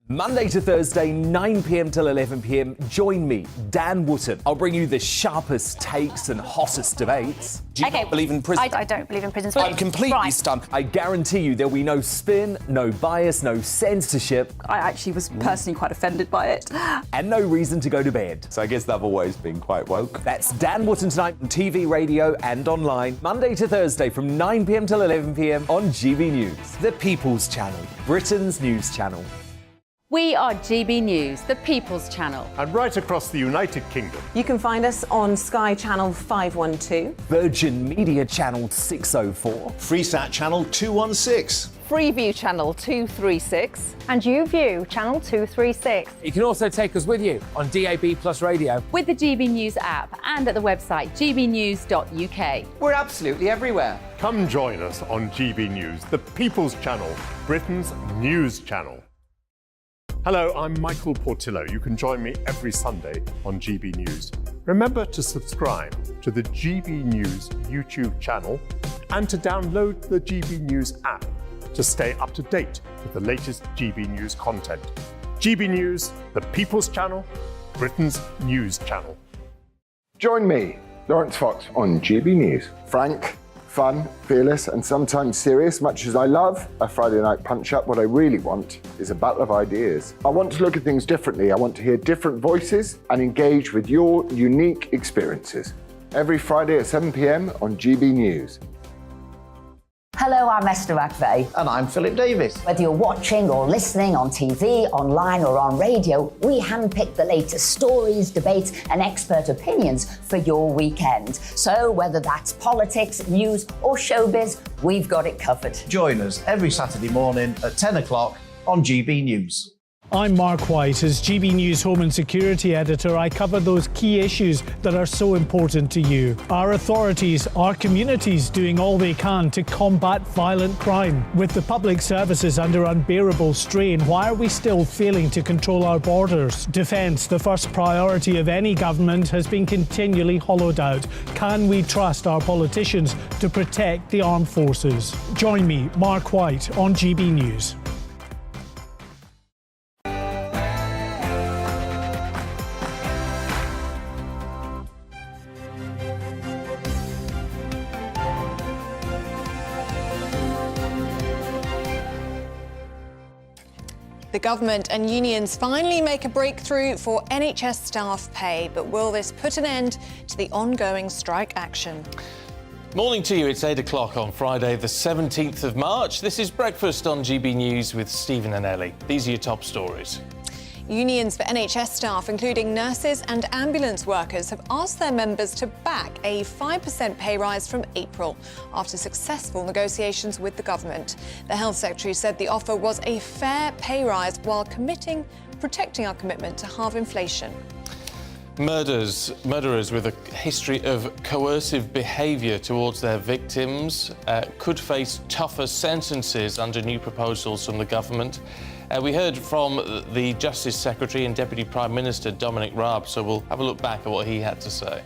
Monday to Thursday, 9 p.m. till 11 p.m. Join me, Dan Wootton. I'll bring you the sharpest takes and hottest debates. Do you not believe in prison? I don't believe in prisons. I'm completely stunned. I guarantee you there'll be no spin, no bias, no censorship. I actually was personally quite offended by it. And no reason to go to bed. So I guess they've always been quite woke. That's Dan Wootton tonight on TV, radio and online. Monday to Thursday from 9 p.m. till 11 p.m. on GB News. The People's Channel, Britain's news channel. We are GB News, the People's Channel. And right across the United Kingdom. You can find us on Sky Channel 512. Virgin Media Channel 604. Freesat Channel 216. Freeview Channel 236. And YouView Channel 236. You can also take us with you on DAB Plus Radio. With the GB News app and at the website gbnews.uk. We're absolutely everywhere. Come join us on GB News, the People's Channel, Britain's news channel. Hello, I'm Michael Portillo. You can join me every Sunday on GB News. Remember to subscribe to the GB News YouTube channel and to download the GB News app to stay up to date with the latest GB News content. GB News, the People's Channel, Britain's news channel. Join me, Lawrence Fox, on GB News. Frank, fun, fearless, and sometimes serious. Much as I love a Friday night punch-up, what I really want is a battle of ideas. I want to look at things differently. I want to hear different voices and engage with your unique experiences. Every Friday at 7 p.m. on GB News. Hello, I'm Esther McVeigh. And I'm Philip Davis. Whether you're watching or listening on TV, online or on radio, we handpick the latest stories, debates and expert opinions for your weekend. So whether that's politics, news or showbiz, we've got it covered. Join us every Saturday morning at 10 o'clock on GB News. I'm Mark White. As GB News Home and Security Editor, I cover those key issues that are so important to you. Our authorities, our communities doing all they can to combat violent crime. With the public services under unbearable strain, why are we still failing to control our borders? Defence, the first priority of any government, has been continually hollowed out. Can we trust our politicians to protect the armed forces? Join me, Mark White, on GB News. The government and unions finally make a breakthrough for NHS staff pay, but will this put an end to the ongoing strike action? Morning to you, it's 8 o'clock on Friday the 17th of March. This is Breakfast on GB News with Stephen and Ellie. These are your top stories. Unions for NHS staff, including nurses and ambulance workers, have asked their members to back a 5% pay rise from April after successful negotiations with the government. The Health Secretary said the offer was a fair pay rise while protecting our commitment to halve inflation. Murderers with a history of coercive behaviour towards their victims could face tougher sentences under new proposals from the government. We heard from the Justice Secretary and Deputy Prime Minister Dominic Raab, so we'll have a look back at what he had to say.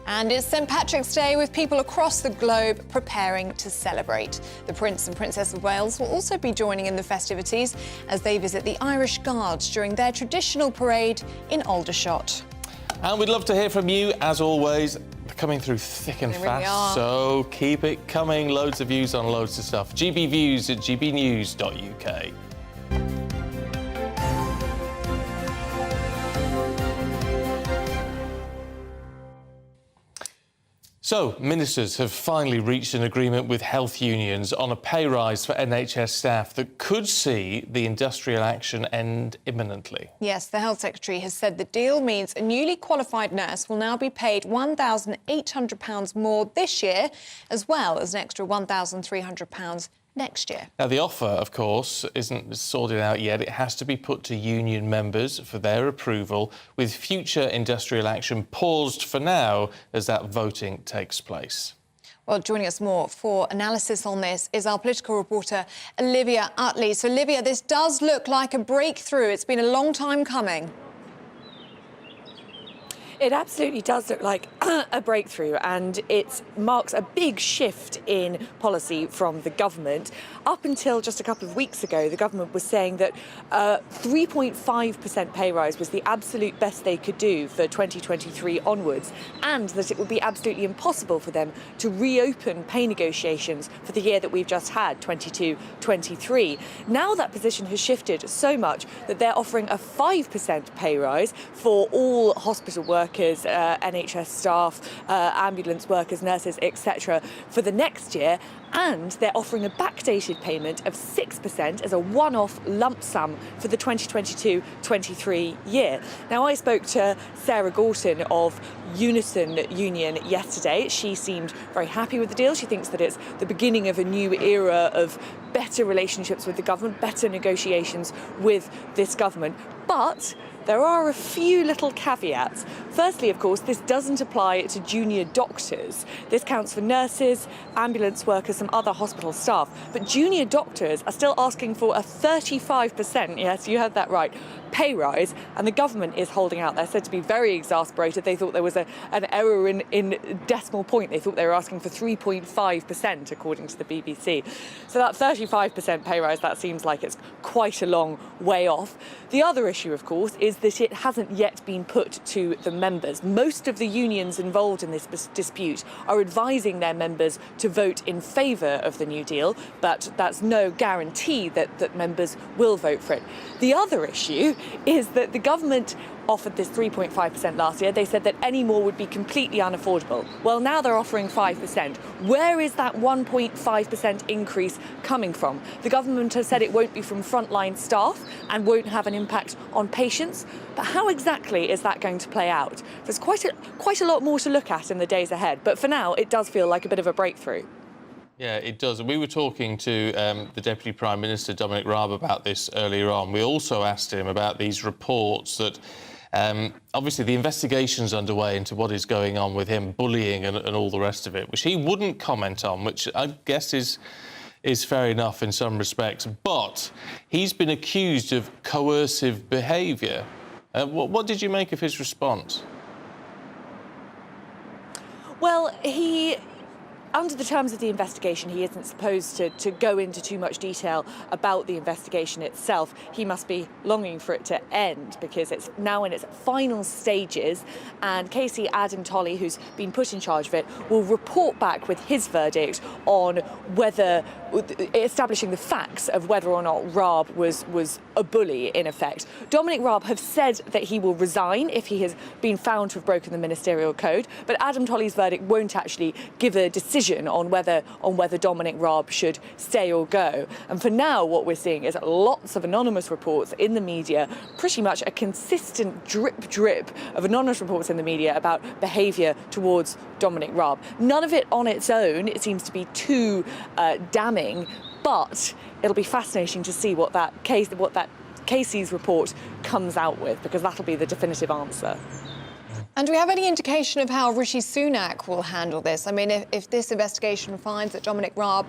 And it's St Patrick's Day, with people across the globe preparing to celebrate. The Prince and Princess of Wales will also be joining in the festivities as they visit the Irish Guards during their traditional parade in Aldershot. And we'd love to hear from you, as always. They're coming through thick and fast, so keep it coming. Loads of views on loads of stuff. GB Views at gbnews.uk. So, ministers have finally reached an agreement with health unions on a pay rise for NHS staff that could see the industrial action end imminently. Yes, the Health Secretary has said the deal means a newly qualified nurse will now be paid £1,800 more this year, as well as an extra £1,300 next year. Now, the offer, of course, isn't sorted out yet. It has to be put to union members for their approval, with future industrial action paused for now as that voting takes place. Well, joining us more for analysis on this is our political reporter, Olivia Utley. So, Olivia, this does look like a breakthrough. It's been a long time coming. It absolutely does look like a breakthrough, and it marks a big shift in policy from the government. Up until just a couple of weeks ago, the government was saying that 3.5% pay rise was the absolute best they could do for 2023 onwards, and that it would be absolutely impossible for them to reopen pay negotiations for the year that we've just had, 22-23. Now that position has shifted so much that they're offering a 5% pay rise for all hospital workers, NHS staff, ambulance workers, nurses, etc. for the next year, and they're offering a backdated payment of 6% as a one-off lump sum for the 2022-23 year. Now, I spoke to Sarah Gorton of Unison Union yesterday. She seemed very happy with the deal. She thinks that it's the beginning of a new era of better relationships with the government, better negotiations with this government. But there are a few little caveats. Firstly, of course, this doesn't apply to junior doctors. This counts for nurses, ambulance workers, some other hospital staff. But junior doctors are still asking for a 35%, yes, you heard that right, pay rise, and the government is holding out. They're said to be very exasperated. They thought there was an error in decimal point. They thought they were asking for 3.5%, according to the BBC. So that 35% pay rise, that seems like it's quite a long way off. The other issue, of course, is that it hasn't yet been put to the members. Most of the unions involved in this dispute are advising their members to vote in favour of the New Deal, but that's no guarantee that members will vote for it. The other issue is that the government offered this 3.5% last year. They said that any more would be completely unaffordable. Well, now they're offering 5%. Where is that 1.5% increase coming from? The government has said it won't be from frontline staff and won't have an impact on patients. But how exactly is that going to play out? There's quite a lot more to look at in the days ahead. But for now, it does feel like a bit of a breakthrough. Yeah, it does. And we were talking to the Deputy Prime Minister, Dominic Raab, about this earlier on. We also asked him about these reports that obviously the investigation's underway into what is going on with him, bullying and all the rest of it, which he wouldn't comment on, which I guess is fair enough in some respects. But he's been accused of coercive behaviour. What did you make of his response? Well, under the terms of the investigation, he isn't supposed to go into too much detail about the investigation itself. He must be longing for it to end because it's now in its final stages, and Casey Adam Tolley, who's been put in charge of it, will report back with his verdict on whether establishing the facts of whether or not Raab was a bully, in effect. Dominic Raab have said that he will resign if he has been found to have broken the ministerial code, but Adam Tolley's verdict won't actually give a decision on whether Dominic Raab should stay or go. And for now, what we're seeing is lots of anonymous reports in the media, pretty much a consistent drip of anonymous reports in the media about behaviour towards Dominic Raab. None of it on its own, it seems to be too damning, but it'll be fascinating to see what that Casey's report comes out with, because that'll be the definitive answer. And do we have any indication of how Rishi Sunak will handle this? I mean, if this investigation finds that Dominic Raab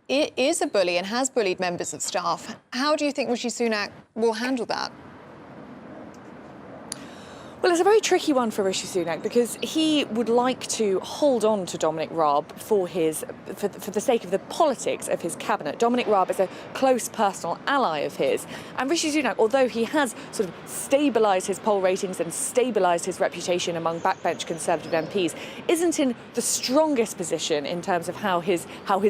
is a bully and has bullied members of staff, how do you think Rishi Sunak will handle that? Well, it's a very tricky one for Rishi Sunak because he would like to hold on to Dominic Raab for the sake of the politics of his cabinet. Dominic Raab is a close personal ally of his, and Rishi Sunak, although he has sort of stabilised his poll ratings and stabilised his reputation among backbench Conservative MPs, isn't in the strongest position in terms of how his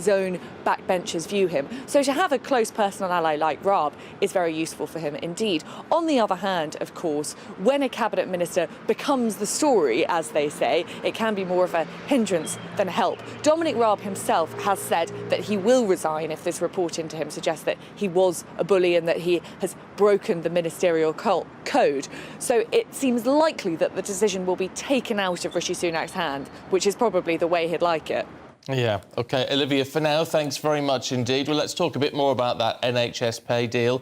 own backbenchers view him. So to have a close personal ally like Raab is very useful for him indeed. On the other hand, of course, when a cabinet minister becomes the story, as they say, it can be more of a hindrance than a help. Dominic Raab himself has said that he will resign if this report into him suggests that he was a bully and that he has broken the ministerial code. So it seems likely that the decision will be taken out of Rishi Sunak's hand, which is probably the way he'd like it. Yeah, OK. Olivia, for now, thanks very much indeed. Well, let's talk a bit more about that NHS pay deal.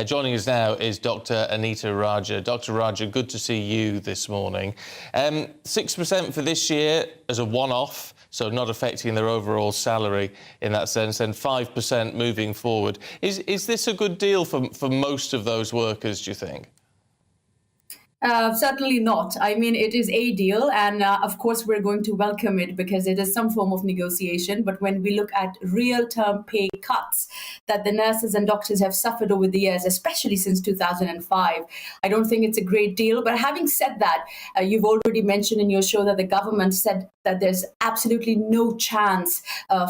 Joining us now is Dr Anita Raja. Dr Raja, good to see you this morning. 6% for this year as a one-off, so not affecting their overall salary in that sense, and 5% moving forward. Is this a good deal for most of those workers, do you think? Certainly not. I mean, it is a deal, and of course we're going to welcome it because it is some form of negotiation. But when we look at real-term pay cuts that the nurses and doctors have suffered over the years, especially since 2005, I don't think it's a great deal. But having said that, you've already mentioned in your show that the government said that there's absolutely no chance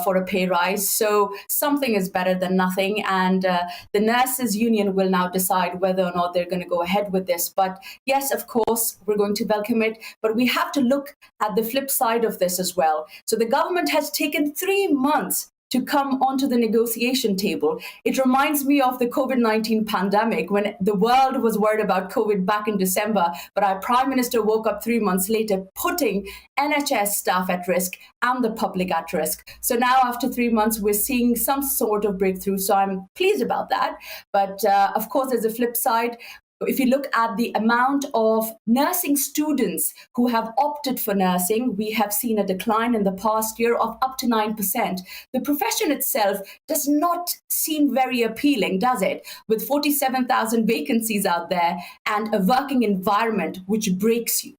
for a pay rise. So something is better than nothing. And the nurses union will now decide whether or not they're going to go ahead with this. But yes, of course, we're going to welcome it. But we have to look at the flip side of this as well. So the government has taken 3 months to come onto the negotiation table. It reminds me of the COVID-19 pandemic when the world was worried about COVID back in December, but our Prime Minister woke up 3 months later, putting NHS staff at risk and the public at risk. So now after 3 months, we're seeing some sort of breakthrough. So I'm pleased about that. But of course, there's a flip side. If you look at the amount of nursing students who have opted for nursing, we have seen a decline in the past year of up to 9%. The profession itself does not seem very appealing, does it? With 47,000 vacancies out there and a working environment which breaks you.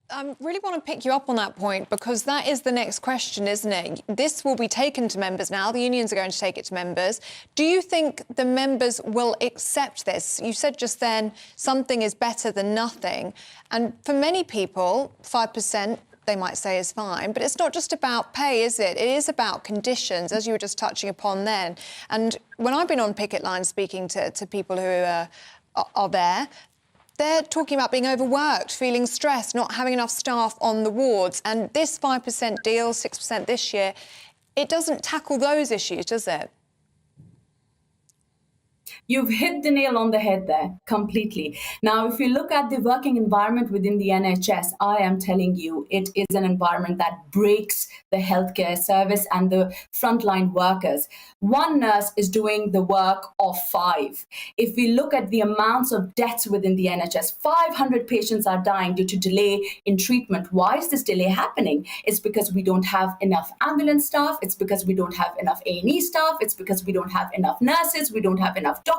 I really want to pick you up on that point, because that is the next question, isn't it? This will be taken to members now. The unions are going to take it to members. Do you think the members will accept this? You said just then something is better than nothing. And for many people, 5%, they might say, is fine. But it's not just about pay, is it? It is about conditions, as you were just touching upon then. And when I've been on picket lines speaking to people who are there, they're talking about being overworked, feeling stressed, not having enough staff on the wards. And this 5% deal, 6% this year, it doesn't tackle those issues, does it? You've hit the nail on the head there, completely. Now, if you look at the working environment within the NHS, I am telling you, it is an environment that breaks the healthcare service and the frontline workers. One nurse is doing the work of 5. If we look at the amounts of deaths within the NHS, 500 patients are dying due to delay in treatment. Why is this delay happening? It's because we don't have enough ambulance staff. It's because we don't have enough A&E staff. It's because we don't have enough nurses. We don't have enough doctors.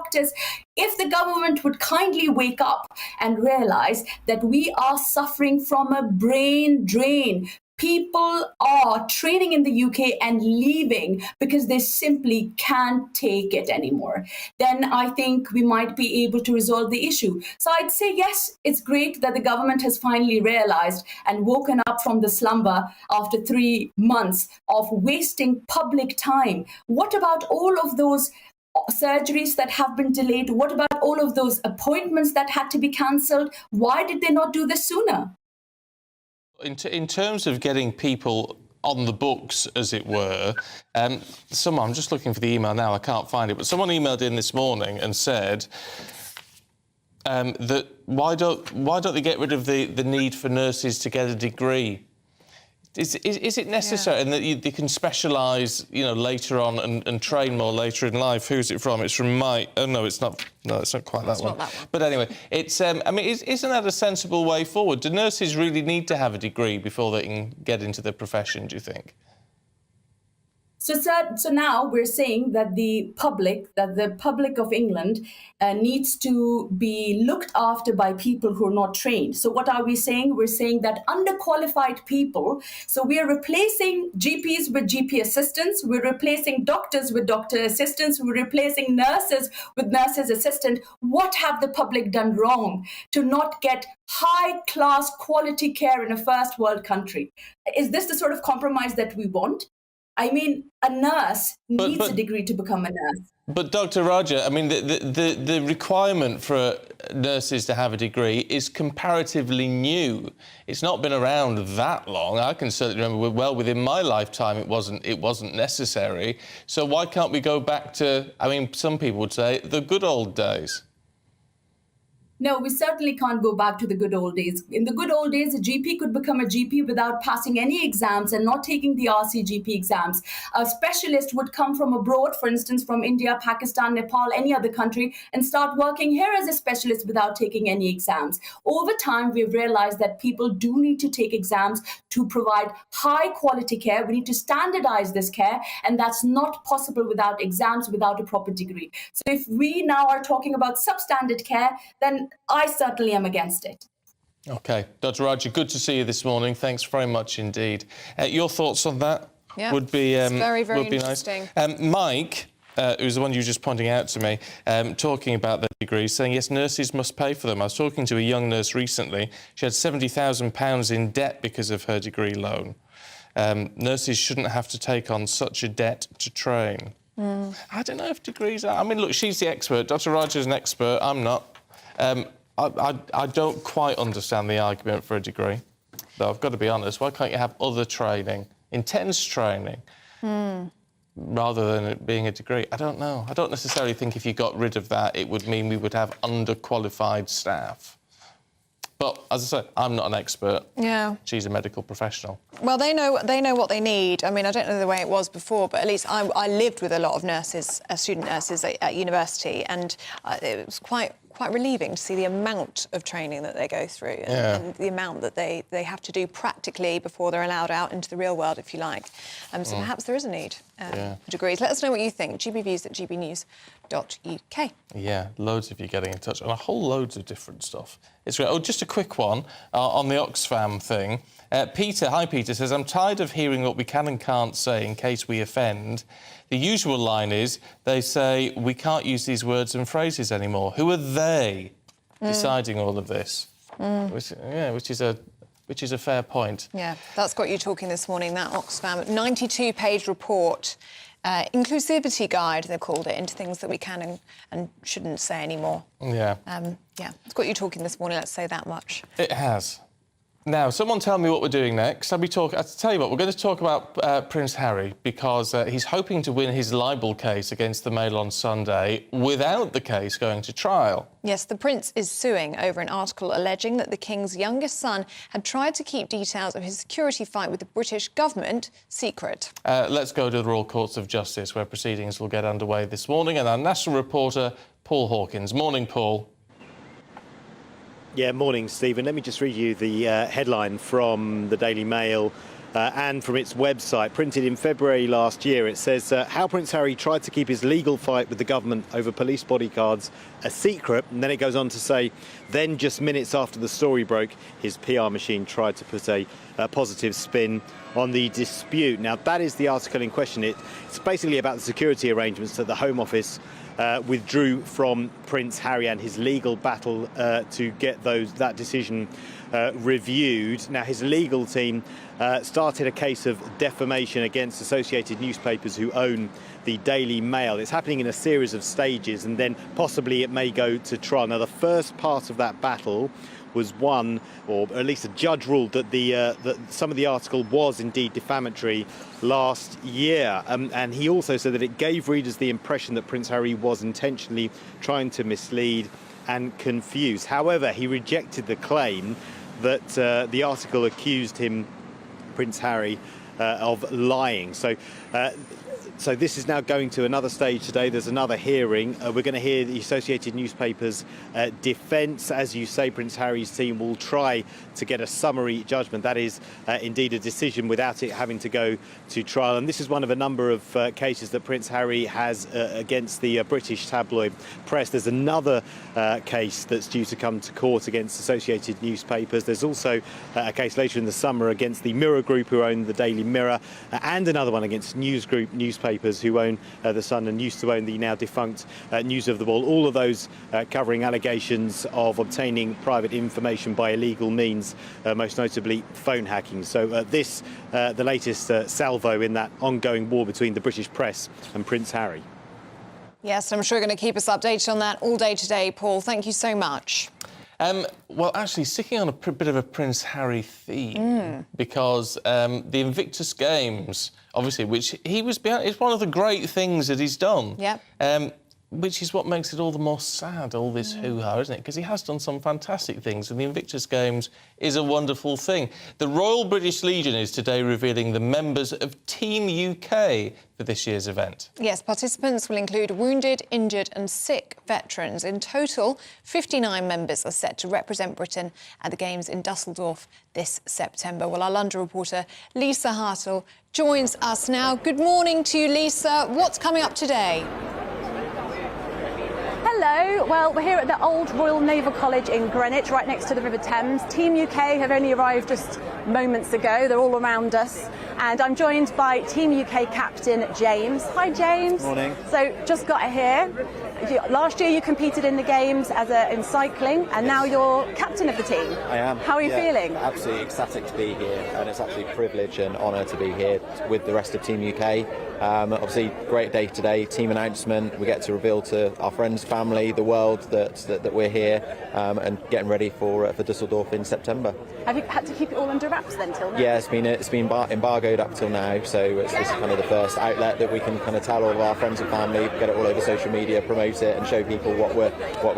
If the government would kindly wake up and realize that we are suffering from a brain drain. People are training in the UK and leaving because they simply can't take it anymore. Then I think we might be able to resolve the issue. So I'd say, yes, it's great that the government has finally realized and woken up from the slumber after 3 months of wasting public time. What about all of those surgeries that have been delayed? What about all of those appointments that had to be cancelled? Why did they not do this sooner? In terms of getting people on the books, as it were, I'm just looking for the email now, I can't find it, but someone emailed in this morning and said that why don't they get rid of the need for nurses to get a degree? Is it necessary, and that they can specialise, later on and train more later in life? Who's it from? It's from Mike. Oh no, it's not. No, it's not quite that one. But anyway, it's. Isn't that a sensible way forward? Do nurses really need to have a degree before they can get into the profession? Do you think? So now we're saying that the public of England needs to be looked after by people who are not trained. So what are we saying? We're saying that underqualified people, so we are replacing GPs with GP assistants, we're replacing doctors with doctor assistants, we're replacing nurses with nurses assistant. What have the public done wrong to not get high-class quality care in a first world country? Is this the sort of compromise that we want? I mean, a nurse needs a degree to become a nurse. But Dr. Raja, I mean, the requirement for nurses to have a degree is comparatively new. It's not been around that long. I can certainly remember well within my lifetime it wasn't necessary. So why can't we go back to, I mean, some people would say, the good old days? No, we certainly can't go back to the good old days. In the good old days, a GP could become a GP without passing any exams and not taking the RCGP exams. A specialist would come from abroad, for instance, from India, Pakistan, Nepal, any other country, and start working here as a specialist without taking any exams. Over time, we've realized that people do need to take exams to provide high quality care. We need to standardize this care, and that's not possible without exams, without a proper degree. So if we now are talking about substandard care, then I certainly am against it. OK. Dr. Raja, good to see you this morning. Thanks very much indeed. Your thoughts on that would be it's very, very would be interesting. Nice. Mike, who's the one you were just pointing out to me, talking about the degrees, saying, yes, nurses must pay for them. I was talking to a young nurse recently. She had £70,000 in debt because of her degree loan. Nurses shouldn't have to take on such a debt to train. I don't know if degrees are... I mean, look, she's the expert. Dr. Raja's an expert. I'm not. I don't quite understand the argument for a degree, though I've got to be honest. Why can't you have other training, intense training? rather than it being a degree. I don't know. I don't necessarily think if you got rid of that, it would mean we would have underqualified staff. But, as I say, I'm not an expert. Yeah. She's a medical professional. Well, they know what they need. I mean, I don't know the way it was before, but at least I lived with a lot of nurses, student nurses at university, and it was quite relieving to see the amount of training that they go through and the amount that they have to do practically before they're allowed out into the real world, if you like. So perhaps there is a need for degrees. Let us know what you think. gbviews@gbnews.uk. Yeah, loads of you getting in touch on a whole loads of different stuff. It's great. Oh, just a quick one on the Oxfam thing. Peter, hi Peter, says, I'm tired of hearing what we can and can't say in case we offend. The usual line is, they say, we can't use these words and phrases anymore. Who are they deciding all of this? Which is a fair point. Yeah, that's got you talking this morning, that Oxfam 92-page report. Inclusivity guide, they've called it, into things that we can and shouldn't say anymore. Yeah. It's got you talking this morning, let's say that much. It has. Now, someone tell me what we're doing next. I'll tell you what, we're going to talk about Prince Harry because he's hoping to win his libel case against the Mail on Sunday without the case going to trial. Yes, the Prince is suing over an article alleging that the King's youngest son had tried to keep details of his security fight with the British government secret. Let's go to the Royal Courts of Justice, where proceedings will get underway this morning, and our national reporter, Paul Hawkins. Morning, Paul. Yeah, morning, Stephen. Let me just read you the headline from the Daily Mail and from its website. Printed in February last year, it says, how Prince Harry tried to keep his legal fight with the government over police bodyguards a secret. And then it goes on to say, then just minutes after the story broke, his PR machine tried to put a positive spin on the dispute. Now, that is the article in question. It's basically about the security arrangements that the Home Office withdrew from Prince Harry and his legal battle to get that decision reviewed. Now, his legal team started a case of defamation against Associated Newspapers, who own the Daily Mail. It's happening in a series of stages, and then possibly it may go to trial. Now, the first part of that battle was won, or at least a judge ruled that that some of the article was indeed defamatory last year. And he also said that it gave readers the impression that Prince Harry was intentionally trying to mislead and confuse. However, he rejected the claim that the article accused him, Prince Harry, of lying. So this is now going to another stage today. There's another hearing. We're going to hear the Associated Newspapers' defence. As you say, Prince Harry's team will try to get a summary judgment. That is indeed a decision without it having to go to trial. And this is one of a number of cases that Prince Harry has against the British tabloid press. There's another case that's due to come to court against Associated Newspapers. There's also a case later in the summer against the Mirror Group, who own the Daily Mirror, and another one against News Group Newspapers, who own The Sun and used to own the now defunct News of the World. All of those covering allegations of obtaining private information by illegal means, most notably phone hacking. So this, the latest salvo in that ongoing war between the British press and Prince Harry. Yes, I'm sure you're going to keep us updated on that all day today, Paul. Thank you so much. Well, actually, sticking on a bit of a Prince Harry theme, because the Invictus Games, obviously, which he was behind, it's one of the great things that he's done. Yeah. Which is what makes it all the more sad, all this hoo-ha, isn't it? Because he has done some fantastic things, and the Invictus Games is a wonderful thing. The Royal British Legion is today revealing the members of Team UK for this year's event. Yes, participants will include wounded, injured and sick veterans. In total, 59 members are set to represent Britain at the Games in Dusseldorf this September. Well, our London reporter Lisa Hartle joins us now. Good morning to you, Lisa. What's coming up today? Hello. Well, we're here at the Old Royal Naval College in Greenwich, right next to the River Thames. Team UK have only arrived just moments ago. They're all around us. And I'm joined by Team UK captain James. Hi, James. Morning. So, just got here. Last year you competed in the Games in cycling, and now you're captain of the team. I am. How are you feeling? Absolutely ecstatic to be here, and it's absolutely a privilege and honour to be here with the rest of Team UK. Obviously, great day today, team announcement. We get to reveal to our friends, family, the world that we're here and getting ready for Dusseldorf in September. Have you had to keep it all under wraps caps then till now? Yeah, it's been embargoed up till now, so it's kind of the first outlet that we can kind of tell all of our friends and family, get it all over social media, promote it, and show people what we're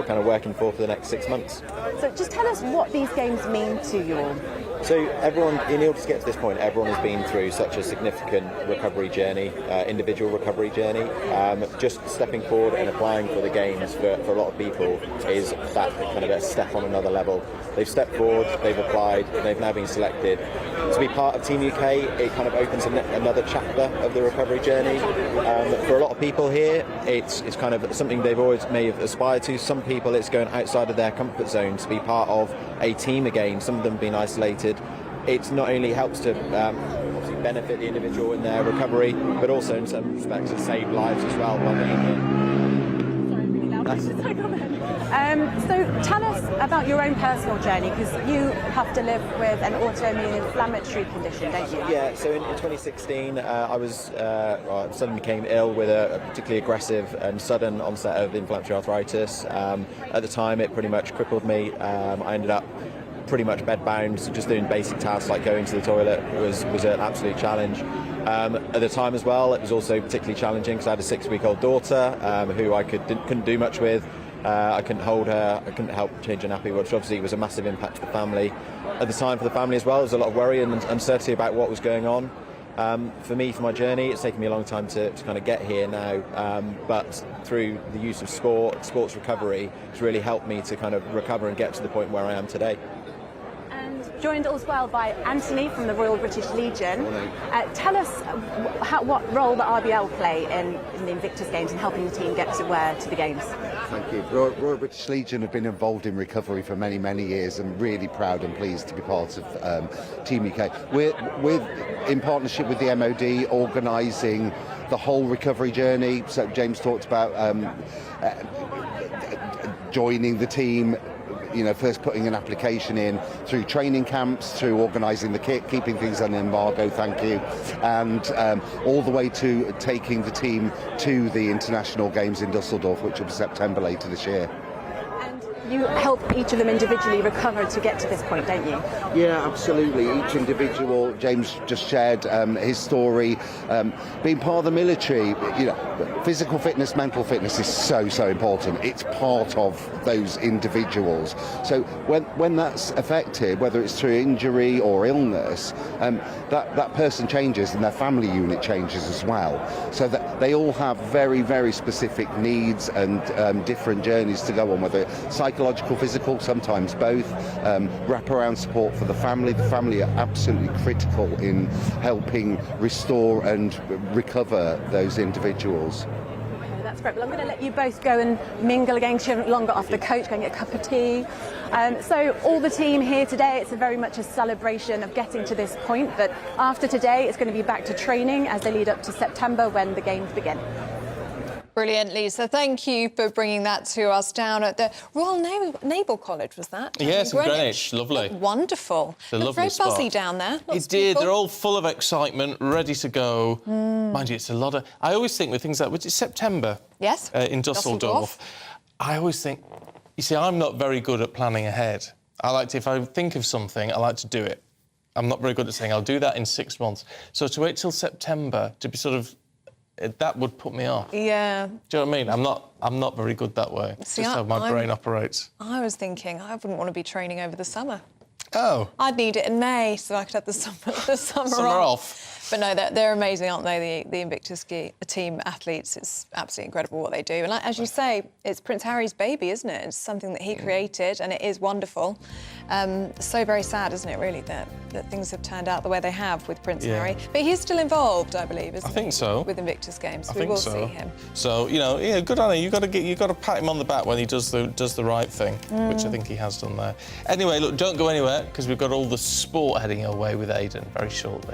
kind of working for the next 6 months. So just tell us what these games mean to you all. So everyone, in order to get to this point, everyone has been through such a significant recovery journey, individual recovery journey. Just stepping forward and applying for the games for a lot of people is that kind of a step on another level. They've stepped forward, they've applied, they've now been selected. To be part of Team UK, it kind of opens another chapter of the recovery journey. For a lot of people here, it's kind of something they've always may have aspired to. Some people, it's going outside of their comfort zone to be part of a team again. Some of them have been isolated. It not only helps to obviously benefit the individual in their recovery, but also in some respects to save lives as well by being here. So tell us about your own personal journey, because you have to live with an autoimmune inflammatory condition, don't you? Yeah, so in 2016 I suddenly became ill with a particularly aggressive and sudden onset of inflammatory arthritis. At the time it pretty much crippled me. I ended up pretty much bedbound, so just doing basic tasks like going to the toilet was an absolute challenge. At the time as well, it was also particularly challenging because I had a 6-week-old daughter who I couldn't do much with. I couldn't hold her, I couldn't help change her nappy, which obviously was a massive impact to the family. At the time for the family as well, there was a lot of worry and uncertainty about what was going on. For me, for my journey, it's taken me a long time to kind of get here now, but through the use of sports recovery, it's really helped me to kind of recover and get to the point where I am today. Joined as well by Anthony from the Royal British Legion. Tell us what role the RBL play in the Invictus Games and helping the team get to the Games. Thank you. Royal British Legion have been involved in recovery for many, many years, and really proud and pleased to be part of Team UK. We're in partnership with the MOD organising the whole recovery journey. So James talked about joining the team, first putting an application in, through training camps, through organising the kit, keeping things on embargo, thank you, and all the way to taking the team to the International Games in Dusseldorf, which will be September later this year. You help each of them individually recover to get to this point, don't you? Yeah, absolutely. Each individual, James just shared his story, being part of the military. Physical fitness, mental fitness is so important. It's part of those individuals. So when that's affected, whether it's through injury or illness, that person changes and their family unit changes as well. So that they all have very, very specific needs and different journeys to go on, whether psychological, physical, sometimes both. Wraparound support for the family. The family are absolutely critical in helping restore and recover those individuals. That's great. Well, I'm going to let you both go and mingle again because you haven't long got off the coach, go and get a cup of tea. So all the team here today, it's very much a celebration of getting to this point, but after today it's going to be back to training as they lead up to September when the Games begin. Brilliant, Lisa. Thank you for bringing that to us down at the Royal Naval College, was that? Yes, in Greenwich. Lovely. Wonderful. It's a lovely very spot. Buzzy down there. It did. They're all full of excitement, ready to go. Mind you, it's a lot of... I always think with things like... Which is September. Yes. In Dusseldorf. I always think... You see, I'm not very good at planning ahead. I like to... If I think of something, I like to do it. I'm not very good at saying, I'll do that in 6 months. So to wait till September to be sort of... That would put me off. Yeah. Do you know what I mean? I'm not very good that way. It's just how my brain operates. I was thinking I wouldn't want to be training over the summer. Oh. I'd need it in May so I could have the summer off. But no, they're amazing, aren't they, the Invictus team athletes? It's absolutely incredible what they do. And as you say, it's Prince Harry's baby, isn't it? It's something that he created, and it is wonderful. So very sad, isn't it, really, that things have turned out the way they have with Prince Harry. But he's still involved, I believe, isn't he? I think so. With Invictus Games. We will so. See him. So, good on him. You've got to pat him on the back when he does the right thing, which I think he has done there. Anyway, look, don't go anywhere, because we've got all the sport heading your way with Aidan very shortly.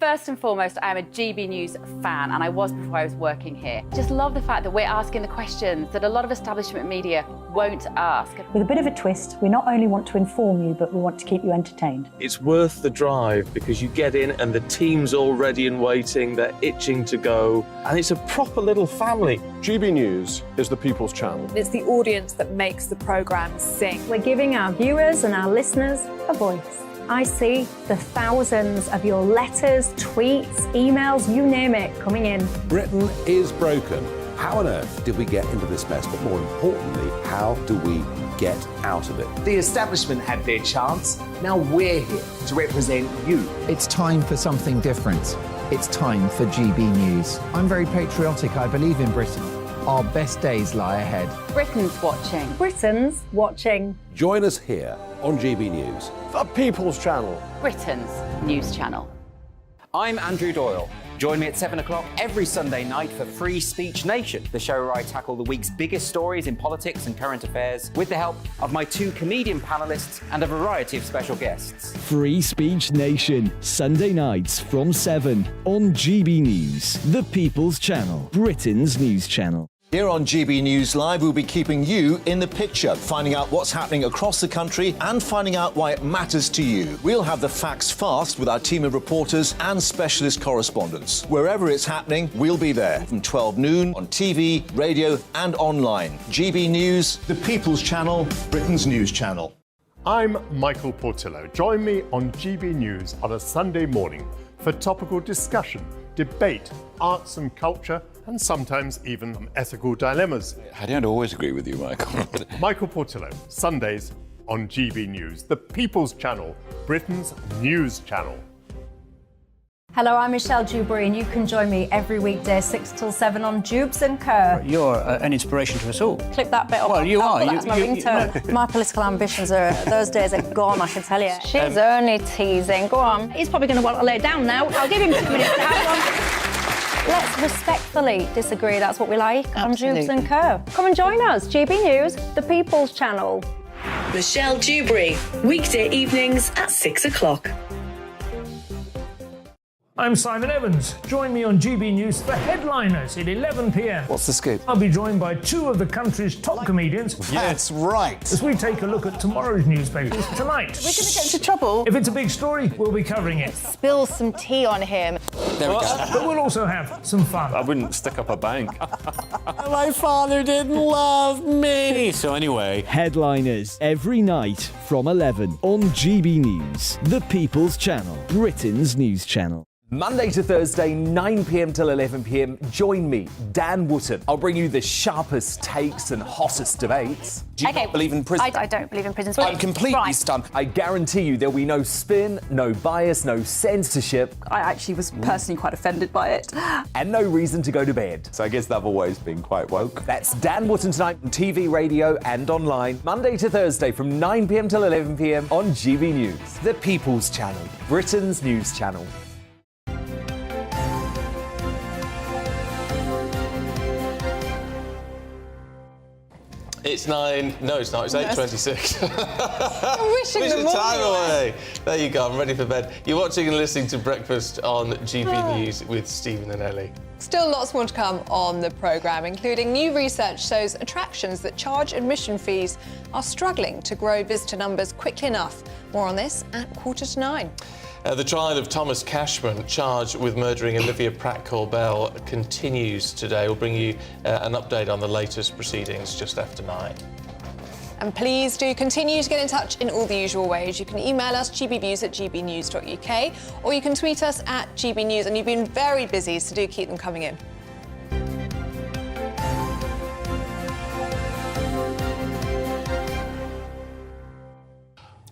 First and foremost, I am a GB News fan, and I was before I was working here. Just love the fact that we're asking the questions that a lot of establishment media won't ask. With a bit of a twist, we not only want to inform you, but we want to keep you entertained. It's worth the drive because you get in and the team's all ready and waiting, they're itching to go, and it's a proper little family. GB News is the People's Channel. It's the audience that makes the programme sing. We're giving our viewers and our listeners a voice. I see the thousands of your letters, tweets, emails, you name it, coming in. Britain is broken. How on earth did we get into this mess? But more importantly, how do we get out of it? The establishment had their chance. Now we're here to represent you. It's time for something different. It's time for GB News. I'm very patriotic. I believe in Britain. Our best days lie ahead. Britain's watching. Britain's watching. Join us here on GB News. The People's Channel. Britain's news channel. I'm Andrew Doyle. Join me at 7 o'clock every Sunday night for Free Speech Nation, the show where I tackle the week's biggest stories in politics and current affairs with the help of my two comedian panellists and a variety of special guests. Free Speech Nation, Sunday nights from 7 on GB News, the People's Channel, Britain's news channel. Here on GB News Live, we'll be keeping you in the picture, finding out what's happening across the country and finding out why it matters to you. We'll have the facts fast with our team of reporters and specialist correspondents. Wherever it's happening, we'll be there from 12 noon on TV, radio and online. GB News, the People's Channel, Britain's news channel. I'm Michael Portillo. Join me on GB News on a Sunday morning for topical discussion, debate, arts and culture, and sometimes even ethical dilemmas. I don't always agree with you, Michael. Michael Portillo, Sundays on GB News, the People's Channel, Britain's news channel. Hello, I'm Michelle Dewberry, and you can join me every weekday 6 till 7 on Jubes and Kerr. You're an inspiration to us all. Clip that bit up. Well, you are. That's my ringtone. My political ambitions are, those days are gone, I can tell you. She's only teasing. Go on. He's probably going to want to lay down now. I'll give him 2 minutes to have one. Let's respectfully disagree. That's what we like on Jubes and Kerr. Come and join us. GB News, the People's Channel. Michelle Dewberry, weekday evenings at 6 o'clock. I'm Simon Evans. Join me on GB News for Headliners at 11 p.m. What's the scoop? I'll be joined by two of the country's top comedians. That's right. As we take a look at tomorrow's newspapers tonight. We're going to get into trouble. If it's a big story, we'll be covering it. Spill some tea on him. There we go. But we'll also have some fun. I wouldn't stick up a bank. My father didn't love me. So anyway. Headliners every night from 11 on GB News, the People's Channel, Britain's news channel. Monday to Thursday, 9 p.m. till 11 p.m. Join me, Dan Wootton. I'll bring you the sharpest takes and hottest debates. Do you not believe in prison? I don't believe in prisons. I'm completely stunned. I guarantee you there'll be no spin, no bias, no censorship. I actually was personally quite offended by it. And no reason to go to bed. So I guess they've always been quite woke. That's Dan Wootton tonight on TV, radio and online. Monday to Thursday from 9 p.m. till 11 p.m. on GB News, the People's Channel, Britain's news channel. It's 9. No, it's not. It's 8:26. Wishing the time morning away. There you go. I'm ready for bed. You're watching and listening to Breakfast on GB News with Stephen and Ellie. Still lots more to come on the programme, including new research shows attractions that charge admission fees are struggling to grow visitor numbers quickly enough. More on this at 9:15. The trial of Thomas Cashman, charged with murdering Olivia Pratt-Corbell, continues today. We'll bring you an update on the latest proceedings just after 9. And please do continue to get in touch in all the usual ways. You can email us gbnews@gbnews.uk, or you can tweet us at gbnews. And you've been very busy, so do keep them coming in.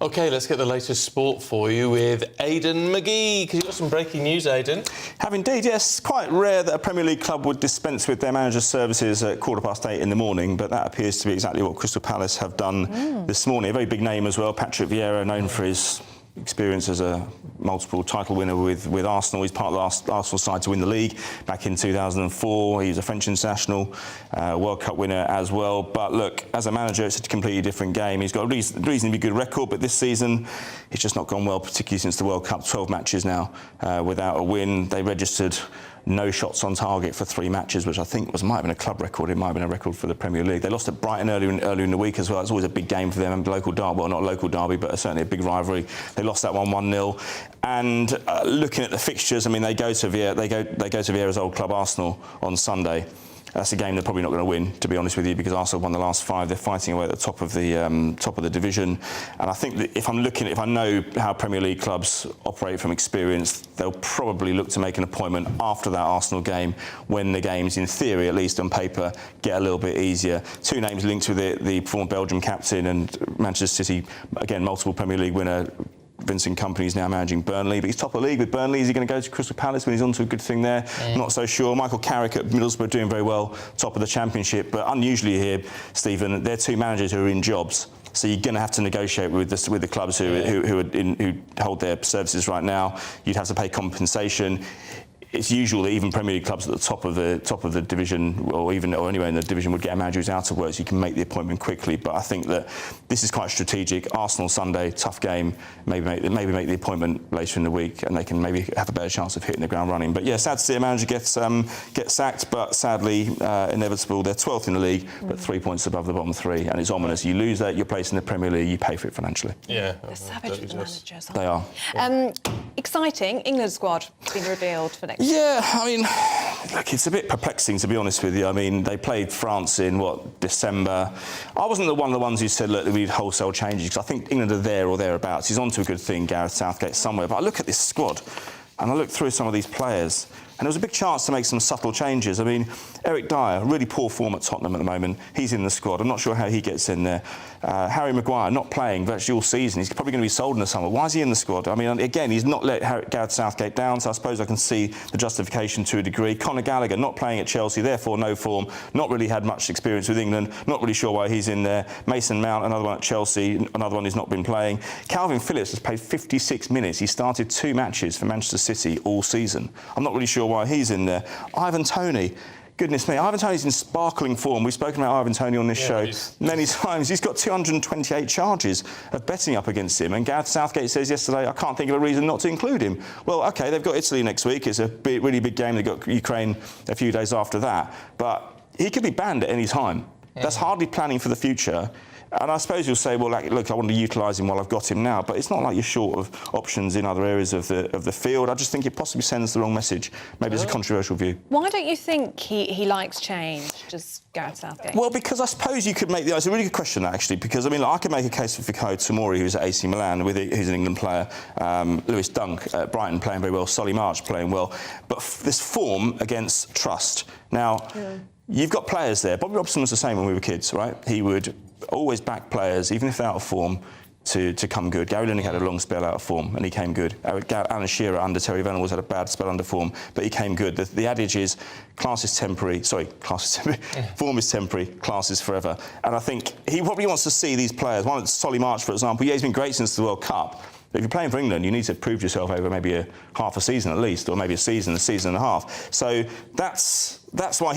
OK, let's get the latest sport for you with Aidan McGee, because you've got some breaking news, Aidan. Have indeed, yes. Quite rare that a Premier League club would dispense with their manager's services at 8:15 in the morning, but that appears to be exactly what Crystal Palace have done this morning. A very big name as well, Patrick Vieira, known for his experience as a multiple title winner with Arsenal. He's part of the Arsenal side to win the league back in 2004. He was a French international, World Cup winner as well. But look, as a manager, it's a completely different game. He's got a reasonably good record, but this season it's just not gone well, particularly since the World Cup. 12 matches now without a win. They registered no shots on target for 3 matches, which I think might have been a club record. It might have been a record for the Premier League. They lost at Brighton earlier in the week as well. It's always a big game for them, local derby, well, not local derby, but certainly a big rivalry. They lost that one 1-0. And looking at the fixtures, I mean, they go to Vieira's old club Arsenal on Sunday. That's a game they're probably not going to win, to be honest with you, because Arsenal won the last 5. They're fighting away at the top of the division. And I think that if I know how Premier League clubs operate from experience, they'll probably look to make an appointment after that Arsenal game, when the games, in theory, at least on paper, get a little bit easier. 2 names linked with it: the former Belgium captain and Manchester City, again, multiple Premier League winner, Vincent Kompany's now managing Burnley, but he's top of the league with Burnley. Is he going to go to Crystal Palace when he's on to a good thing there? Not so sure. Michael Carrick at Middlesbrough doing very well, top of the Championship. But unusually here, Stephen, they're 2 managers who are in jobs. So you're going to have to negotiate with the clubs who hold their services right now. You'd have to pay compensation. It's usual that even Premier League clubs at the top of the division, or anywhere in the division, would get a manager who's out of work, so you can make the appointment quickly. But I think that this is quite strategic. Arsenal Sunday, tough game. Maybe make the appointment later in the week, and they can maybe have a better chance of hitting the ground running. But yeah, sad to see a manager get sacked, but sadly inevitable. They're 12th in the league, but 3 points above the bottom 3, and it's ominous. You lose that, your place in the Premier League, you pay for it financially. Yeah, they're savage with the managers. They are. Exciting. England squad been revealed for next. Yeah, I mean, look, it's a bit perplexing, to be honest with you. I mean, they played France in, December. I wasn't one of the ones who said, look, we need wholesale changes, because I think England are there or thereabouts. He's on to a good thing, Gareth Southgate, somewhere. But I look at this squad, and I look through some of these players, and there was a big chance to make some subtle changes. I mean, Eric Dyer, really poor form at Tottenham at the moment. He's in the squad. I'm not sure how he gets in there. Harry Maguire, not playing virtually all season. He's probably going to be sold in the summer. Why is he in the squad? I mean, again, he's not let Gareth Southgate down, so I suppose I can see the justification to a degree. Conor Gallagher, not playing at Chelsea, therefore no form. Not really had much experience with England. Not really sure why he's in there. Mason Mount, another one at Chelsea, another one who's not been playing. Calvin Phillips has played 56 minutes. He started 2 matches for Manchester City all season. I'm not really sure why he's in there. Ivan Toney. Goodness me, Ivan Toney's in sparkling form. We've spoken about Ivan Toney on this show many times. He's got 228 charges of betting up against him, and Gareth Southgate says yesterday, I can't think of a reason not to include him. Well, OK, they've got Italy next week. It's a really big game. They've got Ukraine a few days after that. But he could be banned at any time. That's hardly planning for the future. And I suppose you'll say, well, look, I want to utilise him while I've got him now. But it's not like you're short of options in other areas of the field. I just think it possibly sends the wrong message. Maybe it's a controversial view. Why don't you think he likes change, just Gareth Southgate? Well, because I suppose you could make it's a really good question, actually, because, I mean, I could make a case for Fikayo Tomori, who's at AC Milan, who's an England player, Lewis Dunk at Brighton playing very well, Solly March playing well. But this form against trust. Now, you've got players there. Bobby Robson was the same when we were kids, right? He would always back players, even if they're out of form, to come good. Gary Lineker had a long spell out of form, and he came good. Alan Shearer under Terry Venables had a bad spell under form, but he came good. The adage is, class is temporary. Sorry, class is temporary. Form is temporary, class is forever. And I think he probably wants to see these players. One, Solly March, for example, he's been great since the World Cup. But if you're playing for England, you need to prove yourself over maybe half a season at least, or maybe a season and a half. So that's why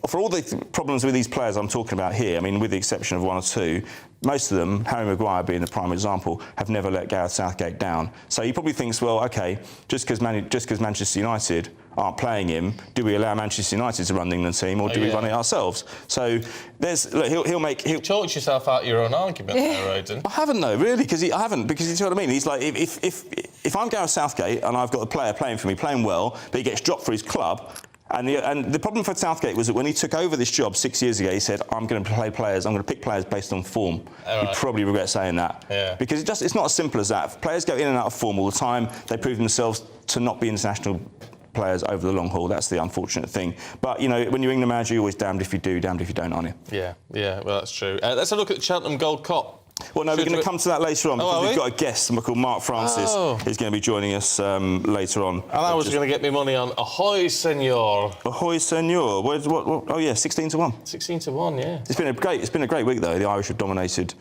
for all the problems with these players I'm talking about here, I mean, with the exception of 1 or 2, most of them, Harry Maguire being the prime example, have never let Gareth Southgate down. So he probably thinks, well, OK, just because Manchester United aren't playing him, do we allow Manchester United to run the England team, or do we run it ourselves? So he'll talk yourself out your own argument there, Roden. I haven't, though, really, because you see what I mean. He's like, if I'm Gareth Southgate and I've got a player playing for me, playing well, but he gets dropped for his club. And the problem for Southgate was that when he took over this job 6 years ago, he said, I'm going to pick players based on form. He probably regrets saying that. Because it's not as simple as that. Players go in and out of form all the time. They prove themselves to not be international players over the long haul. That's the unfortunate thing. But, you know, when you're England manager, you're always damned if you do, damned if you don't, aren't you? Yeah, well, that's true. Let's have a look at the Cheltenham Gold Cup. Well, no, we're going to come to that later on, because we've got a guest called Mark Francis who's going to be joining us later on. And I was going to get me money on Ahoy Senor. Ahoy Senor. What? Oh, yeah, 16 to 1. 16 to 1, yeah. It's been a great week, though. The Irish have dominated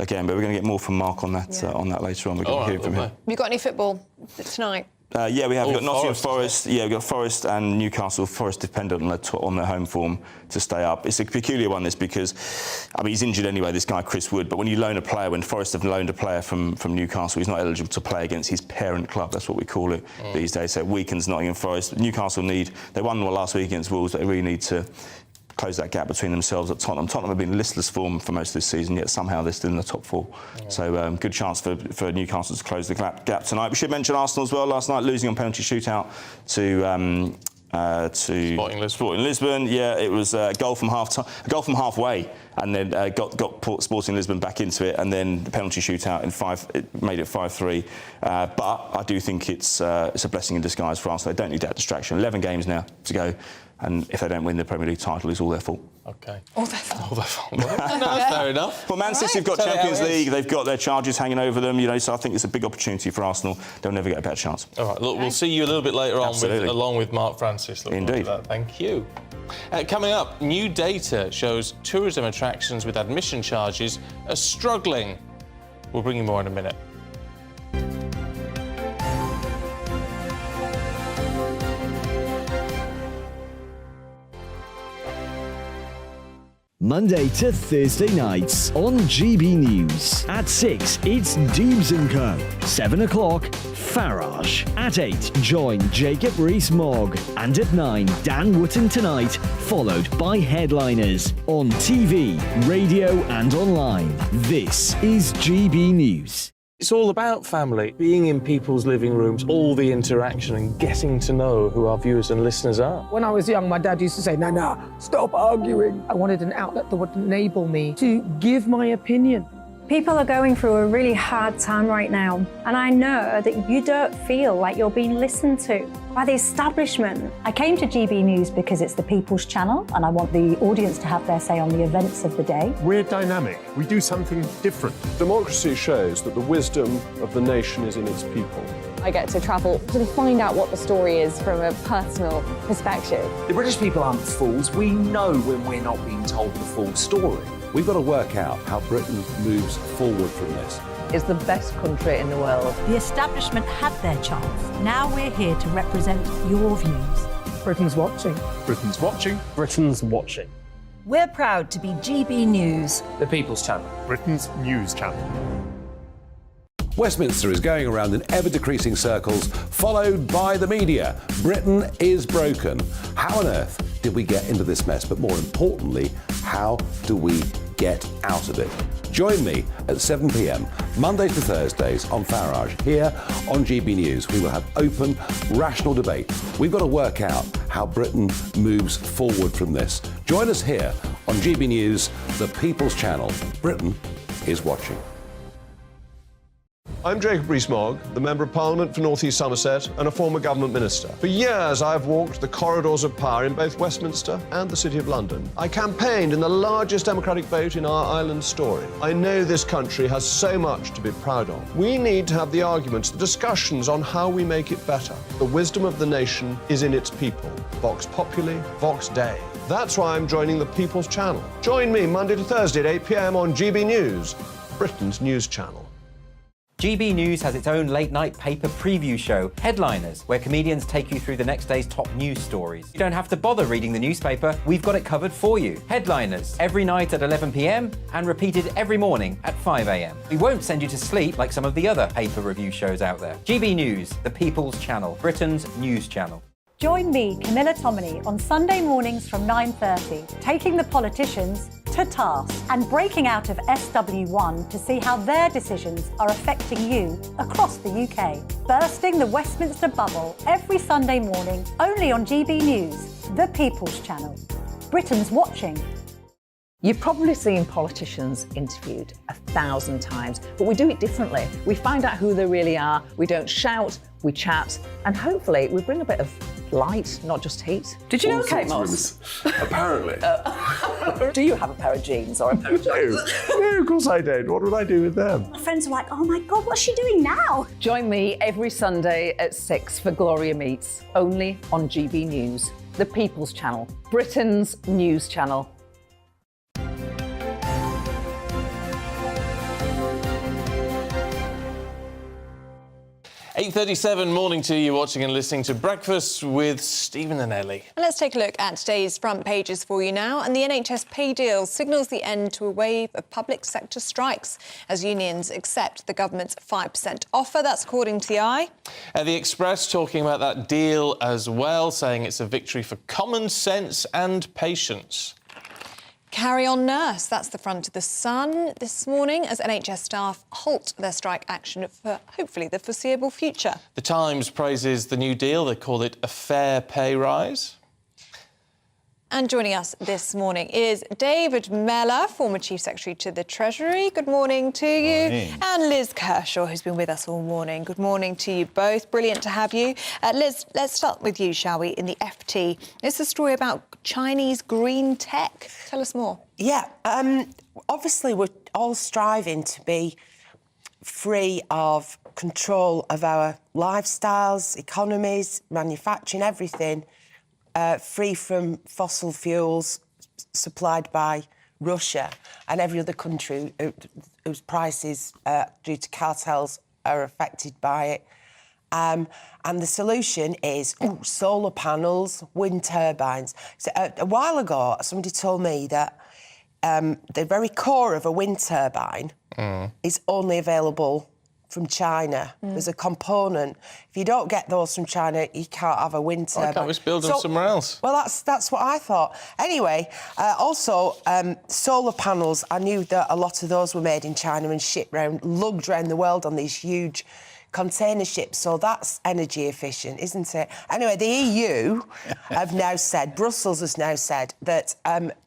again. But we're going to get more from Mark on that later on. We're going to hear from him. Have you got any football tonight? Yeah, we have. We've got Nottingham Forest. Forest. Yeah, we've got Forest and Newcastle. Forest dependent on their home form to stay up. It's a peculiar one, this, because, I mean, he's injured anyway, this guy, Chris Wood, but when you loan a player, when Forest have loaned a player from Newcastle, he's not eligible to play against his parent club. That's what we call it these days. So it weakens Nottingham Forest. Newcastle they won last week against Wolves, but they really need to close that gap between themselves at Tottenham. Tottenham have been in listless form for most of this season, yet somehow they're still in the top four. So good chance for Newcastle to close the gap tonight. We should mention Arsenal as well. Last night, losing on penalty shootout to Sporting Lisbon. Yeah, it was a goal from halfway, and then got Sporting Lisbon back into it, and then the penalty shootout it made it 5-3. But I do think it's a blessing in disguise for Arsenal. They don't need that distraction. 11 games now to go. And if they don't win the Premier League title, it's all their fault. OK. All their fault. All their fault. No, that's fair enough. Well, Man City have got Champions League. They've got their charges hanging over them, so I think it's a big opportunity for Arsenal. They'll never get a better chance. All right, look, we'll see you a little bit later on, along with Mark Francis. Indeed. Thank you. Coming up, new data shows tourism attractions with admission charges are struggling. We'll bring you more in a minute. Monday to Thursday nights on GB News. At 6, it's Dubes & Co. 7 o'clock, Farage. At 8, join Jacob Rees-Mogg. And at 9, Dan Wootton Tonight, followed by Headliners. On TV, radio and online. This is GB News. It's all about family, being in people's living rooms, all the interaction and getting to know who our viewers and listeners are. When I was young, my dad used to say, no, stop arguing. I wanted an outlet that would enable me to give my opinion. People are going through a really hard time right now, and I know that you don't feel like you're being listened to by the establishment. I came to GB News because it's the People's Channel, and I want the audience to have their say on the events of the day. We're dynamic. We do something different. Democracy shows that the wisdom of the nation is in its people. I get to travel to find out what the story is from a personal perspective. The British people aren't fools. We know when we're not being told the full story. We've got to work out how Britain moves forward from this. It's the best country in the world. The establishment had their chance. Now we're here to represent your views. Britain's watching. Britain's watching. Britain's watching. We're proud to be GB News. The People's Channel. Britain's news channel. Westminster is going around in ever-decreasing circles, followed by the media. Britain is broken. How on earth did we get into this mess? But more importantly, how do we get out of it? Join me at 7 p.m, Mondays to Thursdays on Farage. Here on GB News, we will have open, rational debate. We've got to work out how Britain moves forward from this. Join us here on GB News, the People's Channel. Britain is watching. I'm Jacob Rees-Mogg, the Member of Parliament for North East Somerset and a former government minister. For years, I've walked the corridors of power in both Westminster and the City of London. I campaigned in the largest democratic vote in our island's story. I know this country has so much to be proud of. We need to have the arguments, the discussions on how we make it better. The wisdom of the nation is in its people. Vox Populi, Vox Dei. That's why I'm joining the People's Channel. Join me Monday to Thursday at 8 p.m. on GB News, Britain's news channel. GB News has its own late-night paper preview show, Headliners, where comedians take you through the next day's top news stories. You don't have to bother reading the newspaper, we've got it covered for you. Headliners, every night at 11 p.m. and repeated every morning at 5 a.m. We won't send you to sleep like some of the other paper review shows out there. GB News, the People's Channel, Britain's news channel. Join me, Camilla Tominey, on Sunday mornings from 9:30, taking the politicians to task and breaking out of SW1 to see how their decisions are affecting you across the UK. Bursting the Westminster bubble every Sunday morning, only on GB News, the People's Channel. Britain's watching. You've probably seen politicians interviewed 1,000 times, but we do it differently. We find out who they really are, we don't shout, we chat, and hopefully we bring a bit of light, not just heat. Did you know Kate Moss? Apparently. Do you have a pair of jeans or a pair of jeans? No, of course I don't. What would I do with them? My friends are like, oh my God, what's she doing now? Join me every Sunday at 6 for Gloria Meets, only on GB News, the People's Channel, Britain's news channel. 8:37, morning to you, watching and listening to Breakfast with Stephen and Ellie. And let's take a look at today's front pages for you now. And the NHS pay deal signals the end to a wave of public sector strikes as unions accept the government's 5% offer. That's according to the Eye. The Express talking about that deal as well, saying it's a victory for common sense and patience. Carry on nurse, that's the front of the Sun this morning as NHS staff halt their strike action for hopefully the foreseeable future. The Times praises the new deal. They call it a fair pay rise. And joining us this morning is David Mellor, former Chief Secretary to the Treasury. Good morning to you. Morning. And Liz Kershaw, who's been with us all morning. Good morning to you both. Brilliant to have you. Liz, let's start with you, shall we, in the FT. It's a story about Chinese green tech. Tell us more. Yeah, obviously we're all striving to be free of control of our lifestyles, economies, manufacturing, everything. Free from fossil fuels supplied by Russia and every other country whose prices, due to cartels, are affected by it. And the solution is solar panels, wind turbines. So, a while ago, somebody told me that the very core of a wind turbine is only available from China. There's a component. If you don't get those from China, you can't have a wind turbine. Why can't we build them somewhere else? Well, that's what I thought. Anyway, also, solar panels, I knew that a lot of those were made in China and lugged around the world on these huge container ships, so that's energy efficient, isn't it? Anyway, the EU have now said, Brussels has now said that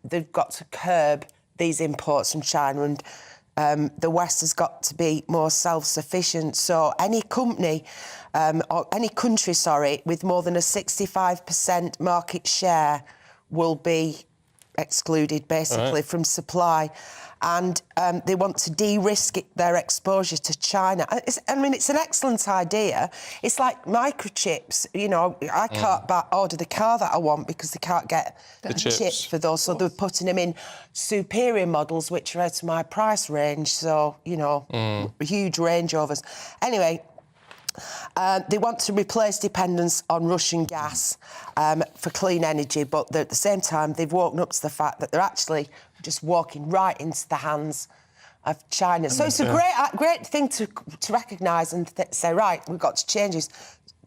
they've got to curb these imports from China and the West has got to be more self-sufficient. So any company, or any country, with more than a 65% market share will be excluded, basically, from supply. And they want to de-risk their exposure to China. It's an excellent idea. It's like microchips. You know, I can't order the car that I want because they can't get the chips for those. So they're putting them in superior models, which are out of my price range. So, you know, huge Range Rovers. Anyway, they want to replace dependence on Russian gas for clean energy, but at the same time, they've woken up to the fact that they're actually just walking right into the hands of China. So it's a great thing to recognise and say, right, we've got to change this.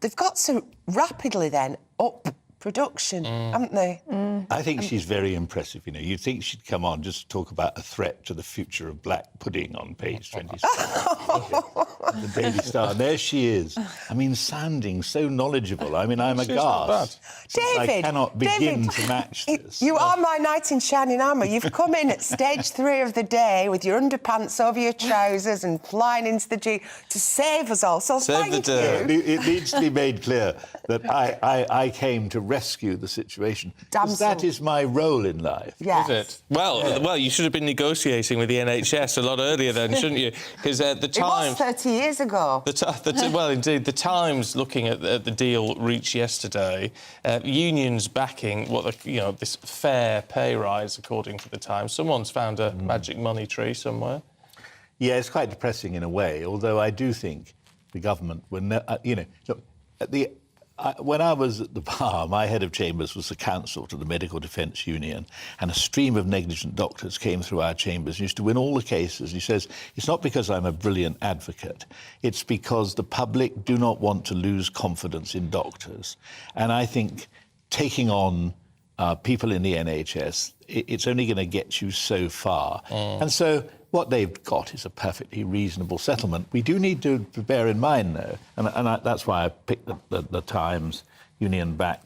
They've got to rapidly then up production, haven't they? I think she's very impressive. You know, you'd think she'd come on just to talk about a threat to the future of black pudding on page 27. The Daily Star. And there she is. I mean, sounding so knowledgeable. I mean, I'm aghast. David, I cannot begin to match this. You are my knight in shining armour. You've come in at stage 3 of the day with your underpants over your trousers and flying into the G to save us all. So thank you. It needs to be made clear that I came to rescue the situation. That is my role in life. Yes. Is it? Well, you should have been negotiating with the NHS a lot earlier then, shouldn't you? Because the Times... It was 30 years ago. Well, indeed, the Times, looking at the deal reached yesterday, unions backing this fair pay rise, according to the Times. Someone's found a magic money tree somewhere. Yeah, it's quite depressing in a way, although I do think the government were... look, when I was at the bar, my head of chambers was the counsel to the Medical Defence Union, and a stream of negligent doctors came through our chambers and used to win all the cases. He says, it's not because I'm a brilliant advocate, it's because the public do not want to lose confidence in doctors. And I think taking on people in the NHS, it's only going to get you so far. And so what they've got is a perfectly reasonable settlement. We do need to bear in mind, though, and that's why I picked the Times union-back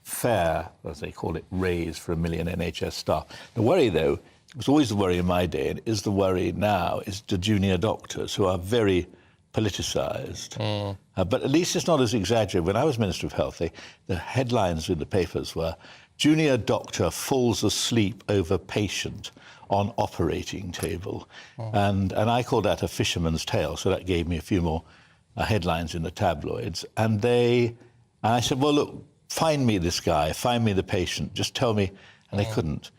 fair, as they call it, raise for 1 million NHS staff. The worry, though, it was always the worry in my day, and is the worry now, is the junior doctors, who are very politicised. But at least it's not as exaggerated. When I was Minister of Health, the headlines in the papers were, junior doctor falls asleep over patient on operating table. And I called that a fisherman's tale, so that gave me a few more headlines in the tabloids. And I said, well, look, find me this guy, find me the patient, just tell me. And they couldn't.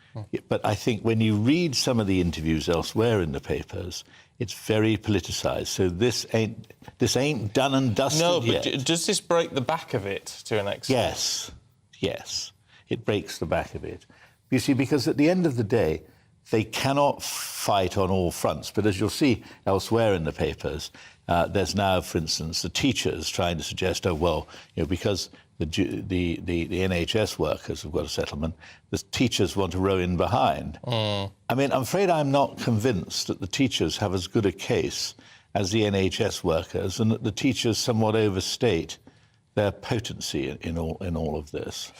But I think when you read some of the interviews elsewhere in the papers, it's very politicised. So this ain't done and dusted yet. No, but does this break the back of it to an extent? Yes, it breaks the back of it. You see, because at the end of the day, they cannot fight on all fronts. But as you'll see elsewhere in the papers, there's now, for instance, the teachers trying to suggest, because the NHS workers have got a settlement, the teachers want to row in behind. I mean, I'm afraid I'm not convinced that the teachers have as good a case as the NHS workers, and that the teachers somewhat overstate their potency in all of this.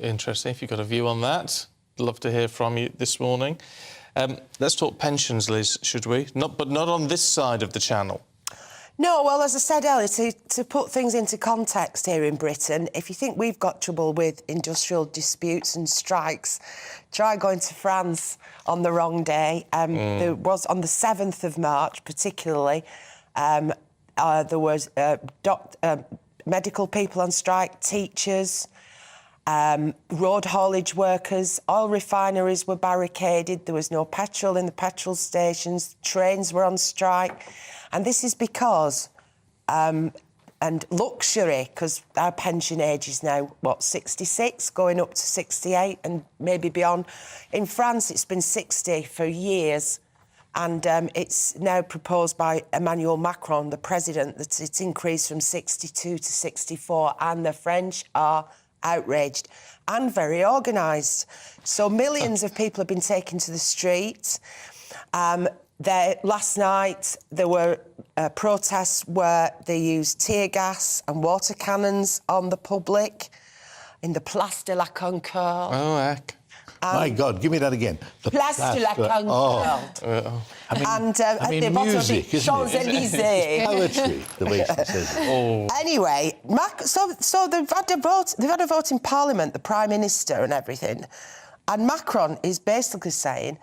Interesting. If you've got a view on that, love to hear from you this morning. Let's talk pensions, Liz, should we? But not on this side of the channel. No, well, as I said earlier, to put things into context here in Britain, if you think we've got trouble with industrial disputes and strikes, try going to France on the wrong day. There was, on the 7th of March particularly, there was medical people on strike, teachers, road haulage workers, oil refineries were barricaded, there was no petrol in the petrol stations, trains were on strike. And this is because, and luxury, because our pension age is now, 66, going up to 68 and maybe beyond. In France, it's been 60 for years, and it's now proposed by Emmanuel Macron, the president, that it's increased from 62 to 64, and the French are outraged and very organised. So millions of people have been taken to the streets. Last night, there were protests where they used tear gas and water cannons on the public in the Place de la Concorde. Oh, heck. My God, give me that again. The Place de la Concorde. I mean, music, isn't it? Champs-Élysées. It's poetry, the way she says it. Anyway, so they've had a vote. They've had a vote in Parliament, the Prime Minister and everything, and Macron is basically saying,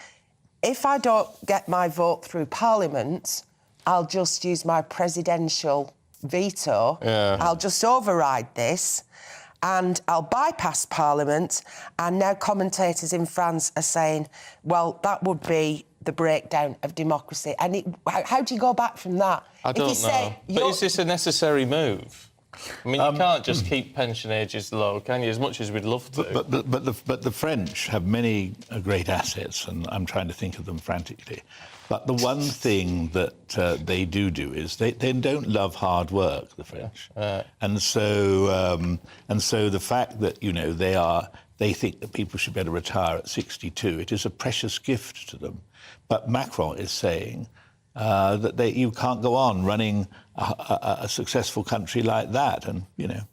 if I don't get my vote through Parliament, I'll just use my presidential veto. I'll just override this and I'll bypass Parliament. And now commentators in France are saying, well, that would be the breakdown of democracy. And how do you go back from that? I don't know. But is this a necessary move? I mean, you can't just keep pension ages low, can you? As much as we'd love to. But the French have many great assets, and I'm trying to think of them frantically. But the one thing that they do is they don't love hard work, the French, and so the fact that they think that people should better retire at 62. It is a precious gift to them. But Macron is saying that you can't go on running a successful country like that. And,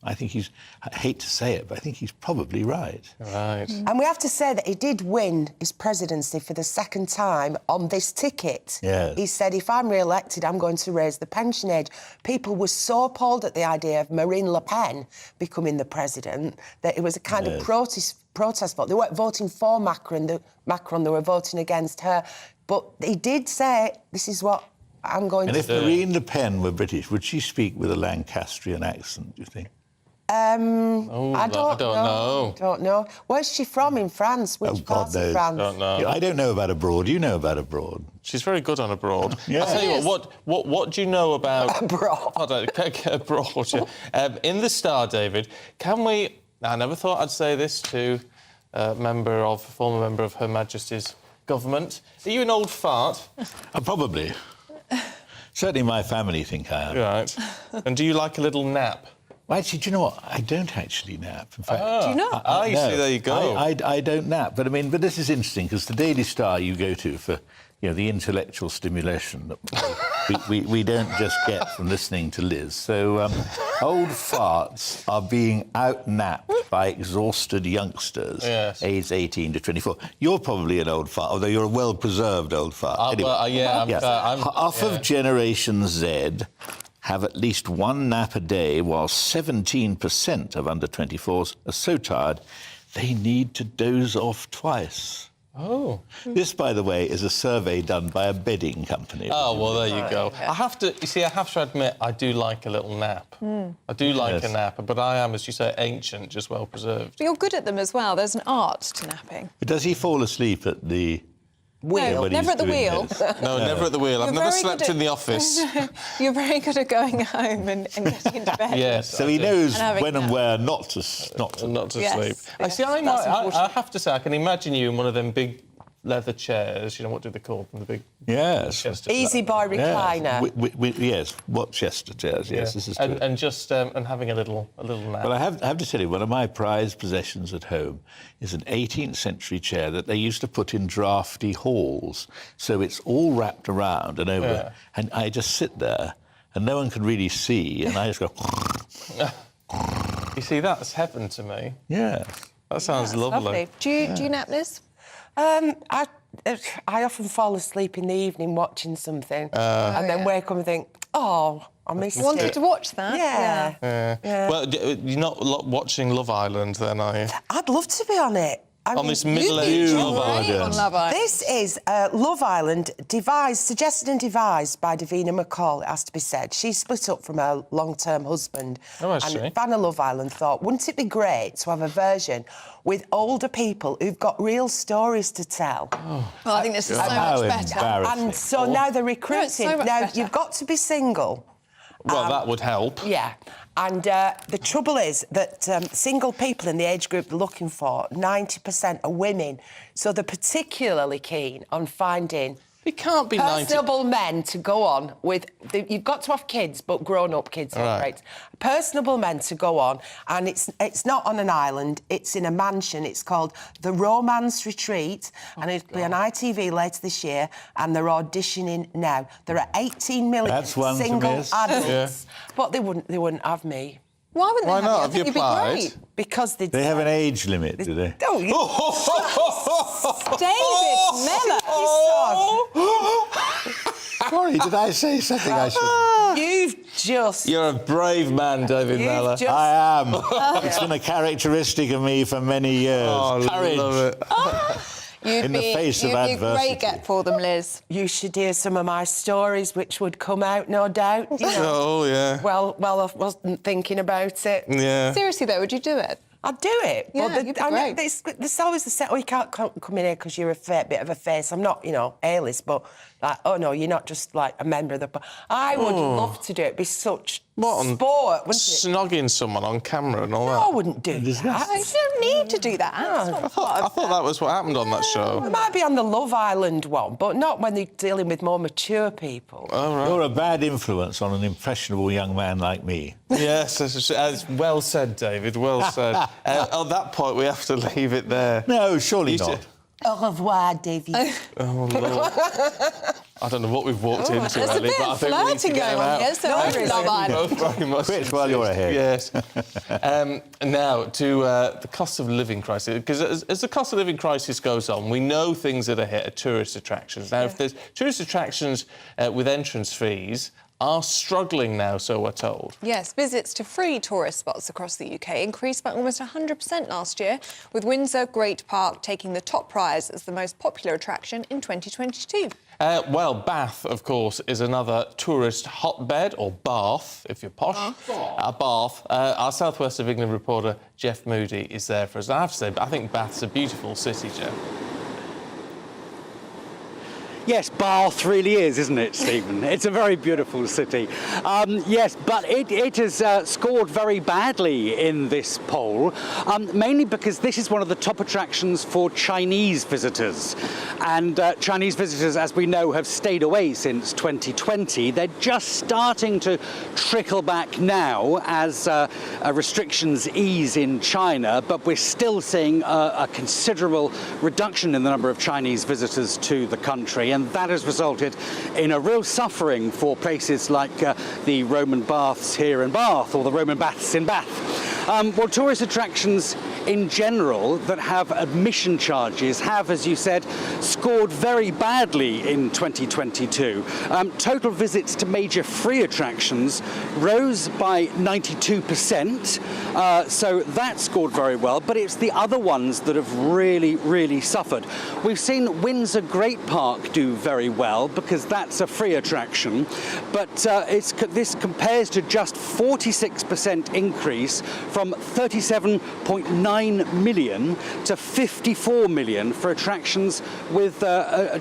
I think I hate to say it, but I think he's probably right. Right. And we have to say that he did win his presidency for the second time on this ticket. Yes. He said, if I'm re-elected, I'm going to raise the pension age. People were so appalled at the idea of Marine Le Pen becoming the president that it was a kind of protest vote. They weren't voting for Macron, they were voting against her. But he did say, this is what I'm going to do. And if Marine Le Pen were British, would she speak with a Lancastrian accent, do you think? I don't know. Where's she from in France? Which part of France? Don't know. I don't know about abroad. You know about abroad. She's very good on abroad. Yeah. I'll tell you what do you know about... Abroad. Abroad, yeah. In the Star, David, can we... I never thought I'd say this to a former member of Her Majesty's government. Are you an old fart? Probably. Certainly my family think I am. Right. And do you like a little nap? Well, actually, do you know what? I don't actually nap. In fact, do you not? You see, there you go. I don't nap. But this is interesting because the Daily Star you go to for the intellectual stimulation that we don't just get from listening to Liz. So old farts are being out-napped by exhausted youngsters, aged 18 to 24. You're probably an old fart, although you're a well-preserved old fart. Anyway, half of Generation Z have at least one nap a day, while 17% of under-24s are so tired they need to doze off twice. Oh. This, by the way, is a survey done by a bedding company. Oh, well, there you go. I have to admit, I do like a little nap. I do like a nap, but I am, as you say, ancient, just well preserved. But you're good at them as well. There's an art to napping. But does he fall asleep at the wheel? No, never at the wheel. No, never at the wheel. I've never slept in the office. You're very good at going home and getting into bed. Yes. So he knows when and where not to sleep. I see. I have to say, I can imagine you in one of them big leather chairs. You know, what do they call them? The big... Yes. Easy boy recliner. Yes, Chester chairs, yes, this is true. And just and having a little nap. Well, I have to tell you, one of my prized possessions at home is an 18th century chair that they used to put in drafty halls. So it's all wrapped around and over, and I just sit there and no one can really see, and I just go... You see, that's heaven to me. Yeah. That sounds lovely. Do you nap, Liz? I often fall asleep in the evening watching something and then wake up and think, oh, I missed it. Wanted to watch that? Yeah. Well, you're not watching Love Island, then, are you? I'd love to be on it. This middle-aged Love Island. This is Love Island, suggested and devised by Davina McCall, it has to be said. She split up from her long-term husband. Oh, I see. And fan of Love Island thought, wouldn't it be great to have a version with older people who've got real stories to tell? Oh, I think this is so much better. And so now they're recruiting. No, it's so much now, better. You've got to be single. Well, that would help. Yeah. And the trouble is that single people in the age group they're looking for, 90% are women. So they're particularly keen on finding... It can't be personable men to go on with. You've got to have kids, but grown-up kids. Right. Personable men to go on, and it's not on an island. It's in a mansion. It's called the Romance Retreat, and it'll be on ITV later this year. And they're auditioning now. There are 18 million single adults, but they wouldn't have me. Why wouldn't they have not? you? Have you You'd be applied? great. Because they have an age limit, do they? Oh, David Miller. Sorry, did I say something I shouldn't? You're a brave man, David Miller. I am. It's been a characteristic of me for many years. Oh, Courage. Love it. In the face of adversity. You'd be a great get for them, Liz. You should hear some of my stories, which would come out, no doubt. You know. Oh, yeah. Well, I wasn't thinking about it. Yeah. Seriously, though, would you do it? I'd do it. Yeah, but you'd be great. There's always the set, oh, you can't come in here because you're a bit of a face. I'm not, A-list, but, like, oh, no, you're not just, like, a member of the... I would love to do it. It'd be such sport, wouldn't it? Snogging someone on camera and all that. I wouldn't do that. You don't need to do that. I thought that was what happened on that show. It might be on the Love Island one, but not when they're dealing with more mature people. Oh, right. You're a bad influence on an impressionable young man like me. Yes, that's well said, David, well said. On that point, we have to leave it there. No, surely not. Au revoir, David. Oh, Lord. I don't know what we've walked into, there's Ellie, a bit but I of think we need to flirting get going on out. here, so I really Love Island. Very much Quit while you're ahead. Yes. Now, to the cost of living crisis, because as the cost of living crisis goes on, we know things that are hit are tourist attractions. Now, if there's tourist attractions with entrance fees are struggling now, so we're told. Yes, visits to free tourist spots across the UK increased by almost 100% last year, with Windsor Great Park taking the top prize as the most popular attraction in 2022. Well, Bath, of course, is another tourist hotbed, or Bath, if you're posh. Bath. Our South West of England reporter, Jeff Moody, is there for us. I have to say, I think Bath's a beautiful city, Jeff. Yes, Bath really is, isn't it, Stephen? It's a very beautiful city. Yes, but it has scored very badly in this poll, mainly because this is one of the top attractions for Chinese visitors. And Chinese visitors, as we know, have stayed away since 2020. They're just starting to trickle back now as restrictions ease in China, but we're still seeing a considerable reduction in the number of Chinese visitors to the country. And that has resulted in a real suffering for places like the Roman baths here in Bath, or the Roman baths in Bath. Well, tourist attractions in general that have admission charges have, as you said, scored very badly in 2022. Total visits to major free attractions rose by 92%, so that scored very well, but it's the other ones that have really suffered. We've seen Windsor Great Park do very well because that's a free attraction, but this compares to just 46% increase from 37.9 million to 54 million for attractions with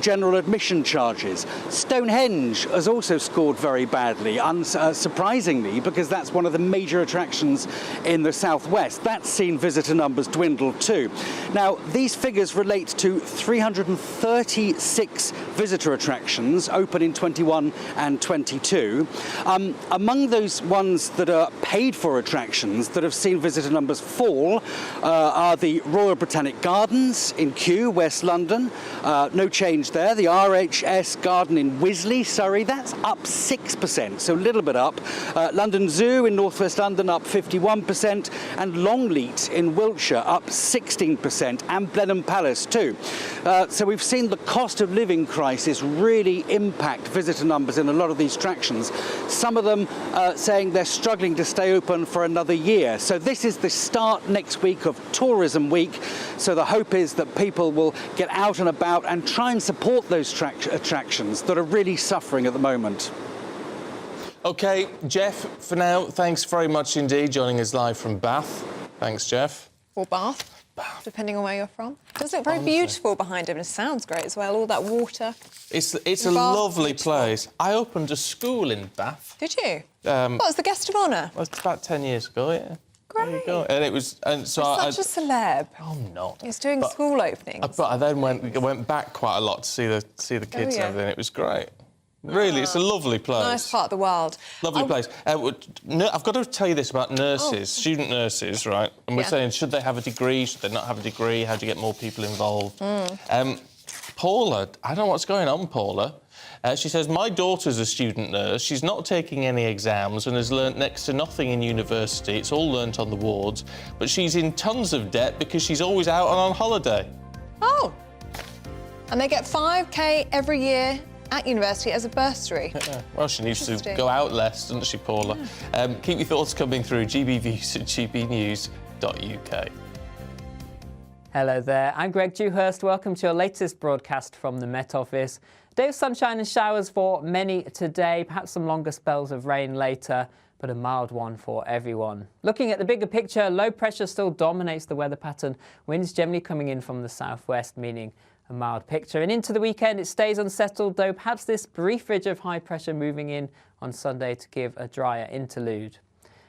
general admission charges. Stonehenge has also scored very badly, surprisingly, because that's one of the major attractions in the southwest. That's seen visitor numbers dwindle too. Now, these figures relate to 336 visitor attractions open in 21 and 22. Among those ones that are paid for attractions that have seen visitor numbers fall are the Royal Britannic Gardens in Kew, West London. No change there. The RHS Garden in Wisley, Surrey, that's up 6%, so a little bit up. London Zoo in northwest London up 51%, and Longleat in Wiltshire up 16%, and Blenheim Palace too. So we've seen the cost of living crisis really impact visitor numbers in a lot of these attractions. Some of them saying they're struggling to stay open for another year. So this is the start next week of Tourism Week. So the hope is that people will get out and about and try and support those attractions that are really suffering at the moment. OK, Jeff, for now, thanks very much indeed, joining us live from Bath. Thanks, Jeff. Or Bath, depending on where you're from. It does look very beautiful behind him, and it sounds great as well, all that water. It's a lovely place. I opened a school in Bath. Did you? What was the guest of honour? Well, it's about 10 years ago, yeah. Great. There you go. And it was... And so You're such a celeb. I'm not. He's doing school openings. But I then went back quite a lot to see the kids and everything. It was great. Really, it's a lovely place. Nice part of the world. Lovely place. I've got to tell you this about nurses, student nurses, right? And we're saying, should they have a degree? Should they not have a degree? How do you get more people involved? Paula, I don't know what's going on, Paula. She says, my daughter's a student nurse. She's not taking any exams and has learnt next to nothing in university. It's all learnt on the wards. But she's in tons of debt because she's always out and on holiday. Oh. And they get 5k every year at university as a bursary. Yeah. Well, she needs to go out less, doesn't she, Paula? Yeah. Keep your thoughts coming through. gbviews@gbnews.uk. Hello there, I'm Greg Dewhurst. Welcome to your latest broadcast from the Met Office. Day of sunshine and showers for many today, perhaps some longer spells of rain later, but a mild one for everyone. Looking at the bigger picture, low pressure still dominates the weather pattern. Winds generally coming in from the southwest, meaning a mild picture. And into the weekend, it stays unsettled, though perhaps this brief ridge of high pressure moving in on Sunday to give a drier interlude.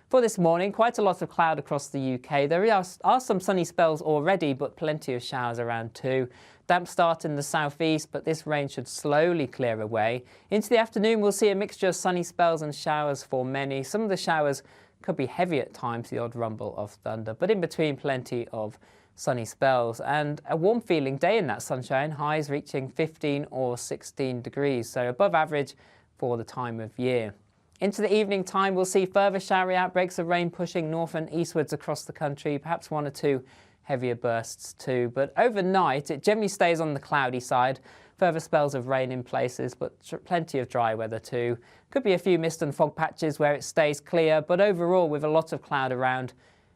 For this morning, quite a lot of cloud across the UK. There are some sunny spells already, but plenty of showers around too. Damp start in the southeast, but this rain should slowly clear away. Into the afternoon, we'll see a mixture of sunny spells and showers for many. Some of the showers could be heavy at times, the odd rumble of thunder, but in between, plenty of sunny spells and a warm feeling day in that sunshine, highs reaching 15 or 16 degrees, so above average for the time of year. Into the evening time, we'll see further showery outbreaks of rain pushing north and eastwards across the country, perhaps one or two heavier bursts too. But overnight, it generally stays on the cloudy side. Further spells of rain in places, but plenty of dry weather too. Could be a few mist and fog patches where it stays clear, but overall, with a lot of cloud around,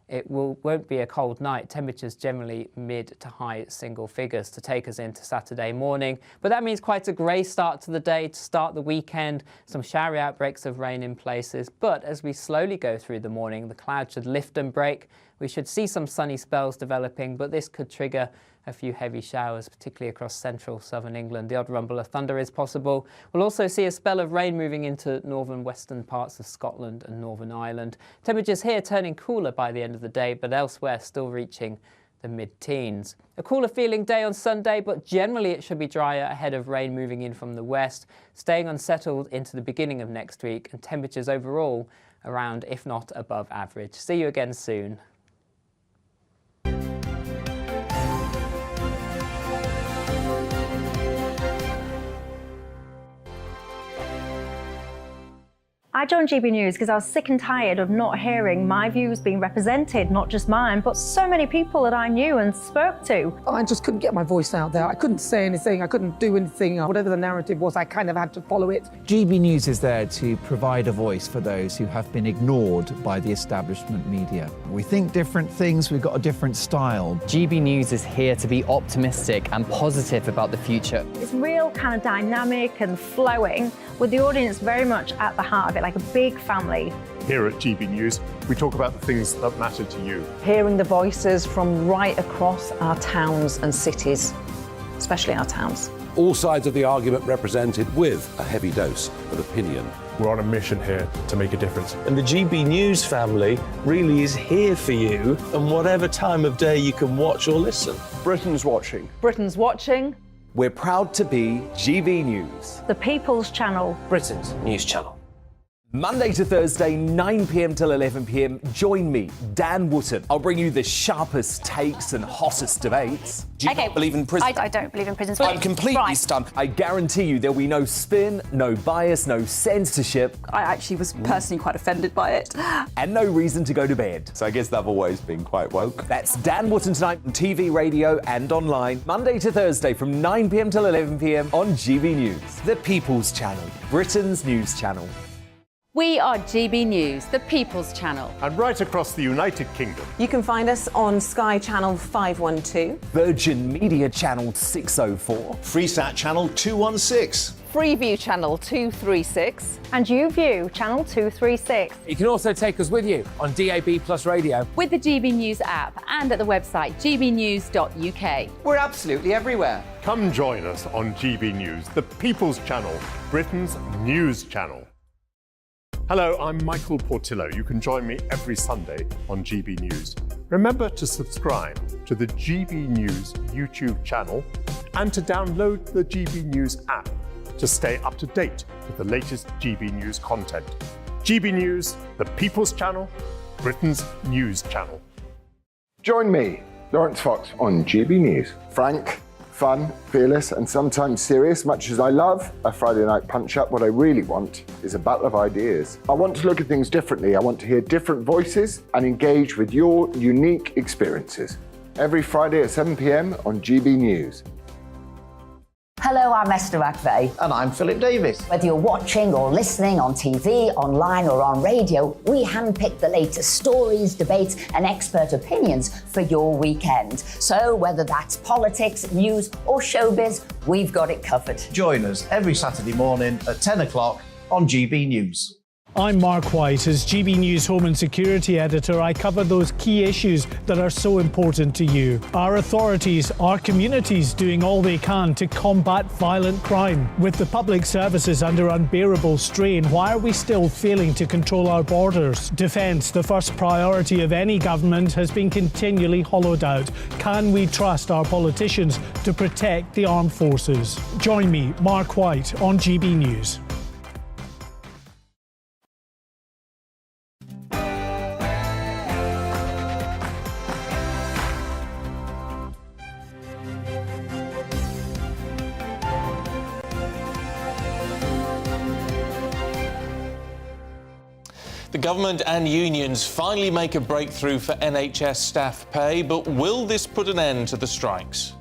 it won't be a cold night. Temperatures generally mid to high single figures to take us into Saturday morning. But that means quite a grey start to the day to start the weekend. Some showery outbreaks of rain in places. But as we slowly go through the morning, the clouds should lift and break. We should see some sunny spells developing, but this could trigger a few heavy showers, particularly across central southern England. The odd rumble of thunder is possible. We'll also see a spell of rain moving into northern western parts of Scotland and Northern Ireland. Temperatures here turning cooler by the end of the day, but elsewhere still reaching the mid-teens. A cooler feeling day on Sunday, but generally it should be drier ahead of rain moving in from the west, staying unsettled into the beginning of next week, and temperatures overall around, if not above average. See you again soon. I joined GB News because I was sick and tired of not hearing my views being represented, not just mine, but so many people that I knew and spoke to. I just couldn't get my voice out there. I couldn't say anything. I couldn't do anything. Whatever the narrative was, I kind of had to follow it. GB News is there to provide a voice for those who have been ignored by the establishment media. We think different things, we've got a different style. GB News is here to be optimistic and positive about the future. It's real kind of dynamic and flowing, with the audience very much at the heart of it, like a big family. Here at GB News, we talk about the things that matter to you. Hearing the voices from right across our towns and cities, especially our towns. All sides of the argument represented with a heavy dose of opinion. We're on a mission here to make a difference. And the GB News family really is here for you, and whatever time of day you can watch or listen. Britain's watching. Britain's watching. We're proud to be GB News, The People's Channel. Britain's news channel. Monday to Thursday, 9 p.m. till 11 p.m. Join me, Dan Wootton. I'll bring you the sharpest takes and hottest debates. Do you not believe in prison? I don't believe in prisons. I'm completely stunned. I guarantee you there'll be no spin, no bias, no censorship. I actually was personally quite offended by it. And no reason to go to bed. So I guess they've always been quite woke. That's Dan Wootton tonight on TV, radio and online. Monday to Thursday from 9 p.m. till 11 p.m. on GB News. The People's Channel, Britain's news channel. We are GB News, the People's Channel. And right across the United Kingdom. You can find us on Sky Channel 512. Virgin Media Channel 604. Freesat Channel 216. Freeview Channel 236. And YouView Channel 236. You can also take us with you on DAB Plus Radio. With the GB News app and at the website gbnews.uk. We're absolutely everywhere. Come join us on GB News, the People's Channel, Britain's news channel. Hello, I'm Michael Portillo. You can join me every Sunday on GB News. Remember to subscribe to the GB News YouTube channel and to download the GB News app to stay up to date with the latest GB News content. GB News, the People's Channel, Britain's news channel. Join me, Lawrence Fox, on GB News. Frank, fun, fearless, and sometimes serious. Much as I love a Friday night punch-up, what I really want is a battle of ideas. I want to look at things differently. I want to hear different voices and engage with your unique experiences. Every Friday at 7 p.m. on GB News. Hello, I'm Esther McVeigh. And I'm Philip Davis. Whether you're watching or listening on TV, online or on radio, we handpick the latest stories, debates and expert opinions for your weekend. So whether that's politics, news or showbiz, we've got it covered. Join us every Saturday morning at 10 o'clock on GB News. I'm Mark White. As GB News Home and Security Editor, I cover those key issues that are so important to you. Our authorities, our communities doing all they can to combat violent crime. With the public services under unbearable strain, why are we still failing to control our borders? Defence, the first priority of any government, has been continually hollowed out. Can we trust our politicians to protect the armed forces? Join me, Mark White, on GB News. The government and unions finally make a breakthrough for NHS staff pay, but will this put an end to the strikes?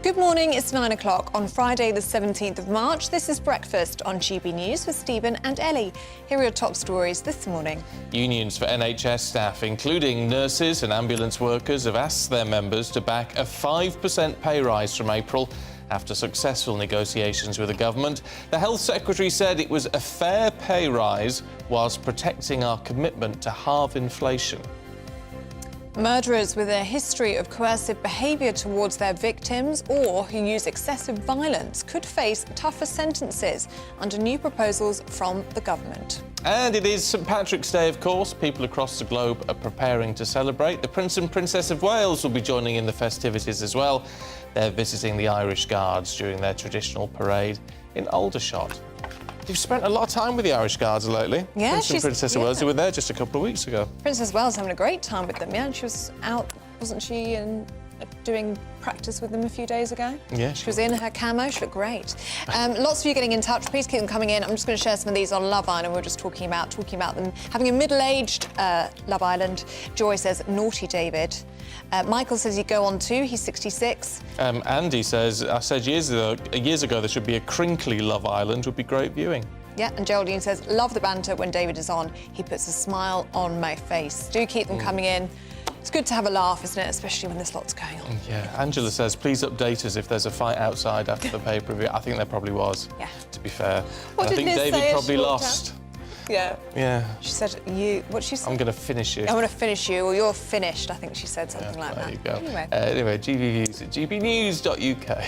Good morning, it's 9 o'clock on Friday the 17th of March. This is Breakfast on GB News with Stephen and Ellie. Here are your top stories this morning. Unions for NHS staff, including nurses and ambulance workers, have asked their members to back a 5% pay rise from April after successful negotiations with the government. The Health Secretary said it was a fair pay rise whilst protecting our commitment to halve inflation. Murderers with a history of coercive behaviour towards their victims or who use excessive violence could face tougher sentences under new proposals from the government. And it is St Patrick's Day, of course. People across the globe are preparing to celebrate. The Prince and Princess of Wales will be joining in the festivities as well. They're visiting the Irish Guards during their traditional parade in Aldershot. You've spent a lot of time with the Irish Guards lately. Yeah, Prince and Princess of Wales, they were there just a couple of weeks ago. Princess Wales having a great time with them, yeah? She was out, wasn't she, in doing practice with them a few days ago. Yeah, she was in her camo. She looked great. Lots of you getting in touch. Please keep them coming in. I'm just going to share some of these on Love Island. We were just talking about them having a middle-aged Love Island. Joy says, naughty David. Michael says he'd go on too. He's 66. Andy says, I said years ago there should be a crinkly Love Island. Would be great viewing. Yeah, and Geraldine says, love the banter when David is on. He puts a smile on my face. Do keep them coming in. It's good to have a laugh, isn't it? Especially when there's lots going on. Yeah, Angela says, please update us if there's a fight outside after the pay-per-view. I think there probably was, to be fair. What I did think Liz David say probably lost. Yeah. Yeah. She said, what'd she say? I'm going to finish you. I'm going to finish you, or you're finished. I think she said something like that. There you go. Anyway, GBNews at gbnews.uk.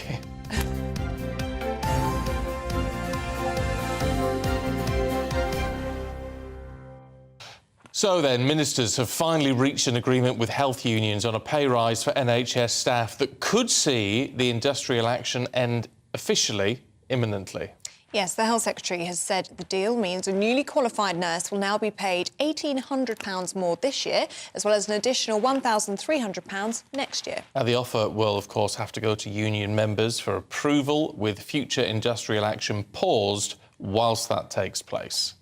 So then, ministers have finally reached an agreement with health unions on a pay rise for NHS staff that could see the industrial action end officially imminently. Yes, the Health Secretary has said the deal means a newly qualified nurse will now be paid £1,800 more this year, as well as an additional £1,300 next year. Now, the offer will, of course, have to go to union members for approval, with future industrial action paused whilst that takes place.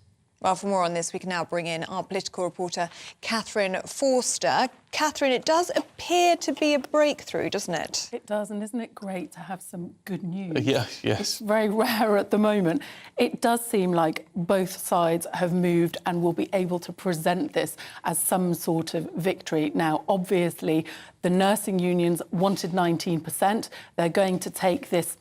Well, for more on this, we can now bring in our political reporter, Catherine Forster. Catherine, it does appear to be a breakthrough, doesn't it? It does, and isn't it great to have some good news? Yeah, yes. It's very rare at the moment. It does seem like both sides have moved and will be able to present this as some sort of victory. Now, obviously, the nursing unions wanted 19%. They're going to take this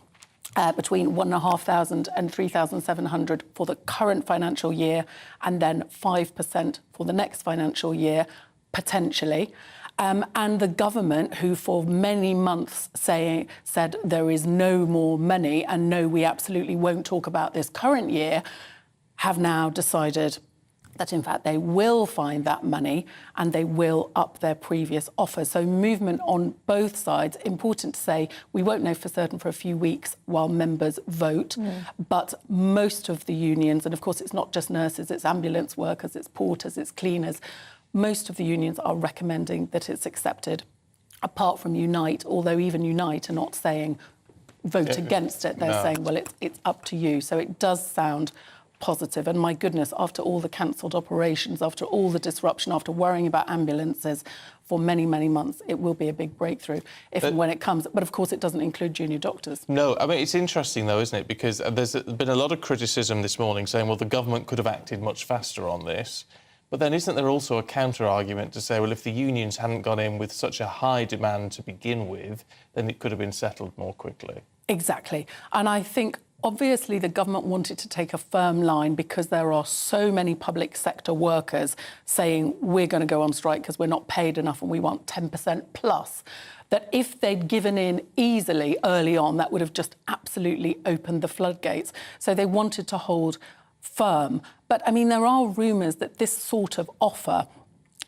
between 1,500 and 3,700 for the current financial year, and then 5% for the next financial year, potentially. And the government, who for many months said there is no more money and no, we absolutely won't talk about this current year, have now decided that, in fact, they will find that money and they will up their previous offer. So movement on both sides. Important to say, we won't know for certain for a few weeks while members vote, but most of the unions, and of course it's not just nurses, it's ambulance workers, it's porters, it's cleaners, most of the unions are recommending that it's accepted, apart from Unite, although even Unite are not saying vote against it. They're saying, well, it's up to you. So it does sound positive. And my goodness, after all the cancelled operations, after all the disruption, after worrying about ambulances for many, many months, it will be a big breakthrough if and when it comes. But of course, it doesn't include junior doctors. No, I mean, it's interesting, though, isn't it? Because there's been a lot of criticism this morning saying, well, the government could have acted much faster on this. But then isn't there also a counter-argument to say, well, if the unions hadn't gone in with such a high demand to begin with, then it could have been settled more quickly? Exactly. And I think obviously the government wanted to take a firm line because there are so many public sector workers saying we're going to go on strike because we're not paid enough and we want 10% plus, that if they'd given in easily early on, that would have just absolutely opened the floodgates. So they wanted to hold firm. But, I mean, there are rumours that this sort of offer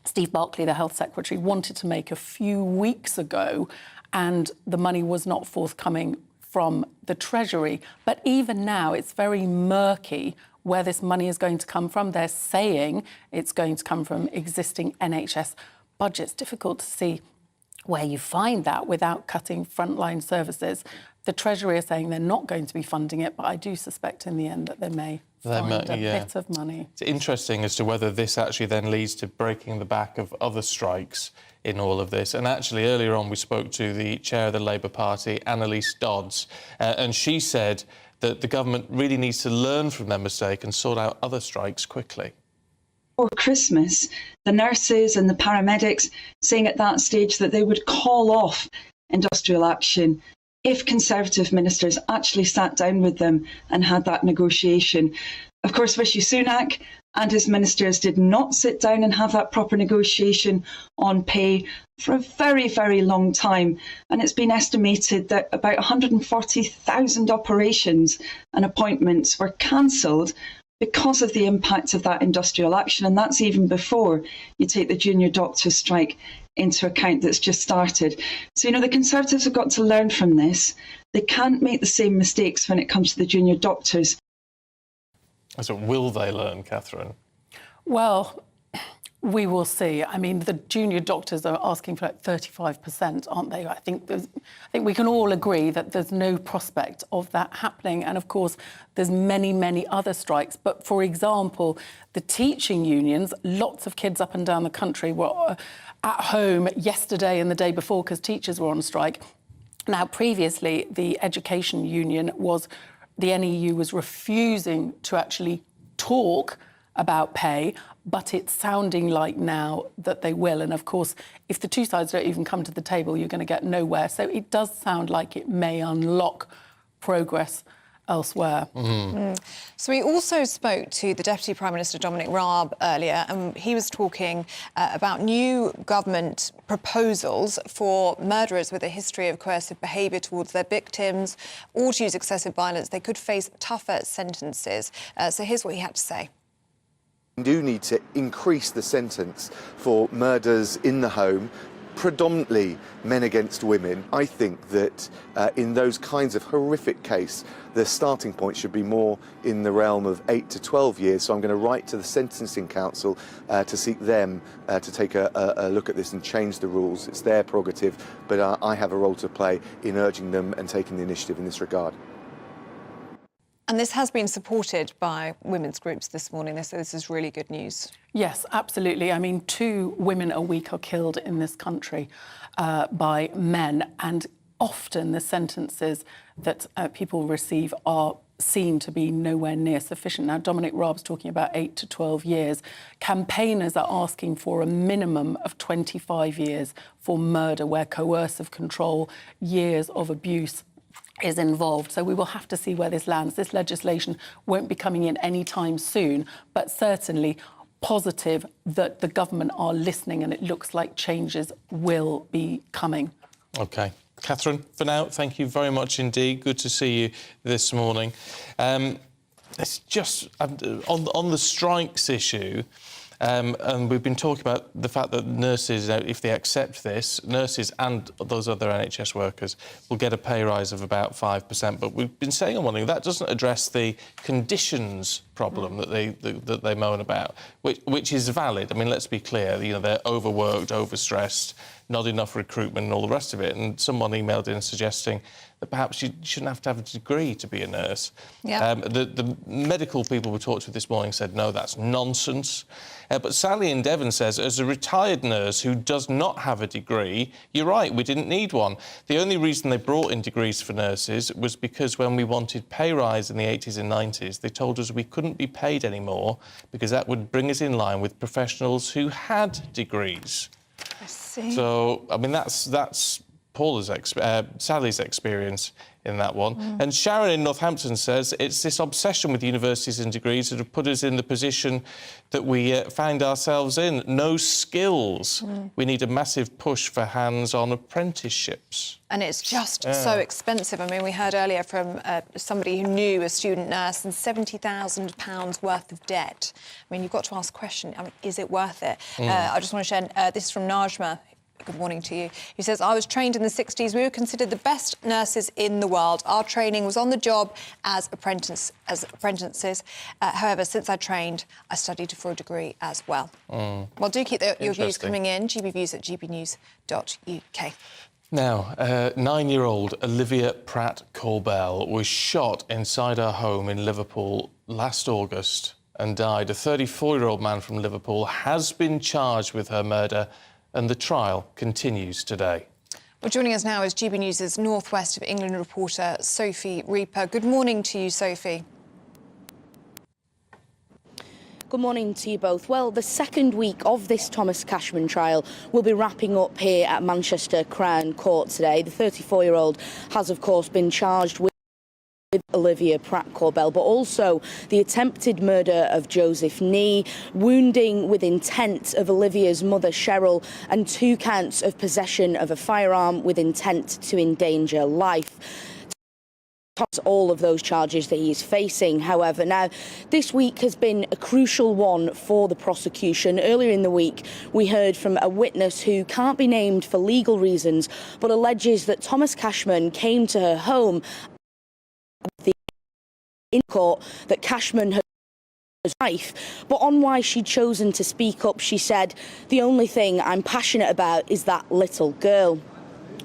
Steve Barclay, the Health Secretary, wanted to make a few weeks ago, and the money was not forthcoming from the Treasury. But even now, it's very murky where this money is going to come from. They're saying it's going to come from existing NHS budgets. Difficult to see where you find that without cutting frontline services. The Treasury are saying they're not going to be funding it, but I do suspect in the end that they may find a bit of money. It's interesting as to whether this actually then leads to breaking the back of other strikes in all of this. And actually, earlier on, we spoke to the chair of the Labour Party, Annalise Dodds, and she said that the government really needs to learn from their mistake and sort out other strikes quickly. Before Christmas, the nurses and the paramedics saying at that stage that they would call off industrial action if Conservative ministers actually sat down with them and had that negotiation. Of course, Rishi Sunak and his ministers did not sit down and have that proper negotiation on pay for a very, very long time. And it's been estimated that about 140,000 operations and appointments were cancelled because of the impact of that industrial action. And that's even before you take the junior doctors' strike into account that's just started. So, the Conservatives have got to learn from this. They can't make the same mistakes when it comes to the junior doctors. So will they learn, Catherine? Well, We will see. I mean, the junior doctors are asking for like 35%, aren't they? I think we can all agree that there's no prospect of that happening. And of course, there's many other strikes. But for example, the teaching unions, lots of kids up and down the country were at home yesterday and the day before because teachers were on strike. Now, previously, the education union the NEU was refusing to actually talk about pay, but it's sounding like now that they will. And of course, if the two sides don't even come to the table, you're going to get nowhere. So it does sound like it may unlock progress elsewhere. So we also spoke to the Deputy Prime Minister Dominic Raab earlier, and he was talking about new government proposals for murderers with a history of coercive behaviour towards their victims or to use excessive violence. They could face tougher sentences. So here's what he had to say. We do need to increase the sentence for murders in the home, predominantly men against women. I think that in those kinds of horrific cases, the starting point should be more in the realm of 8 to 12 years. So I'm going to write to the Sentencing Council to seek them to take a look at this and change the rules. It's their prerogative, but I have a role to play in urging them and taking the initiative in this regard. And this has been supported by women's groups this morning, so this is really good news. Yes, absolutely. I mean, 2 women a week are killed in this country by men, and often the sentences that people receive are seen to be nowhere near sufficient. Now, Dominic Raab's talking about 8 to 12 years. Campaigners are asking for a minimum of 25 years for murder, where coercive control, years of abuse is involved. So we will have to see where this lands. This legislation won't be coming in anytime soon, but certainly positive that the government are listening, and it looks like changes will be coming. OK. Catherine, for now, thank you very much indeed. Good to see you this morning. It's just on the strikes issue, and we've been talking about the fact that nurses, if they accept this, nurses and those other NHS workers will get a pay rise of about 5%. But we've been saying on one thing, that doesn't address the conditions problem that they moan about, which is valid. I mean, let's be clear, they're overworked, overstressed, not enough recruitment and all the rest of it. And someone emailed in suggesting that perhaps you shouldn't have to have a degree to be a nurse. Yeah. The medical people we talked to this morning said, no, that's nonsense. But Sally in Devon says, as a retired nurse who does not have a degree, you're right, we didn't need one. The only reason they brought in degrees for nurses was because when we wanted pay rise in the 80s and 90s, they told us we couldn't be paid anymore because that would bring us in line with professionals who had degrees. I see. So, I mean, that's Sally's experience in that one. And Sharon in Northampton says it's this obsession with universities and degrees that have put us in the position that we find ourselves in. No skills. We need a massive push for hands-on apprenticeships. And it's just so expensive. I mean, we heard earlier from somebody who knew a student nurse and £70,000 worth of debt. I mean, you've got to ask the question, I mean, is it worth it? I just want to share, this is from Najma. Good morning to you. He says, I was trained in the 60s. We were considered the best nurses in the world. Our training was on the job as apprentices. However, since I trained, I studied for a degree as well. Well, do keep your views coming in. gbviews@gbnews.uk. Now, 9-year-old Olivia Pratt-Corbell was shot inside her home in Liverpool last August and died. A 34-year-old man from Liverpool has been charged with her murder, and the trial continues today. Well, joining us now is GB News' North West of England reporter Sophie Reaper. Good morning to you, Sophie. Good morning to you both. Well, the second week of this Thomas Cashman trial will be wrapping up here at Manchester Crown Court today. The 34-year-old has, of course, been charged with Olivia Pratt-Corbell, but also the attempted murder of Joseph Nee, wounding with intent of Olivia's mother Cheryl, and 2 counts of possession of a firearm with intent to endanger life. All of those charges that he is facing. However, now this week has been a crucial one for the prosecution. Earlier in the week, we heard from a witness who can't be named for legal reasons, but alleges that Thomas Cashman came to her home in court, that Cashman had life. But on why she'd chosen to speak up, she said, "The only thing I'm passionate about is that little girl."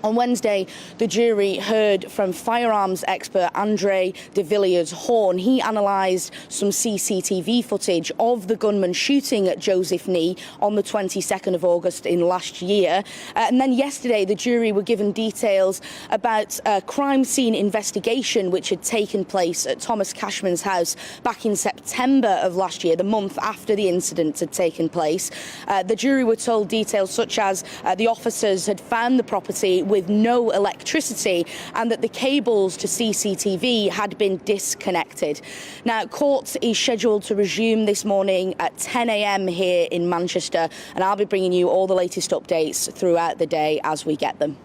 On Wednesday, the jury heard from firearms expert Andre de Villiers-Horn. He analysed some CCTV footage of the gunman shooting at Joseph Nee on the 22nd of August in last year. And then yesterday, the jury were given details about a crime scene investigation which had taken place at Thomas Cashman's house back in September of last year, the month after the incident had taken place. The jury were told details such as the officers had found the property with no electricity and that the cables to CCTV had been disconnected. Now, court is scheduled to resume this morning at 10 a.m. here in Manchester, and I'll be bringing you all the latest updates throughout the day as we get them.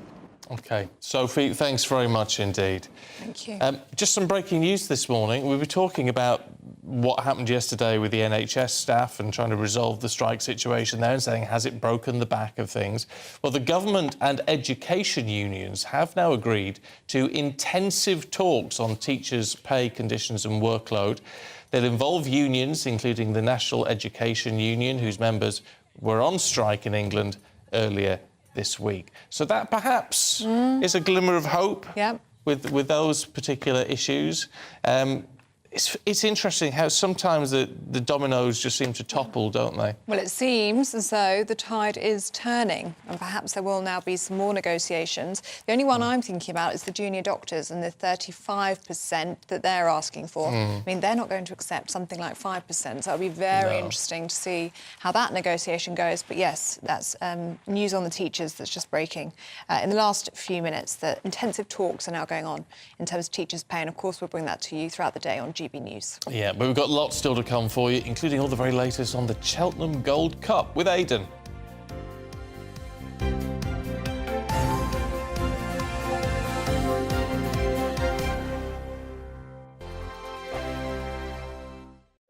OK. Sophie, thanks very much indeed. Thank you. Just some breaking news this morning. We were talking about what happened yesterday with the NHS staff and trying to resolve the strike situation there and saying, has it broken the back of things? Well, the government and education unions have now agreed to intensive talks on teachers' pay, conditions and workload. They'll involve unions, including the National Education Union, whose members were on strike in England earlier this week. So that perhaps is a glimmer of hope with those particular issues. It's interesting how sometimes the dominoes just seem to topple, don't they? Well, it seems as though the tide is turning and perhaps there will now be some more negotiations. The only one I'm thinking about is the junior doctors and the 35% that they're asking for. I mean, they're not going to accept something like 5%, so it'll be very interesting to see how that negotiation goes. But yes, that's news on the teachers that's just breaking. In the last few minutes, the intensive talks are now going on in terms of teachers' pay, and of course we'll bring that to you throughout the day on GBNews. Yeah, but we've got lots still to come for you, including all the very latest on the Cheltenham Gold Cup with Aidan.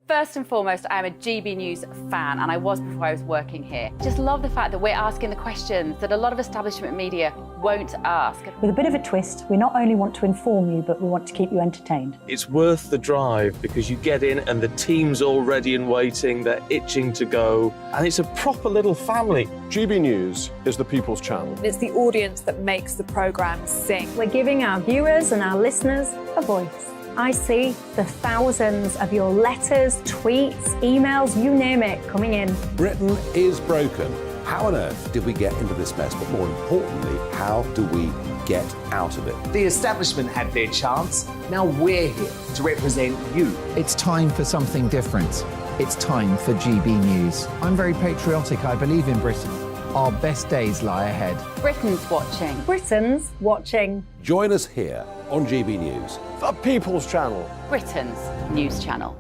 First and foremost, I am a GB News fan, and I was before I was working here. Just love the fact that we're asking the questions that a lot of establishment media won't ask. With a bit of a twist, we not only want to inform you, but we want to keep you entertained. It's worth the drive because you get in and the team's all ready and waiting, they're itching to go, and it's a proper little family. GB News is the People's Channel. It's the audience that makes the programme sing. We're giving our viewers and our listeners a voice. I see the thousands of your letters, tweets, emails, you name it, coming in. Britain is broken. How on earth did we get into this mess? But more importantly, how do we get out of it? The establishment had their chance. Now we're here to represent you. It's time for something different. It's time for GB News. I'm very patriotic. I believe in Britain. Our best days lie ahead. Britain's watching. Britain's watching. Join us here on GB News. The People's Channel. Britain's news channel.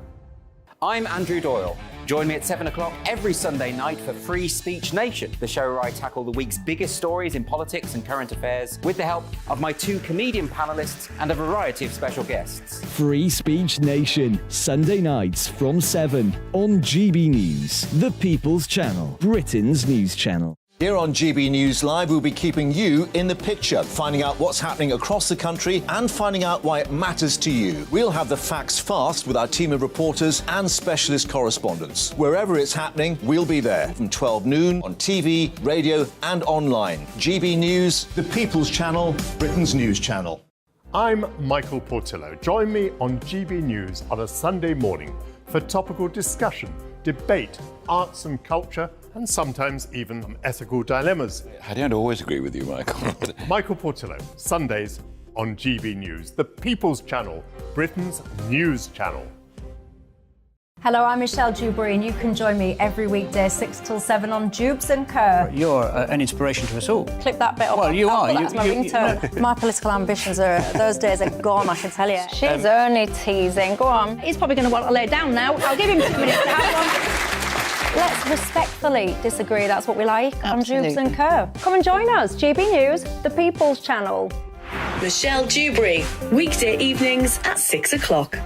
I'm Andrew Doyle. Join me at 7 o'clock every Sunday night for Free Speech Nation, the show where I tackle the week's biggest stories in politics and current affairs with the help of my two comedian panellists and a variety of special guests. Free Speech Nation, Sunday nights from 7 on GB News, the People's Channel, Britain's news channel. Here on GB News Live, we'll be keeping you in the picture, finding out what's happening across the country and finding out why it matters to you. We'll have the facts fast with our team of reporters and specialist correspondents. Wherever it's happening, we'll be there from 12 noon on TV, radio and online. GB News, the People's Channel, Britain's news channel. I'm Michael Portillo. Join me on GB News on a Sunday morning for topical discussion, debate, arts and culture, and sometimes even ethical dilemmas. I don't always agree with you, Michael. Michael Portillo, Sundays on GB News, the People's Channel, Britain's news channel. Hello, I'm Michelle Dewberry, and you can join me every weekday 6 till 7 on Jubes and Kerr. You're an inspiration to us all. Clip that bit up. Well, you are. That's my ringtone. My political ambitions are, those days are gone, I can tell you. She's only teasing. Go on. He's probably going to want to lay down now. I'll give him 2 minutes to have one. Let's respectfully disagree. That's what we like on Jubes and Kerr. Come and join us. GB News, the People's Channel. Michelle Dewberry, weekday evenings at 6 o'clock.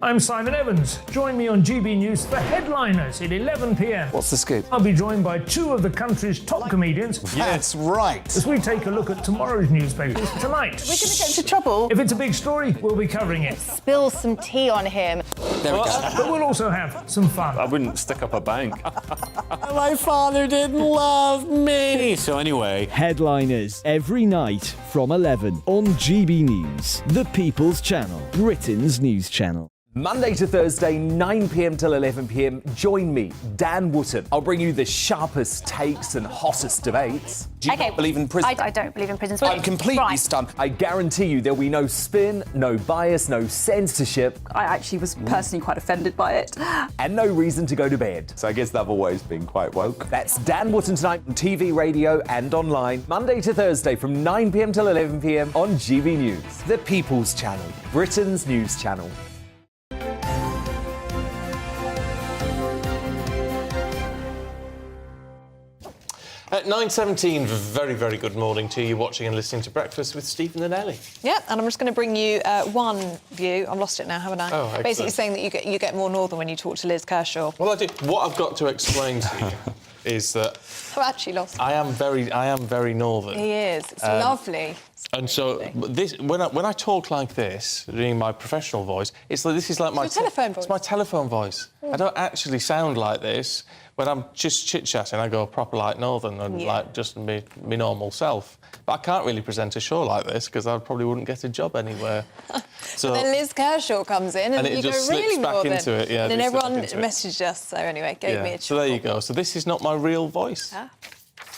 I'm Simon Evans. Join me on GB News for Headliners at 11 p.m. What's the scoop? I'll be joined by two of the country's top comedians. That's right. As we take a look at tomorrow's newspapers tonight. We're going to get into trouble. If it's a big story, we'll be covering it. Spill some tea on him. There we go. But we'll also have some fun. I wouldn't stick up a bank. My father didn't love me. So anyway. Headliners every night from 11 on GB News, the People's Channel, Britain's news channel. Monday to Thursday, 9 p.m. till 11 p.m. Join me, Dan Wootton. I'll bring you the sharpest takes and hottest debates. Do you not believe in prison? I don't believe in prison. I'm completely stunned. I guarantee you there'll be no spin, no bias, no censorship. I actually was personally quite offended by it. And no reason to go to bed. So I guess they've always been quite woke. That's Dan Wootton tonight on TV, radio and online. Monday to Thursday from 9 p.m. till 11 p.m. on GB News. The People's Channel, Britain's news channel. At 9:17, very, very good morning to you watching and listening to Breakfast with Stephen and Ellie. Yeah, and I'm just going to bring you one view. I've lost it now, haven't I? Oh, excellent. Basically saying that you get more northern when you talk to Liz Kershaw. Well, I do. What I've got to explain to you is that I've actually lost it. I am very northern. He is. It's lovely. And so this, when I talk like this, doing my professional voice, this is like my telephone voice. It's my telephone voice. I don't actually sound like this. When I'm just chit-chatting, I go proper like northern and like just me normal self. But I can't really present a show like this because I probably wouldn't get a job anywhere. So but then Liz Kershaw comes in and it you just go really slips back northern. into it. Yeah, and then it slips everyone back into it. messaged us. So anyway, gave me a So there you go. So this is not my real voice. Ah.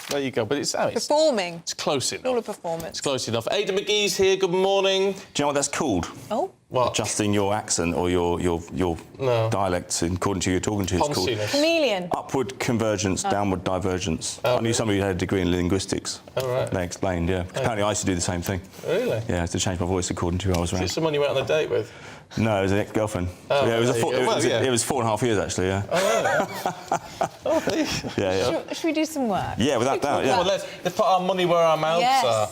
There you go. But it's performing. It's close enough. All a performance. It's close enough. Ada McGee's here. Good morning. Do you know what that's called? Oh. What? Adjusting your accent or your dialect according to who you're talking to. It's called chameleon. Upward convergence, downward divergence. I knew somebody who had a degree in linguistics. Oh, right. They explained, yeah. Apparently I used to do the same thing. Really? Yeah, I had to change my voice according to who I was around. Is it someone you went on a date with? No, it was an ex-girlfriend. Oh, yeah, it was it was 4.5 years actually, yeah. Oh, really? Yeah. Should we do some work? Yeah, without doubt, yeah. Well, let's put our money where our mouths are.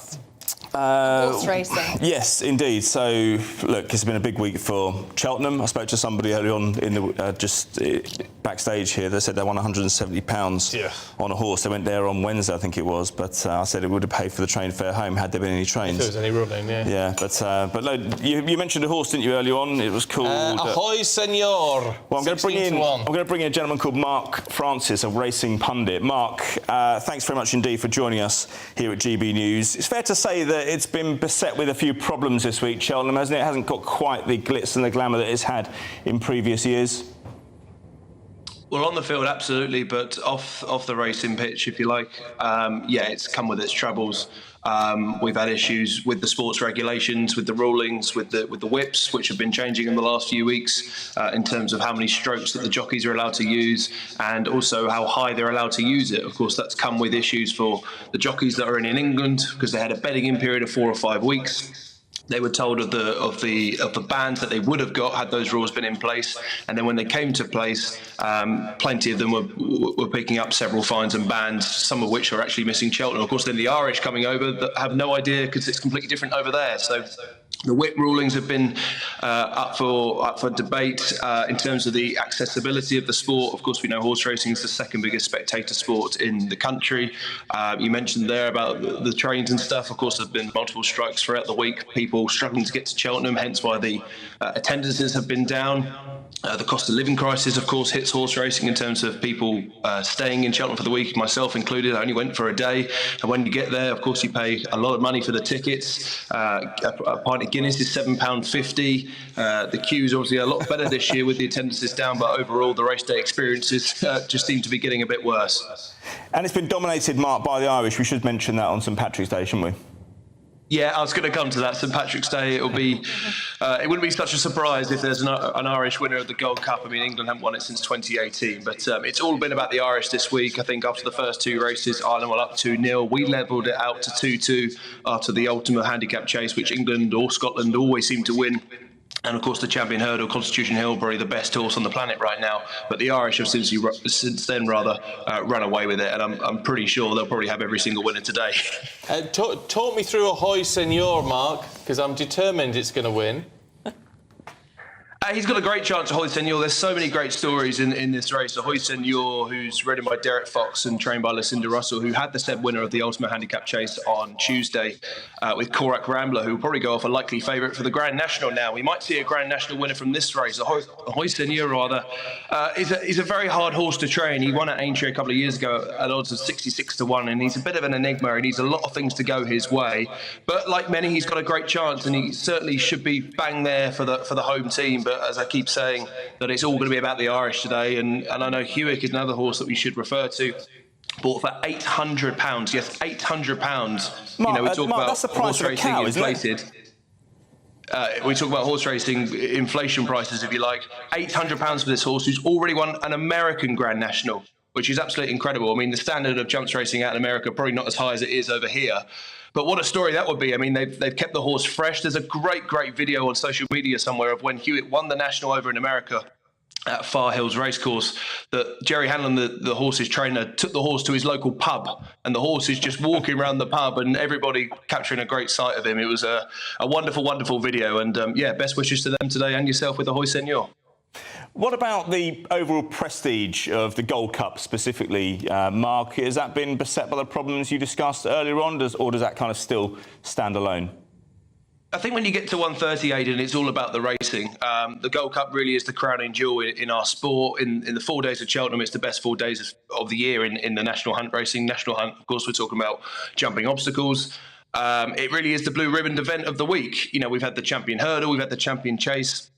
Horse racing. Yes, indeed. So, look, it's been a big week for Cheltenham. I spoke to somebody earlier on in the backstage here. They said they won £170 on a horse. They went there on Wednesday, I think it was. But I said it would have paid for the train fare home had there been any trains. If there was any running, yeah. Yeah, but no, you mentioned a horse, didn't you, earlier on? It was called Ahoy, Senor. Well, I'm going to bring in a gentleman called Mark Francis, a racing pundit. Mark, thanks very much indeed for joining us here at GB News. It's fair to say that it's been beset with a few problems this week, Cheltenham, hasn't it? It hasn't got quite the glitz and the glamour that it's had in previous years. Well, on the field, absolutely, but off the racing pitch, if you like, it's come with its troubles. We've had issues with the sports regulations, with the rulings, with the whips, which have been changing in the last few weeks in terms of how many strokes that the jockeys are allowed to use and also how high they're allowed to use it. Of course, that's come with issues for the jockeys that are in England because they had a bedding-in period of 4 or 5 weeks. They were told of the bans that they would have got had those rules been in place, and then when they came to place, plenty of them were picking up several fines and bans, some of which are actually missing Cheltenham. Of course, then the Irish coming over that have no idea because it's completely different over there. So the whip rulings have been up for debate in terms of the accessibility of the sport. Of course, we know horse racing is the second biggest spectator sport in the country. You mentioned there about the trains and stuff. Of course, there have been multiple strikes throughout the week. People struggling to get to Cheltenham, hence why the attendances have been down. The cost of living crisis, of course, hits horse racing in terms of people staying in Cheltenham for the week, myself included. I only went for a day. And when you get there, of course, you pay a lot of money for the tickets. A pint of Guinness is £7.50. The queue's obviously a lot better this year with the attendances down, but overall, the race day experiences just seem to be getting a bit worse. And it's been dominated, Mark, by the Irish. We should mention that on St Patrick's Day, shouldn't we? Yeah, I was going to come to that. St Patrick's Day, it wouldn't be such a surprise if there's an Irish winner of the Gold Cup. I mean, England haven't won it since 2018, but it's all been about the Irish this week. I think after the first 2 races, Ireland were up 2-0. We levelled it out to 2-2 after the ultimate handicap chase, which England or Scotland always seem to win. And of course, the champion hurdle, Constitution Hill, probably the best horse on the planet right now. But the Irish have since then run away with it, and I'm pretty sure they'll probably have every single winner today. Talk me through Ahoy, Senor, Mark, because I'm determined it's going to win. He's got a great chance at Hoy Senior. There's so many great stories in this race. The Hoy Senior, who's ridden by Derek Fox and trained by Lucinda Russell, who had the step winner of the Ultimate Handicap Chase on Tuesday with Korak Rambler, who will probably go off a likely favourite for the Grand National now. We might see a Grand National winner from this race. The Hoy Senior, rather, is a very hard horse to train. He won at Aintree a couple of years ago at odds of 66-1, and he's a bit of an enigma. He needs a lot of things to go his way. But like many, he's got a great chance, and he certainly should be bang there for the home team. But as I keep saying, that it's all going to be about the Irish today, and I know Hewick is another horse that we should refer to. Bought for £800. Yes, £800. Mark, we talk about that's the price horse of a racing cow, inflated. We talk about horse racing inflation prices, if you like. £800 for this horse, who's already won an American Grand National, which is absolutely incredible. I mean, the standard of jumps racing out in America probably not as high as it is over here. But what a story that would be. I mean, they've kept the horse fresh. There's a great video on social media somewhere of when Hewitt won the National over in America at Far Hills Racecourse, that Jerry Hanlon, the horse's trainer, took the horse to his local pub, and the horse is just walking around the pub and everybody capturing a great sight of him. It was a wonderful video, and best wishes to them today and yourself with the Hoy Senior. What about the overall prestige of the Gold Cup specifically, Mark? Has that been beset by the problems you discussed earlier on, or does that kind of still stand alone? I think when you get to 130, Aidan, it's all about the racing. The Gold Cup really is the crowning jewel in our sport. In the 4 days of Cheltenham, it's the best 4 days of the year in the National Hunt racing. National Hunt, of course, we're talking about jumping obstacles. It really is the blue ribbon event of the week. We've had the Champion Hurdle, we've had the Champion Chase.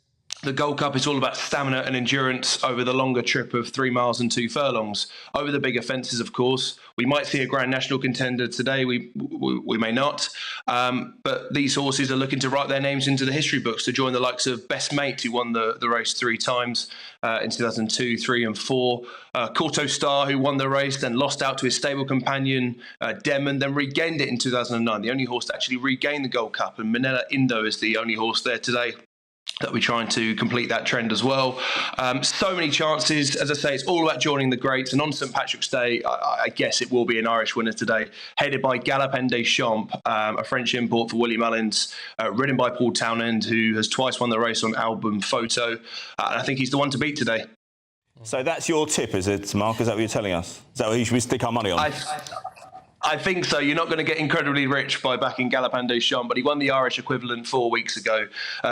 The Gold Cup is all about stamina and endurance over the longer trip of 3 miles and 2 furlongs. Over the bigger fences, of course. We might see a Grand National contender today. We may not. But these horses are looking to write their names into the history books to join the likes of Best Mate, who won the race 3 times in 2002, 3 and 4. Corto Star, who won the race, then lost out to his stable companion, Demon, then regained it in 2009. The only horse to actually regain the Gold Cup. And Manila Indo is the only horse there today that we're trying to complete that trend as well. So many chances. As I say, it's all about joining the greats. And on St Patrick's Day, I guess it will be an Irish winner today, headed by Galopin des Champs, a French import for Willie Mullins, ridden by Paul Townend, who has twice won the race on album photo. And I think he's the one to beat today. So that's your tip, is it, Mark? Is that what you're telling us? Is that what we should stick our money on? I think so. You're not going to get incredibly rich by backing Galopin des Champs, but he won the Irish equivalent 4 weeks ago.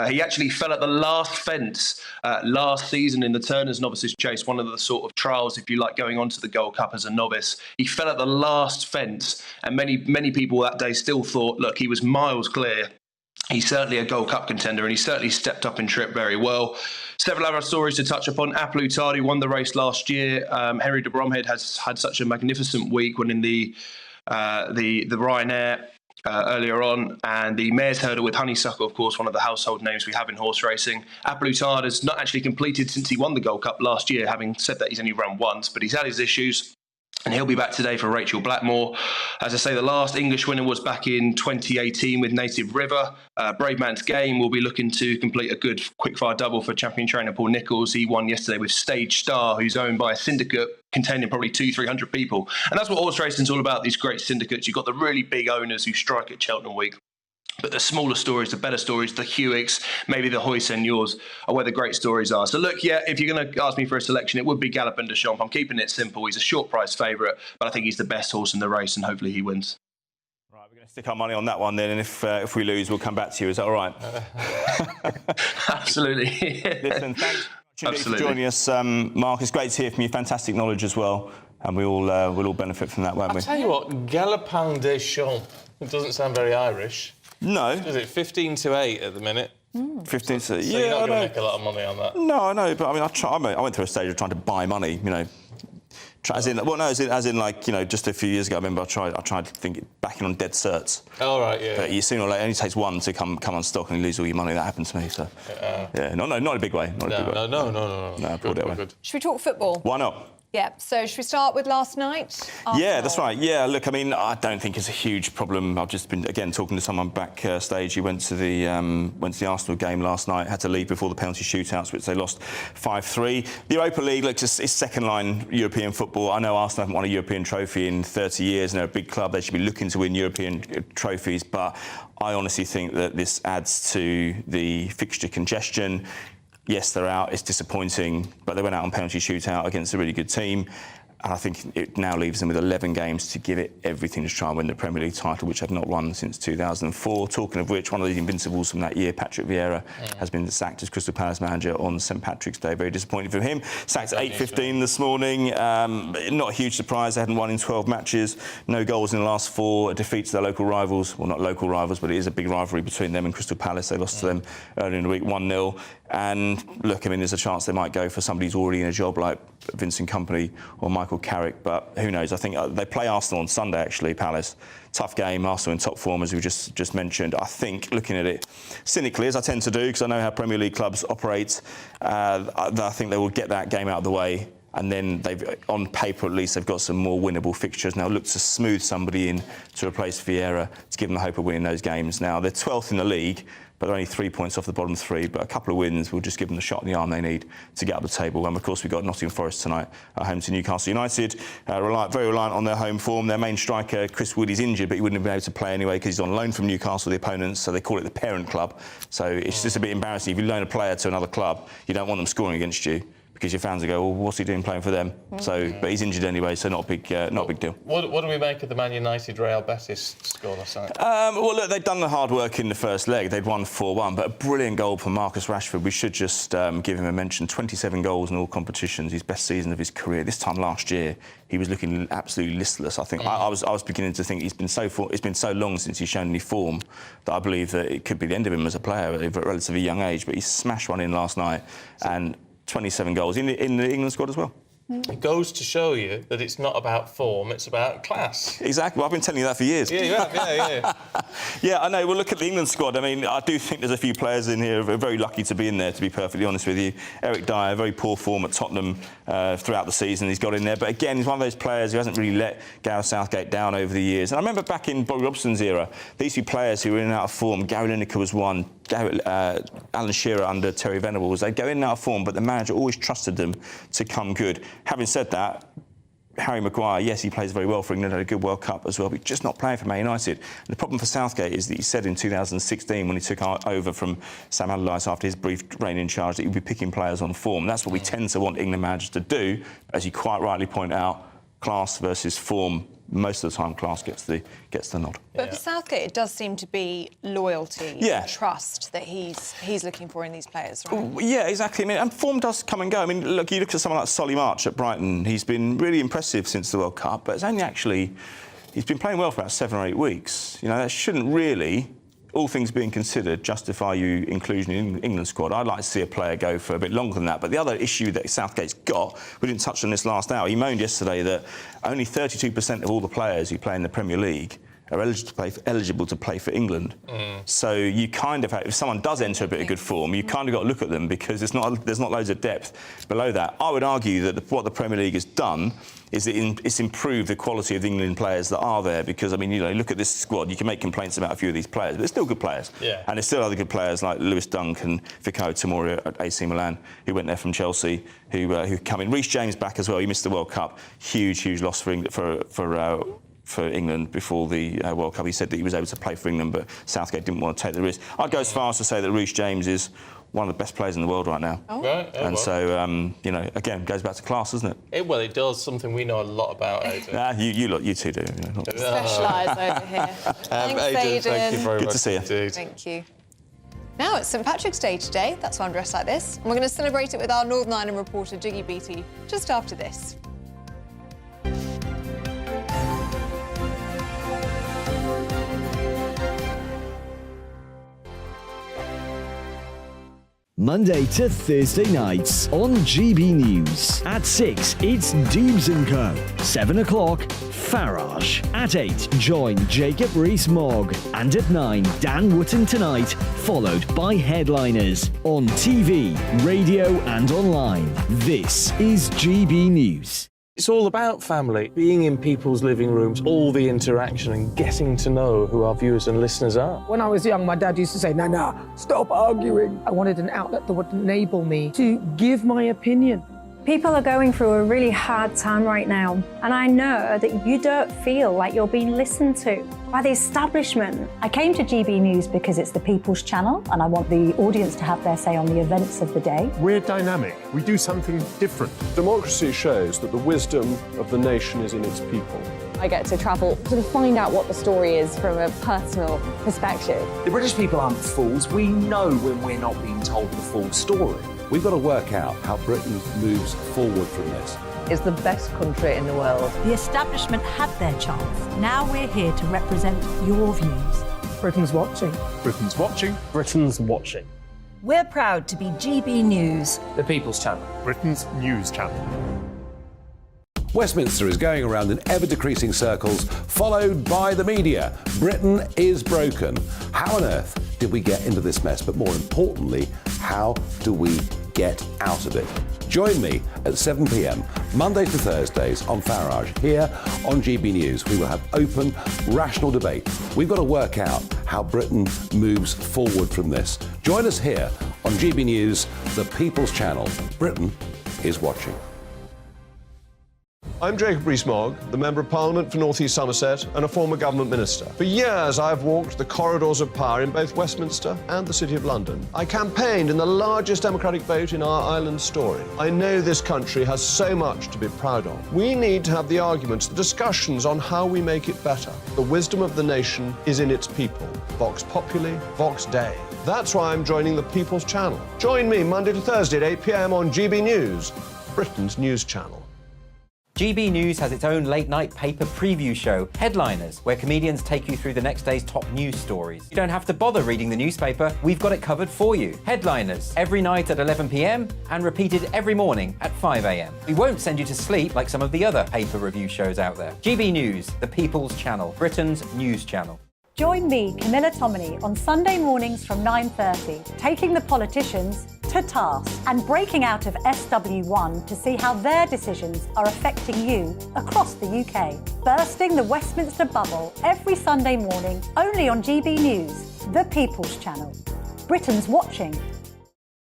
He actually fell at the last fence last season in the Turner's Novices Chase, one of the sort of trials, if you like, going on to the Gold Cup as a novice. He fell at the last fence, and many people that day still thought, look, he was miles clear. He's certainly a Gold Cup contender, and he certainly stepped up in trip very well. Several other stories to touch upon. Applutard, who won the race last year. Henry de Bromhead has had such a magnificent week winning the Ryanair earlier on, and the Mares Hurdle with Honeysuckle, of course, one of the household names we have in horse racing. Applutard has not actually completed since he won the Gold Cup last year, having said that he's only run once, but he's had his issues. And he'll be back today for Rachel Blackmore. As I say, the last English winner was back in 2018 with Native River. Brave Man's Game will be looking to complete a good quickfire double for champion trainer Paul Nicholls. He won yesterday with Stage Star, who's owned by a syndicate containing probably 200-300 people. And that's what horse racing's all about, these great syndicates. You've got the really big owners who strike at Cheltenham Week. But the smaller stories, the better stories, the Hewicks, maybe the Hoy Seniors are where the great stories are. So look, yeah, if you're going to ask me for a selection, it would be Galopin des Champs. I'm keeping it simple. He's a short price favourite, but I think he's the best horse in the race, and hopefully he wins. Right, we're going to stick our money on that one then, and if we lose, we'll come back to you. Is that all right? Absolutely. Listen, thanks for joining us, Mark. It's great to hear from you. Fantastic knowledge as well, and we'll all benefit from that, won't we? I'll tell you what, Galopin des Champs, it doesn't sound very Irish. No. Is it 15-8 at the minute? 15 to... So yeah, you're not I going to make a lot of money on that? No, I know, but I mean, I went through a stage of trying to buy money, you know. As in, like, you know, just a few years ago, I remember I tried to think backing on dead certs. Oh, right, yeah. But you sooner or later, it only takes one to come on stock and you lose all your money. That happened to me, so... yeah, not in a big way. No. Good. Should we talk football? Why not? Yeah, so should we start with last night? Yeah, that's right. Yeah, look, I mean, I don't think it's a huge problem. I've just been, again, talking to someone backstage. He went to the Arsenal game last night, had to leave before the penalty shootouts, which they lost 5-3. The Europa League, look, it's second-line European football. I know Arsenal haven't won a European trophy in 30 years, and they're a big club. They should be looking to win European trophies, but I honestly think that this adds to the fixture congestion. Yes, they're out. It's disappointing, but they went out on penalty shootout against a really good team. And I think it now leaves them with 11 games to give it everything to try and win the Premier League title, which they've not won since 2004. Talking of which, one of the Invincibles from that year, Patrick Vieira, has been sacked as Crystal Palace manager on St Patrick's Day. Very disappointing for him. Sacked at 8:15 this morning. Not a huge surprise. They hadn't won in 12 matches. No goals in the last 4. A defeat to their local rivals. Well, not local rivals, but it is a big rivalry between them and Crystal Palace. They lost to them earlier in the week, 1-0. And look, I mean, there's a chance they might go for somebody who's already in a job like Vincent Kompany or Michael Carrick, but who knows? I think they play Arsenal on Sunday, actually, Palace. Tough game, Arsenal in top form, as we just mentioned. I think, looking at it cynically, as I tend to do, because I know how Premier League clubs operate, I think they will get that game out of the way. And then on paper at least, they've got some more winnable fixtures. Now look to smooth somebody in to replace Vieira to give them the hope of winning those games. Now they're 12th in the league, but they're only 3 points off the bottom 3. But a couple of wins will just give them the shot in the arm they need to get up the table. And of course, we've got Nottingham Forest tonight at home to Newcastle United. Very reliant on their home form. Their main striker, Chris Wood, is injured, but he wouldn't have been able to play anyway because he's on loan from Newcastle, the opponents. So they call it the parent club. So it's just a bit embarrassing. If you loan a player to another club, you don't want them scoring against you, because your fans will go, well, what's he doing playing for them? So, but he's injured anyway, so not a big deal. What do we make of the Man United Real Betis score last night? Well, look, they'd done the hard work in the first leg. They'd won 4-1, but a brilliant goal from Marcus Rashford. We should just give him a mention. 27 goals in all competitions, his best season of his career. This time last year, he was looking absolutely listless. I think I was beginning to think it's been so long since he's shown any form that I believe that it could be the end of him as a player at a relatively young age. But he smashed one in last night, and 27 goals in the England squad as well. It goes to show you that it's not about form, it's about class. Exactly. Well, I've been telling you that for years. Yeah, you have, yeah. Yeah, I know. Well, look at the England squad. I mean, I do think there's a few players in here who are very lucky to be in there, to be perfectly honest with you. Eric Dyer, very poor form at Tottenham throughout the season. He's got in there. But again, he's one of those players who hasn't really let Gareth Southgate down over the years. And I remember back in Bobby Robson's era, these two players who were in and out of form. Gary Lineker was one. Alan Shearer under Terry Venables, they'd go in and out of form, but the manager always trusted them to come good. Having said that, Harry Maguire, yes, he plays very well for England, had a good World Cup as well, but just not playing for Man United. And the problem for Southgate is that he said in 2016, when he took over from Sam Allardyce after his brief reign in charge, that he'd be picking players on form. That's what we tend to want England managers to do. As you quite rightly point out, class versus form. Most of the time, class gets the nod. But for Southgate, it does seem to be loyalty, and trust that he's looking for in these players, right? Yeah, exactly. I mean, and form does come and go. I mean, look, you look at someone like Solly March at Brighton. He's been really impressive since the World Cup, but it's only actually he's been playing well for about 7 or 8 weeks. You know, that shouldn't really, all things being considered, justify you inclusion in the England squad. I'd like to see a player go for a bit longer than that. But the other issue that Southgate's got, we didn't touch on this last hour, he moaned yesterday that only 32% of all the players who play in the Premier League are eligible to play for England. So you kind of have, if someone does enter a bit of good form, you kind of got to look at them because there's not loads of depth below that. I would argue that what the Premier League has done is that it's improved the quality of the England players that are there, because, I mean, you know, look at this squad, you can make complaints about a few of these players, but they're still good players. Yeah. And there's still other good players like Lewis Dunk and Fikayo Tomori at AC Milan, who went there from Chelsea, who come in. Reece James back as well, he missed the World Cup. Huge loss for England before the World Cup. He said that he was able to play for England, but Southgate didn't want to take the risk. I'd go as far as to say that Reece James is one of the best players in the world right now. Oh. Right. And so, you know, again, goes back to class, doesn't it? Well, it does, something we know a lot about, Aidan. You two do. You know, Specialise over here. Thanks, Aidan. Thank you very much. Good to see you. Indeed. Thank you. Now it's St Patrick's Day today, that's why I'm dressed like this. And we're going to celebrate it with our Northern Ireland reporter, Jiggy Beattie, just after this. Monday to Thursday nights on GB News. At 6, it's Deebs & Co. 7 o'clock, Farage. At 8, join Jacob Rees-Mogg. And at 9, Dan Wootton Tonight, followed by Headliners. On TV, radio and online. This is GB News. It's all about family, being in people's living rooms, all the interaction and getting to know who our viewers and listeners are. When I was young, my dad used to say, Nana, stop arguing. I wanted an outlet that would enable me to give my opinion. People are going through a really hard time right now, and I know that you don't feel like you're being listened to by the establishment. I came to GB News because it's the People's Channel, and I want the audience to have their say on the events of the day. We're dynamic. We do something different. Democracy shows that the wisdom of the nation is in its people. I get to travel to find out what the story is from a personal perspective. The British people aren't fools. We know when we're not being told the full story. We've got to work out how Britain moves forward from this. It's the best country in the world. The establishment had their chance. Now we're here to represent your views. Britain's watching. Britain's watching. Britain's watching. We're proud to be GB News, The People's Channel. Britain's news channel. Westminster is going around in ever-decreasing circles, followed by the media. Britain is broken. How on earth did we get into this mess? But more importantly, how do we get out of it? Join me at 7 p.m, Mondays to Thursdays on Farage, here on GB News. We will have open, rational debate. We've got to work out how Britain moves forward from this. Join us here on GB News, the People's Channel. Britain is watching. I'm Jacob Rees-Mogg, the Member of Parliament for North East Somerset and a former government minister. For years, I've walked the corridors of power in both Westminster and the City of London. I campaigned in the largest democratic vote in our island's story. I know this country has so much to be proud of. We need to have the arguments, the discussions on how we make it better. The wisdom of the nation is in its people. Vox Populi, Vox Dei. That's why I'm joining the People's Channel. Join me Monday to Thursday at 8 p.m. on GB News, Britain's news channel. GB News has its own late-night paper preview show, Headliners, where comedians take you through the next day's top news stories. You don't have to bother reading the newspaper, we've got it covered for you. Headliners, every night at 11 p.m, and repeated every morning at 5 a.m. We won't send you to sleep like some of the other paper review shows out there. GB News, the People's Channel, Britain's news channel. Join me, Camilla Tominey, on Sunday mornings from 9:30, taking the politicians to task and breaking out of SW1 to see how their decisions are affecting you across the UK. Bursting the Westminster bubble every Sunday morning, only on GB News, the People's Channel. Britain's watching.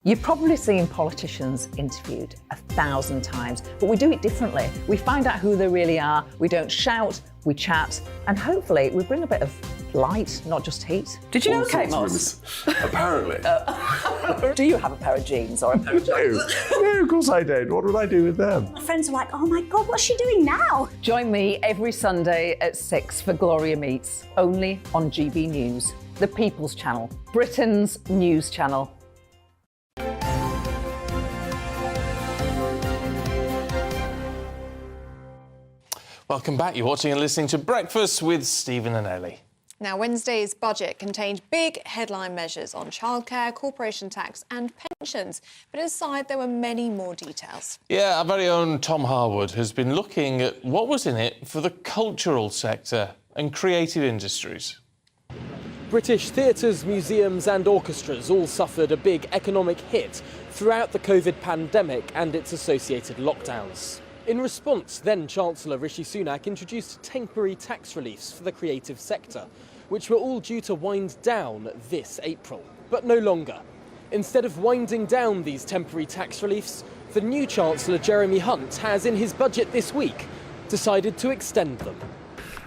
You've probably seen politicians interviewed 1,000 times, but we do it differently. We find out who they really are, we don't shout, we chat, and hopefully we bring a bit of light, not just heat. Did you know Kate Moss? Apparently. Do you have a pair of jeans or a pair of jeans? No, of course I don't. What would I do with them? My friends are like, oh my God, what's she doing now? Join me every Sunday at 6 for Gloria Meets, only on GB News, the People's Channel, Britain's news channel. Welcome back. You're watching and listening to Breakfast with Stephen and Ellie. Now, Wednesday's budget contained big headline measures on childcare, corporation tax and pensions. But inside, there were many more details. Yeah, our very own Tom Harwood has been looking at what was in it for the cultural sector and creative industries. British theatres, museums and orchestras all suffered a big economic hit throughout the COVID pandemic and its associated lockdowns. In response, then Chancellor Rishi Sunak introduced temporary tax reliefs for the creative sector, which were all due to wind down this April, but no longer. Instead of winding down these temporary tax reliefs, the new Chancellor Jeremy Hunt has, in his budget this week, decided to extend them.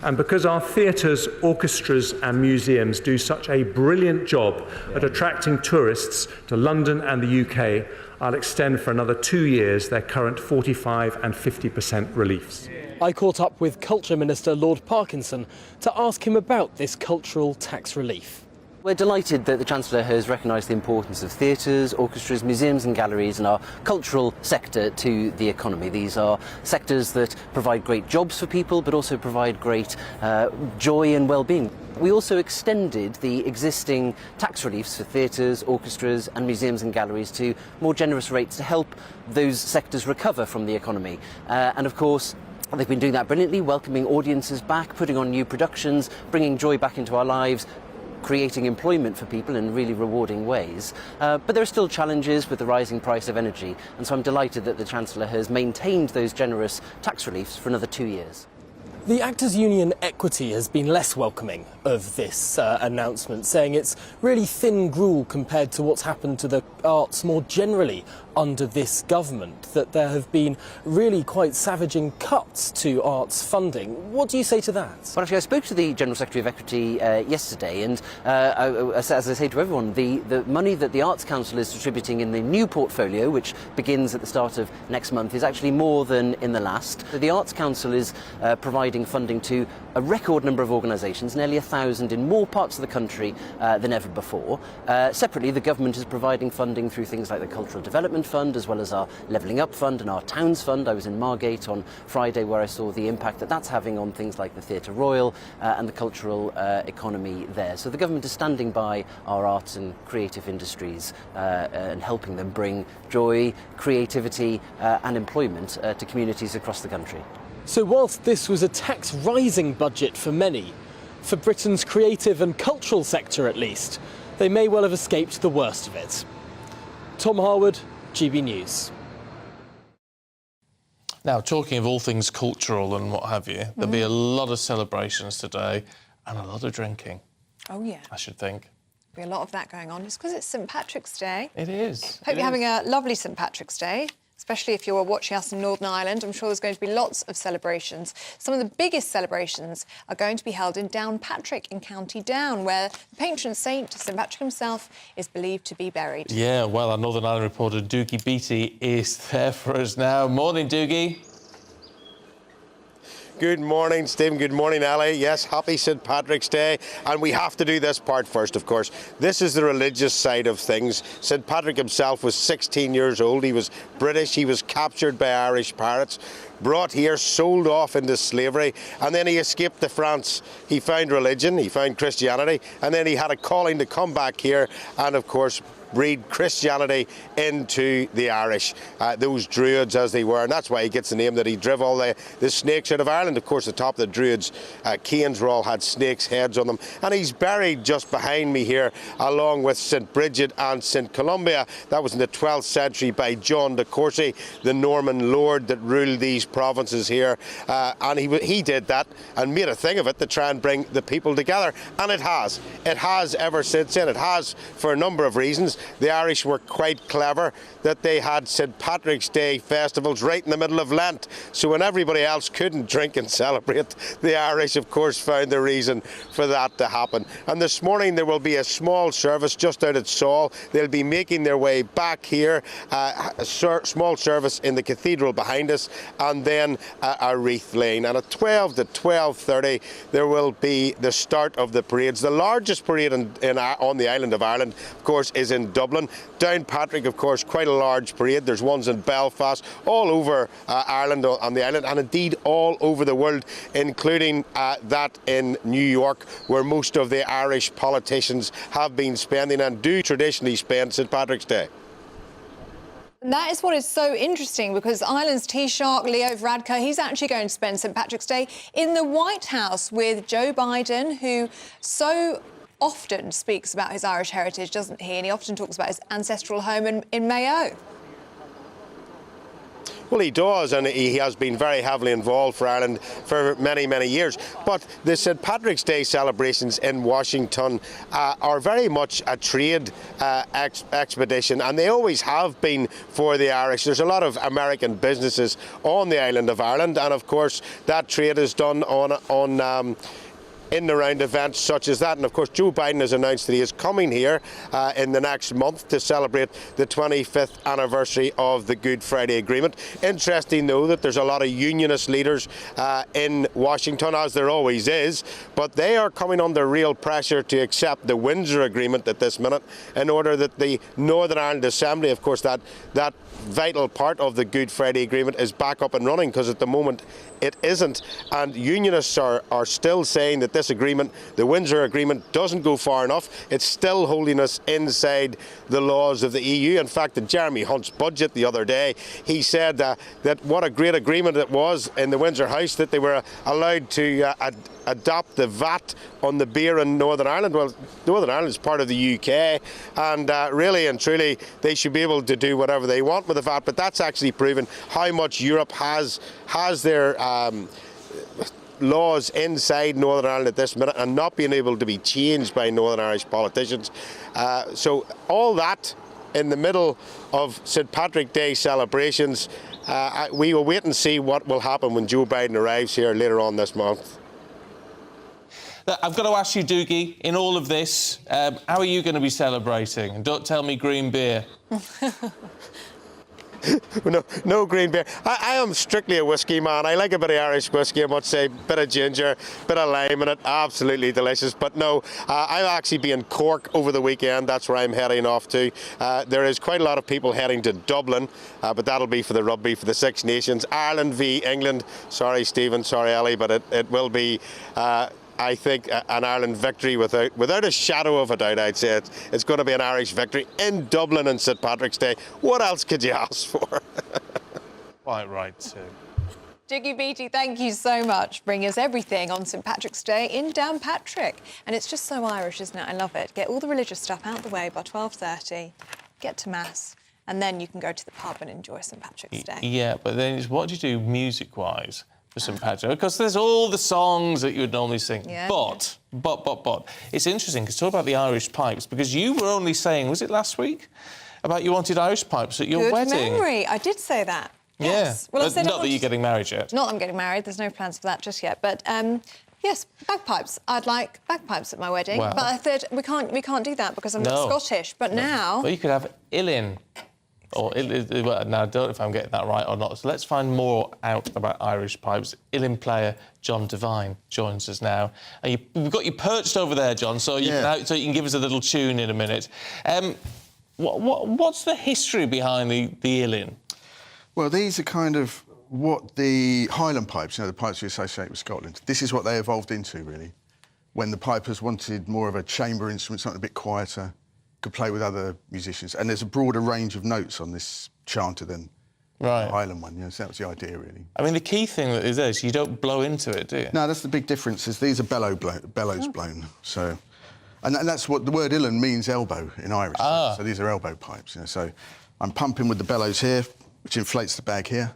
And because our theatres, orchestras and museums do such a brilliant job at attracting tourists to London and the UK, I'll extend for another 2 years their current 45% and 50% reliefs. I caught up with Culture Minister Lord Parkinson to ask him about this cultural tax relief. We're delighted that the Chancellor has recognised the importance of theatres, orchestras, museums and galleries and our cultural sector to the economy. These are sectors that provide great jobs for people but also provide great joy and well-being. We also extended the existing tax reliefs for theatres, orchestras and museums and galleries to more generous rates to help those sectors recover from the economy. And of course, they've been doing that brilliantly, welcoming audiences back, putting on new productions, bringing joy back into our lives, creating employment for people in really rewarding ways. But there are still challenges with the rising price of energy, and so I'm delighted that the Chancellor has maintained those generous tax reliefs for another 2 years. The Actors Union Equity has been less welcoming of this announcement, saying it's really thin gruel compared to what's happened to the arts more generally under this government, that there have been really quite savaging cuts to arts funding. What do you say to that? Well, actually, I spoke to the General Secretary of Equity yesterday, and as I say to everyone, the money that the Arts Council is distributing in the new portfolio, which begins at the start of next month, is actually more than in the last. The Arts Council is providing funding to a record number of organisations, nearly 1,000 in more parts of the country than ever before. Separately, the government is providing funding through things like the Cultural Development Fund, as well as our Levelling Up Fund and our Towns Fund. I was in Margate on Friday, where I saw the impact that that's having on things like the Theatre Royal and the cultural economy there. So the government is standing by our arts and creative industries and helping them bring joy, creativity and employment to communities across the country. So whilst this was a tax-rising budget for many, for Britain's creative and cultural sector at least, they may well have escaped the worst of it. Tom Harwood, GB News. Now, talking of all things cultural and what have you, there'll be a lot of celebrations today and a lot of drinking. Oh, yeah. I should think. There'll be a lot of that going on. It's because it's St Patrick's Day. It is. Hope you're having a lovely St Patrick's Day, especially if you're watching us in Northern Ireland. I'm sure there's going to be lots of celebrations. Some of the biggest celebrations are going to be held in Downpatrick in County Down, where the patron saint, St Patrick himself, is believed to be buried. Yeah, well, our Northern Ireland reporter Doogie Beattie is there for us now. Morning, Doogie. Good morning, Stephen. Good morning, Ellie. Yes, happy St Patrick's Day. And we have to do this part first, of course. This is the religious side of things. St Patrick himself was 16 years old. He was British. He was captured by Irish pirates, brought here, sold off into slavery, and then he escaped to France. He found religion, he found Christianity, and then he had a calling to come back here and, of course, breed Christianity into the Irish, those Druids as they were, and that's why he gets the name that he driv all the snakes out of Ireland. Of course, the top of the Druids' canes were all had snakes' heads on them, and he's buried just behind me here, along with St Bridget and St Columbia. That was in the 12th century by John de Courcy, the Norman lord that ruled these provinces here, and he did that and made a thing of it to try and bring the people together, and it has ever since then. It has for a number of reasons. The Irish were quite clever that they had St Patrick's Day festivals right in the middle of Lent, so when everybody else couldn't drink and celebrate, the Irish of course found the reason for that to happen. And this morning there will be a small service just out at Saul. They'll be making their way back here, a small service in the cathedral behind us, and then a wreath laying. And at 12 to 12:30 there will be the start of the parades. The largest parade on the island of Ireland, of course, is in Dublin. Downpatrick, of course, quite a large parade. There's ones in Belfast, all over Ireland, on the island, and indeed all over the world, including that in New York, where most of the Irish politicians have been spending and do traditionally spend St Patrick's Day. And that is what is so interesting, because Ireland's Taoiseach, Leo Varadkar, he's actually going to spend St Patrick's Day in the White House with Joe Biden, who so often speaks about his Irish heritage, doesn't he? And he often talks about his ancestral home in Mayo. Well, he does, and he has been very heavily involved for Ireland for many, many years. But the St Patrick's Day celebrations in Washington are very much a trade expedition, and they always have been for the Irish. There's a lot of American businesses on the island of Ireland, and of course that trade is done on in and around events such as that. And of course Joe Biden has announced that he is coming here in the next month to celebrate the 25th anniversary of the Good Friday Agreement. Interesting though that there's a lot of unionist leaders in Washington, as there always is, but they are coming under real pressure to accept the Windsor Agreement at this minute, in order that the Northern Ireland Assembly, of course that vital part of the Good Friday Agreement, is back up and running, because at the moment it isn't. And unionists are still saying that this agreement, the Windsor Agreement, doesn't go far enough. It's still holding us inside the laws of the EU. In fact, in Jeremy Hunt's budget the other day, he said that what a great agreement it was in the Windsor House, that they were allowed to adopt the VAT on the beer in Northern Ireland. Well, Northern Ireland is part of the UK, and really and truly they should be able to do whatever they want with the VAT, but that's actually proven how much Europe has their laws inside Northern Ireland at this minute and not being able to be changed by Northern Irish politicians. So all that in the middle of St Patrick's Day celebrations, we will wait and see what will happen when Joe Biden arrives here later on this month. I've got to ask you, Doogie, in all of this, how are you going to be celebrating? And don't tell me green beer. No green beer. I am strictly a whiskey man. I like a bit of Irish whiskey, I must say. Bit of ginger, bit of lime in it. Absolutely delicious. But no, I'll actually be in Cork over the weekend. That's where I'm heading off to. There is quite a lot of people heading to Dublin, but that'll be for the rugby, for the Six Nations. Ireland v England. Sorry, Stephen. Sorry, Ellie, but it will be... I think an Ireland victory without a shadow of a doubt. I'd say it's going to be an Irish victory in Dublin on St Patrick's Day. What else could you ask for? Quite right, too. Doogie Beattie, thank you so much. Bring us everything on St Patrick's Day in Downpatrick. And it's just so Irish, isn't it? I love it. Get all the religious stuff out of the way by 12:30, get to Mass, and then you can go to the pub and enjoy St Patrick's Day. Yeah, but then it's what do you do music-wise for St Patrick? Because there's all the songs that you would normally sing. Yeah. But it's interesting because talk about the Irish pipes, because you were only saying, was it last week, about you wanted Irish pipes at your wedding? Good memory. I did say that. Yes. Yeah. Well, I said not that you're getting married yet. Not that I'm getting married. There's no plans for that just yet. But yes, bagpipes. I'd like bagpipes at my wedding. Wow. But I said we can't do that because I'm not Scottish. But now. Well, you could have Illin. Or well, now, I don't know if I'm getting that right or not. So let's find more out about Irish pipes. Illin player John Devine joins us now. And we've got you perched over there, John, so you can give us a little tune in a minute. What's the history behind the Illin? Well, these are kind of what the Highland pipes, the pipes we associate with Scotland, this is what they evolved into, really. When the pipers wanted more of a chamber instrument, something a bit quieter, could play with other musicians. And there's a broader range of notes on this chanter than the Highland one. So that was the idea, really. I mean, the key thing that is you don't blow into it, do you? No, that's the big difference, is these are bellows blown. So, and that's what the word Illin means, elbow, in Irish. So these are elbow pipes. So I'm pumping with the bellows here, which inflates the bag here.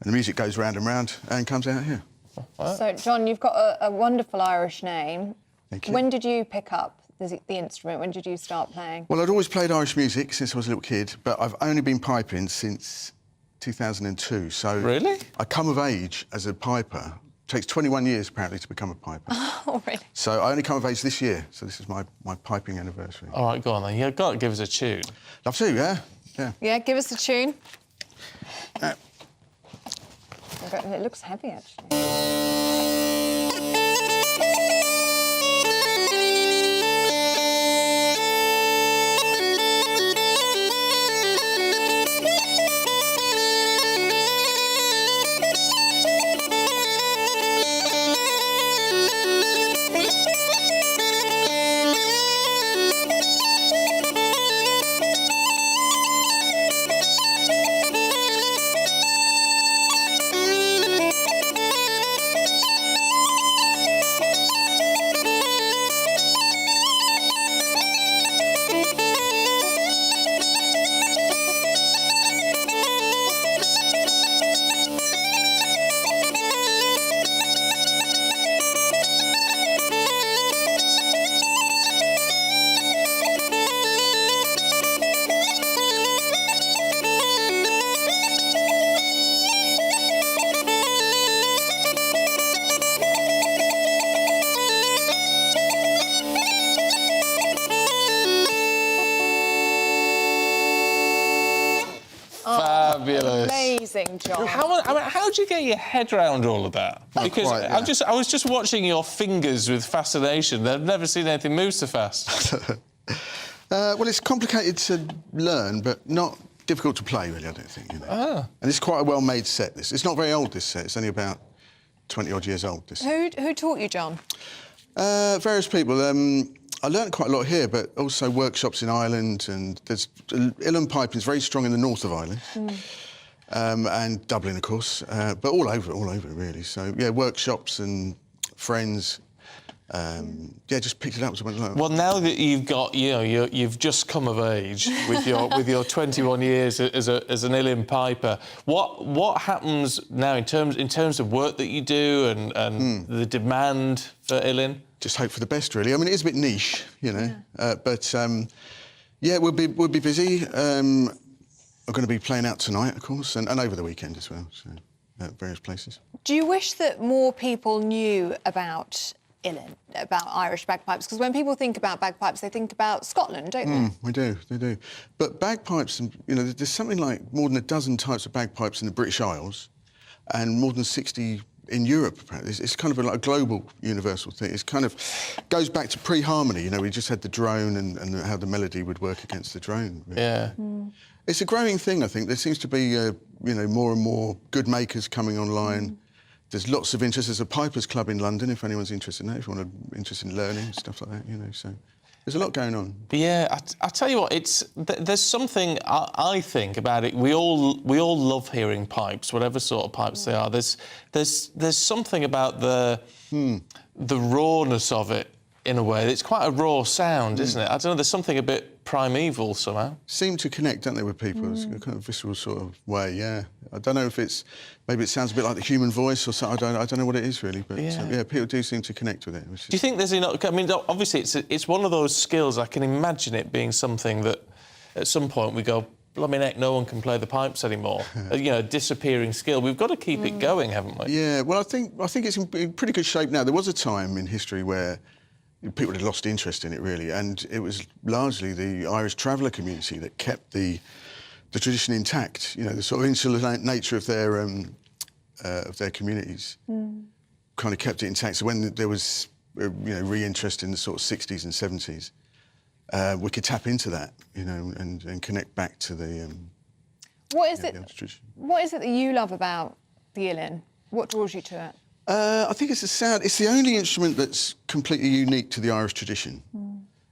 And the music goes round and round and comes out here. So, John, you've got a wonderful Irish name. Thank you. When did you pick up the instrument? When did you start playing? Well, I'd always played Irish music since I was a little kid, but I've only been piping since 2002. So really? I come of age as a piper. It takes 21 years, apparently, to become a piper. Oh, really? So I only come of age this year, so this is my piping anniversary. All right, go on then. You've got to give us a tune. Love to, yeah. Yeah, give us a tune. It looks heavy, actually. Fabulous. Amazing, John. How do you get your head around all of that? Because quite, yeah. I was just watching your fingers with fascination. I've never seen anything move so fast. Well, it's complicated to learn, but not difficult to play, really, I don't think. And it's quite a well-made set, this. It's not very old, this set. It's only about 20-odd years old, this. Who taught you, John? Various people. I learned quite a lot here, but also workshops in Ireland, and there's Uilleann piping is very strong in the north of Ireland, and Dublin, of course, but all over, really. So yeah, workshops and friends, Just picked it up. So I went, look. Well, now that you've got, you've just come of age with your 21 years as an uilleann piper. What happens now in terms of work that you do and the demand for uilleann? Just hope for the best, really. I mean, it is a bit niche, but we'll be busy. I'm going to be playing out tonight, of course, and over the weekend as well, so at various places. Do you wish that more people knew about uilleann, about Irish bagpipes? Because when people think about bagpipes, they think about Scotland, don't they? They do. But bagpipes, there's something like more than a dozen types of bagpipes in the British Isles and more than 60 in Europe, apparently. It's kind of like a global, universal thing. It's kind of goes back to pre-harmony. We just had the drone and how the melody would work against the drone. Really. Yeah. It's a growing thing, I think. There seems to be, more and more good makers coming online. There's lots of interest. There's a Pipers Club in London, if anyone's interested in that, if you want interested in learning, stuff like that, so... There's a lot going on. Yeah, I tell you what, there's something I think about it. We all love hearing pipes, whatever sort of pipes they are. There's something about the rawness of it in a way. It's quite a raw sound, isn't it? I don't know. There's something a bit primeval somehow. Seem to connect, don't they, with people? It's a kind of visceral sort of way. Yeah. I don't know if maybe it sounds a bit like the human voice or something. I don't know what it is really, but people do seem to connect with it. Do you think there's enough? I mean, obviously it's one of those skills. I can imagine it being something that at some point we go, blooming heck, no one can play the pipes anymore. A disappearing skill. We've got to keep it going, haven't we? Yeah. Well, I think it's in pretty good shape now. There was a time in history where people had lost interest in it, really, and it was largely the Irish traveller community that kept the tradition intact. The sort of insular nature of their communities kind of kept it intact. So when there was re-interest in the sort of 60s and 70s, we could tap into that, and connect back to the. What is it that you love about the uilleann? What draws you to it? I think it's the sound. It's the only instrument that's completely unique to the Irish tradition.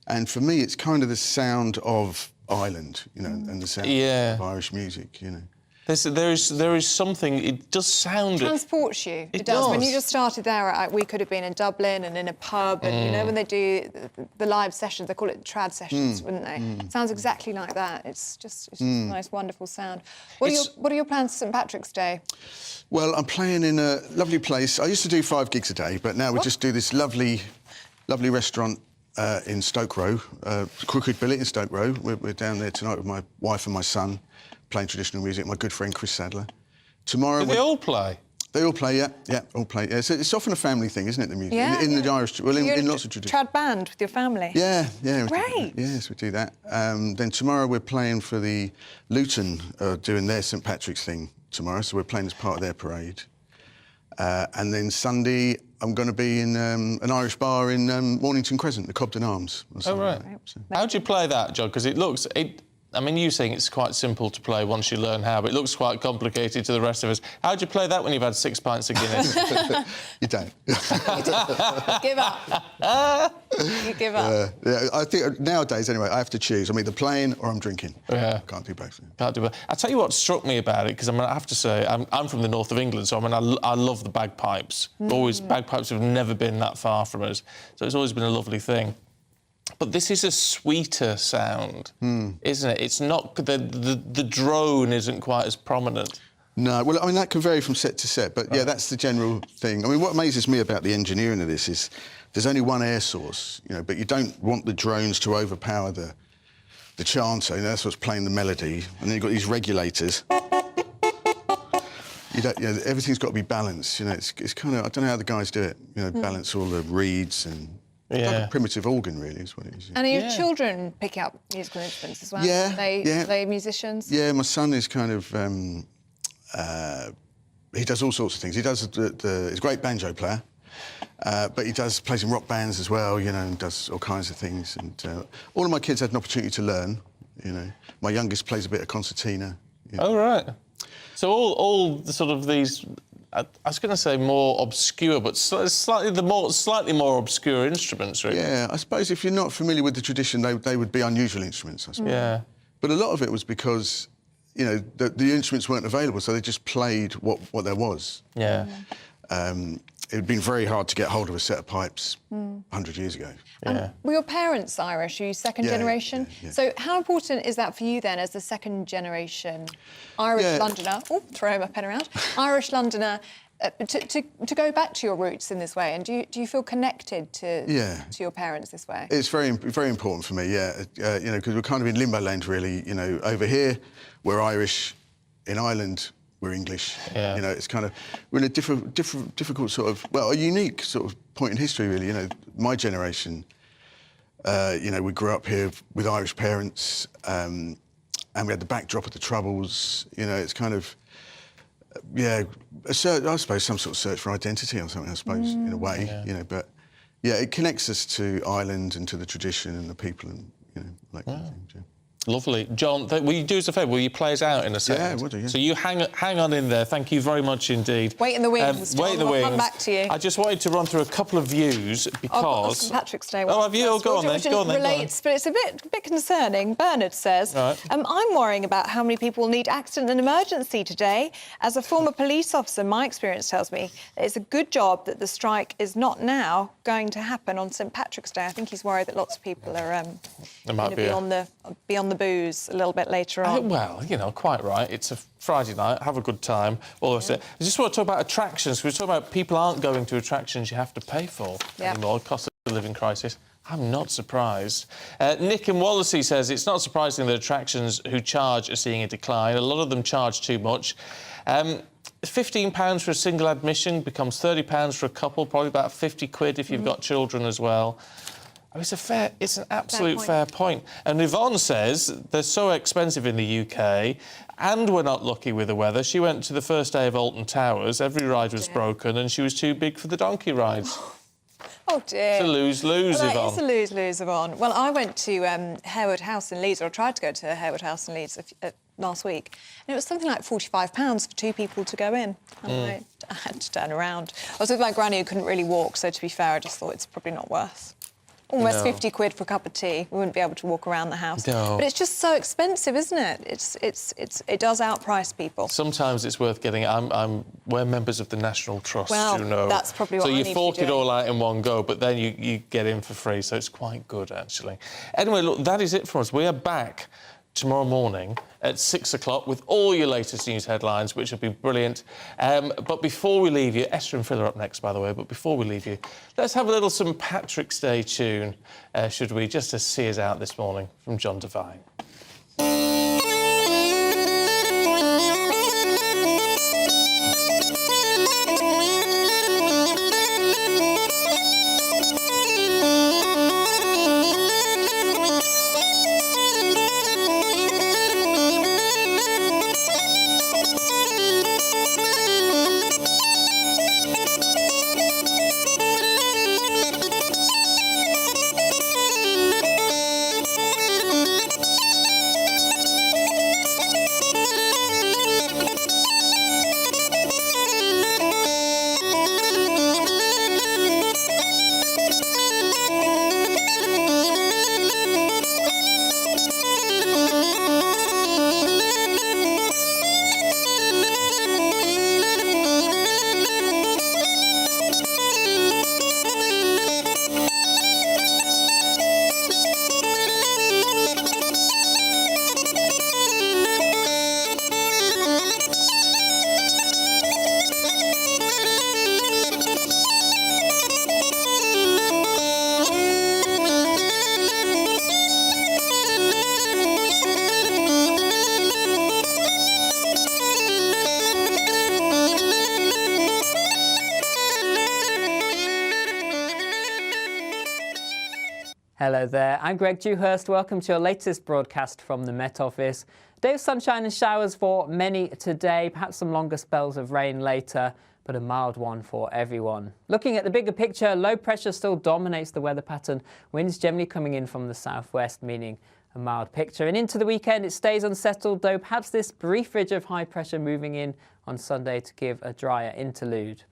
And for me, it's kind of the sound of Ireland, and the sound of Irish music, There is something. It does sound. It transports you. It does. does. When you just started there, we could have been in Dublin and in a pub, and when they do the live sessions, they call it trad sessions, wouldn't they? It sounds exactly like that. It's just a nice, wonderful sound. What are your plans for St Patrick's Day? Well, I'm playing in a lovely place. I used to do 5 gigs a day, but now we just do this lovely restaurant in Stoke Row, Crooked Billet in Stoke Row. We're down there tonight with my wife and my son, playing traditional music. My good friend Chris Sadler. Tomorrow. Do they all play? They all play, yeah, all play. Yeah, so it's often a family thing, isn't it? The music in the Irish, in lots of traditions. Trad band with your family. Yeah. Great. Yes, we do that. Then tomorrow we're playing for the Luton, doing their St Patrick's thing tomorrow, so we're playing as part of their parade. And then Sunday, I'm going to be in an Irish bar in Mornington Crescent, the Cobden Arms. Oh, right. How do you play that, John? Because I mean, you saying it's quite simple to play once you learn how, but it looks quite complicated to the rest of us. How do you play that when you've had 6 pints of Guinness? You don't. Give up. You give up. I think nowadays, anyway, I have to choose. I'm either playing or I'm drinking. Yeah. I can't do both. Can't do both. I'll tell you what struck me about it, because I have to say, I'm from the north of England, so I love the bagpipes. Bagpipes have never been that far from us, so it's always been a lovely thing. But this is a sweeter sound, isn't it? It's not... The drone isn't quite as prominent. No, well, I mean, that can vary from set to set, but yeah, that's the general thing. I mean, what amazes me about the engineering of this is there's only one air source, but you don't want the drones to overpower the chanter. That's what's playing the melody. And then you've got these regulators. Everything's got to be balanced, It's kind of... I don't know how the guys do it, balance all the reeds and... It's like a primitive organ, really, is what it is. And are your children picking up musical instruments as well? Yeah, Are they musicians? Yeah, my son is kind of... he does all sorts of things. He does he's a great banjo player, but he plays in rock bands as well, and does all kinds of things. And all of my kids had an opportunity to learn, My youngest plays a bit of concertina. Oh, right. So all the sort of these... I was going to say more obscure, but slightly more obscure instruments, really. Yeah, I suppose if you're not familiar with the tradition, they would be unusual instruments, I suppose. Yeah. But a lot of it was because, the instruments weren't available, so they just played what there was. Yeah. it had been very hard to get hold of a set of pipes 100 years ago. Were your parents Irish? Are you second generation? So how important is that for you then, as the second generation Irish Londoner? Oh, throwing my pen around. Irish Londoner. To go back to your roots in this way, and do you feel connected to your parents this way? It's very important for me, you know, because we're kind of in limbo land, really. You know, over here we're Irish, in Ireland we're English. You know, it's kind of we're in a difficult sort of, well, a unique sort of point in history, really. You know, my generation, you know, we grew up here with Irish parents, and we had the backdrop of the Troubles. You know, it's kind of. I suppose some sort of search for identity or something, I suppose, in a way, you know, but it connects us to Ireland and to the tradition and the people and, you know, like that thing, Lovely. John, will you do us a favour? Will you play us out in a second? Yeah, I will do, So you hang on in there. Thank you very much indeed. Wait in the wings, John. Wait in the We'll wings. come back to you. I just wanted to run through a couple of views because... St Patrick's Day. Oh, have you? Oh, go on then. Go on then. Relates, but it's a bit concerning. Bernard says, I'm worrying about how many people need accident and emergency today. As a former police officer, my experience tells me that it's a good job that the strike is not now going to happen on St Patrick's Day. I think he's worried that lots of people are going to be on the booze a little bit later on. Well, you know, quite right. It's a Friday night, have a good time, all of it. I just want to talk about attractions. We're talking about people aren't going to attractions you have to pay for anymore, cost of living crisis. I'm not surprised. Nick in Wallasey says it's not surprising that attractions who charge are seeing a decline. A lot of them charge too much. £15 for a single admission becomes £30 for a couple, probably about 50 quid if you've got children as well. I mean, it's an absolute fair point. And Yvonne says they're so expensive in the UK and we're not lucky with the weather. She went to the first day of Alton Towers, every ride was broken and she was too big for the donkey rides. Oh, dear. It's a lose-lose, Yvonne. It's a lose-lose, Yvonne. Well, I went to Harewood House in Leeds, or I tried to go to Harewood House in Leeds last week, and it was something like £45 for two people to go in. And I had to turn around. I was with my granny who couldn't really walk, so to be fair, I just thought it's probably not worth almost 50 quid for a cup of tea. We wouldn't be able to walk around the house. No. But it's just so expensive, isn't it? It does outprice people. Sometimes it's worth getting... we're members of the National Trust, well, you know. That's probably what I need to be doing. So you fork it all out in one go, but then you get in for free, so it's quite good, actually. Anyway, look, that is it for us. We are back tomorrow morning at 6 o'clock with all your latest news headlines, which will be brilliant. But before we leave you, Esther and Phil are up next, by the way, but before we leave you, let's have a little St Patrick's Day tune, should we, just to see us out this morning from John Devine. Hello there, I'm Greg Dewhurst. Welcome to your latest broadcast from the Met Office. Day of sunshine and showers for many today, perhaps some longer spells of rain later, but a mild one for everyone. Looking at the bigger picture, low pressure still dominates the weather pattern. Winds generally coming in from the southwest, meaning a mild picture. And into the weekend, it stays unsettled, though perhaps this brief ridge of high pressure moving in on Sunday to give a drier interlude.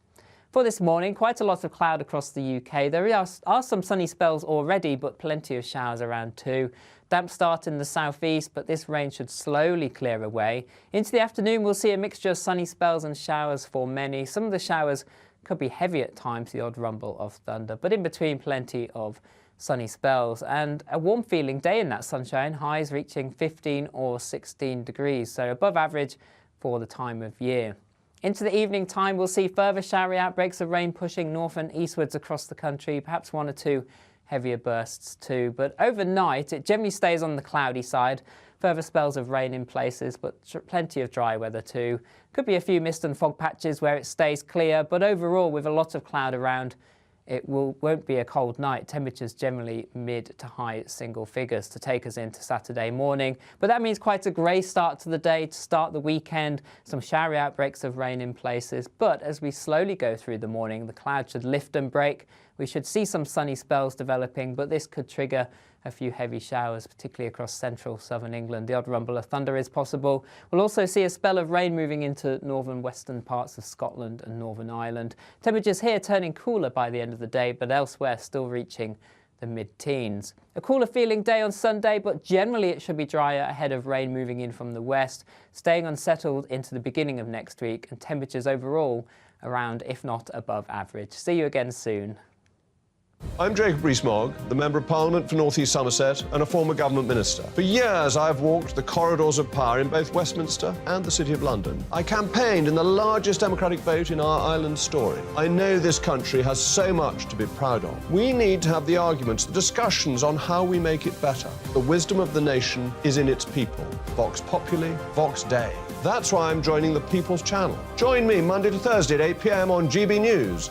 For this morning, quite a lot of cloud across the UK. There are some sunny spells already, but plenty of showers around too. Damp start in the southeast, but this rain should slowly clear away. Into the afternoon, we'll see a mixture of sunny spells and showers for many. Some of the showers Could be heavy at times, the odd rumble of thunder, but in between plenty of sunny spells and a warm feeling day in that sunshine, highs reaching 15 or 16 degrees, so above average for the time of year. Into the evening time, we'll see further showery outbreaks of rain pushing north and eastwards across the country, perhaps one or two heavier bursts too. But overnight, it generally stays on the cloudy side. Further spells of rain in places, but plenty of dry weather too. Could be a few mist and fog patches where it stays clear, but overall, with a lot of cloud around, it won't be a cold night. Temperatures generally mid to high single figures to take us into Saturday morning. But that means quite a grey start to the day to start the weekend. Some showery outbreaks of rain in places. But as we slowly go through the morning, the clouds should lift and break. We should see some sunny spells developing, but this could trigger a few heavy showers, particularly across central southern England. The odd rumble of thunder is possible. We'll also see a spell of rain moving into northern western parts of Scotland and Northern Ireland. Temperatures here turning cooler by the end of the day, but elsewhere still reaching the mid-teens. A cooler feeling day on Sunday, but generally it should be drier ahead of rain moving in from the west, staying unsettled into the beginning of next week, and temperatures overall around, if not above average. See you again soon. I'm Jacob Rees-Mogg, the Member of Parliament for North East Somerset and a former government minister. For years, I've walked the corridors of power in both Westminster and the City of London. I campaigned in the largest democratic vote in our island story. I know this country has so much to be proud of. We need to have the arguments, the discussions on how we make it better. The wisdom of the nation is in its people. Vox Populi, Vox Dei. That's why I'm joining the People's Channel. Join me Monday to Thursday at 8 p.m. on GB News.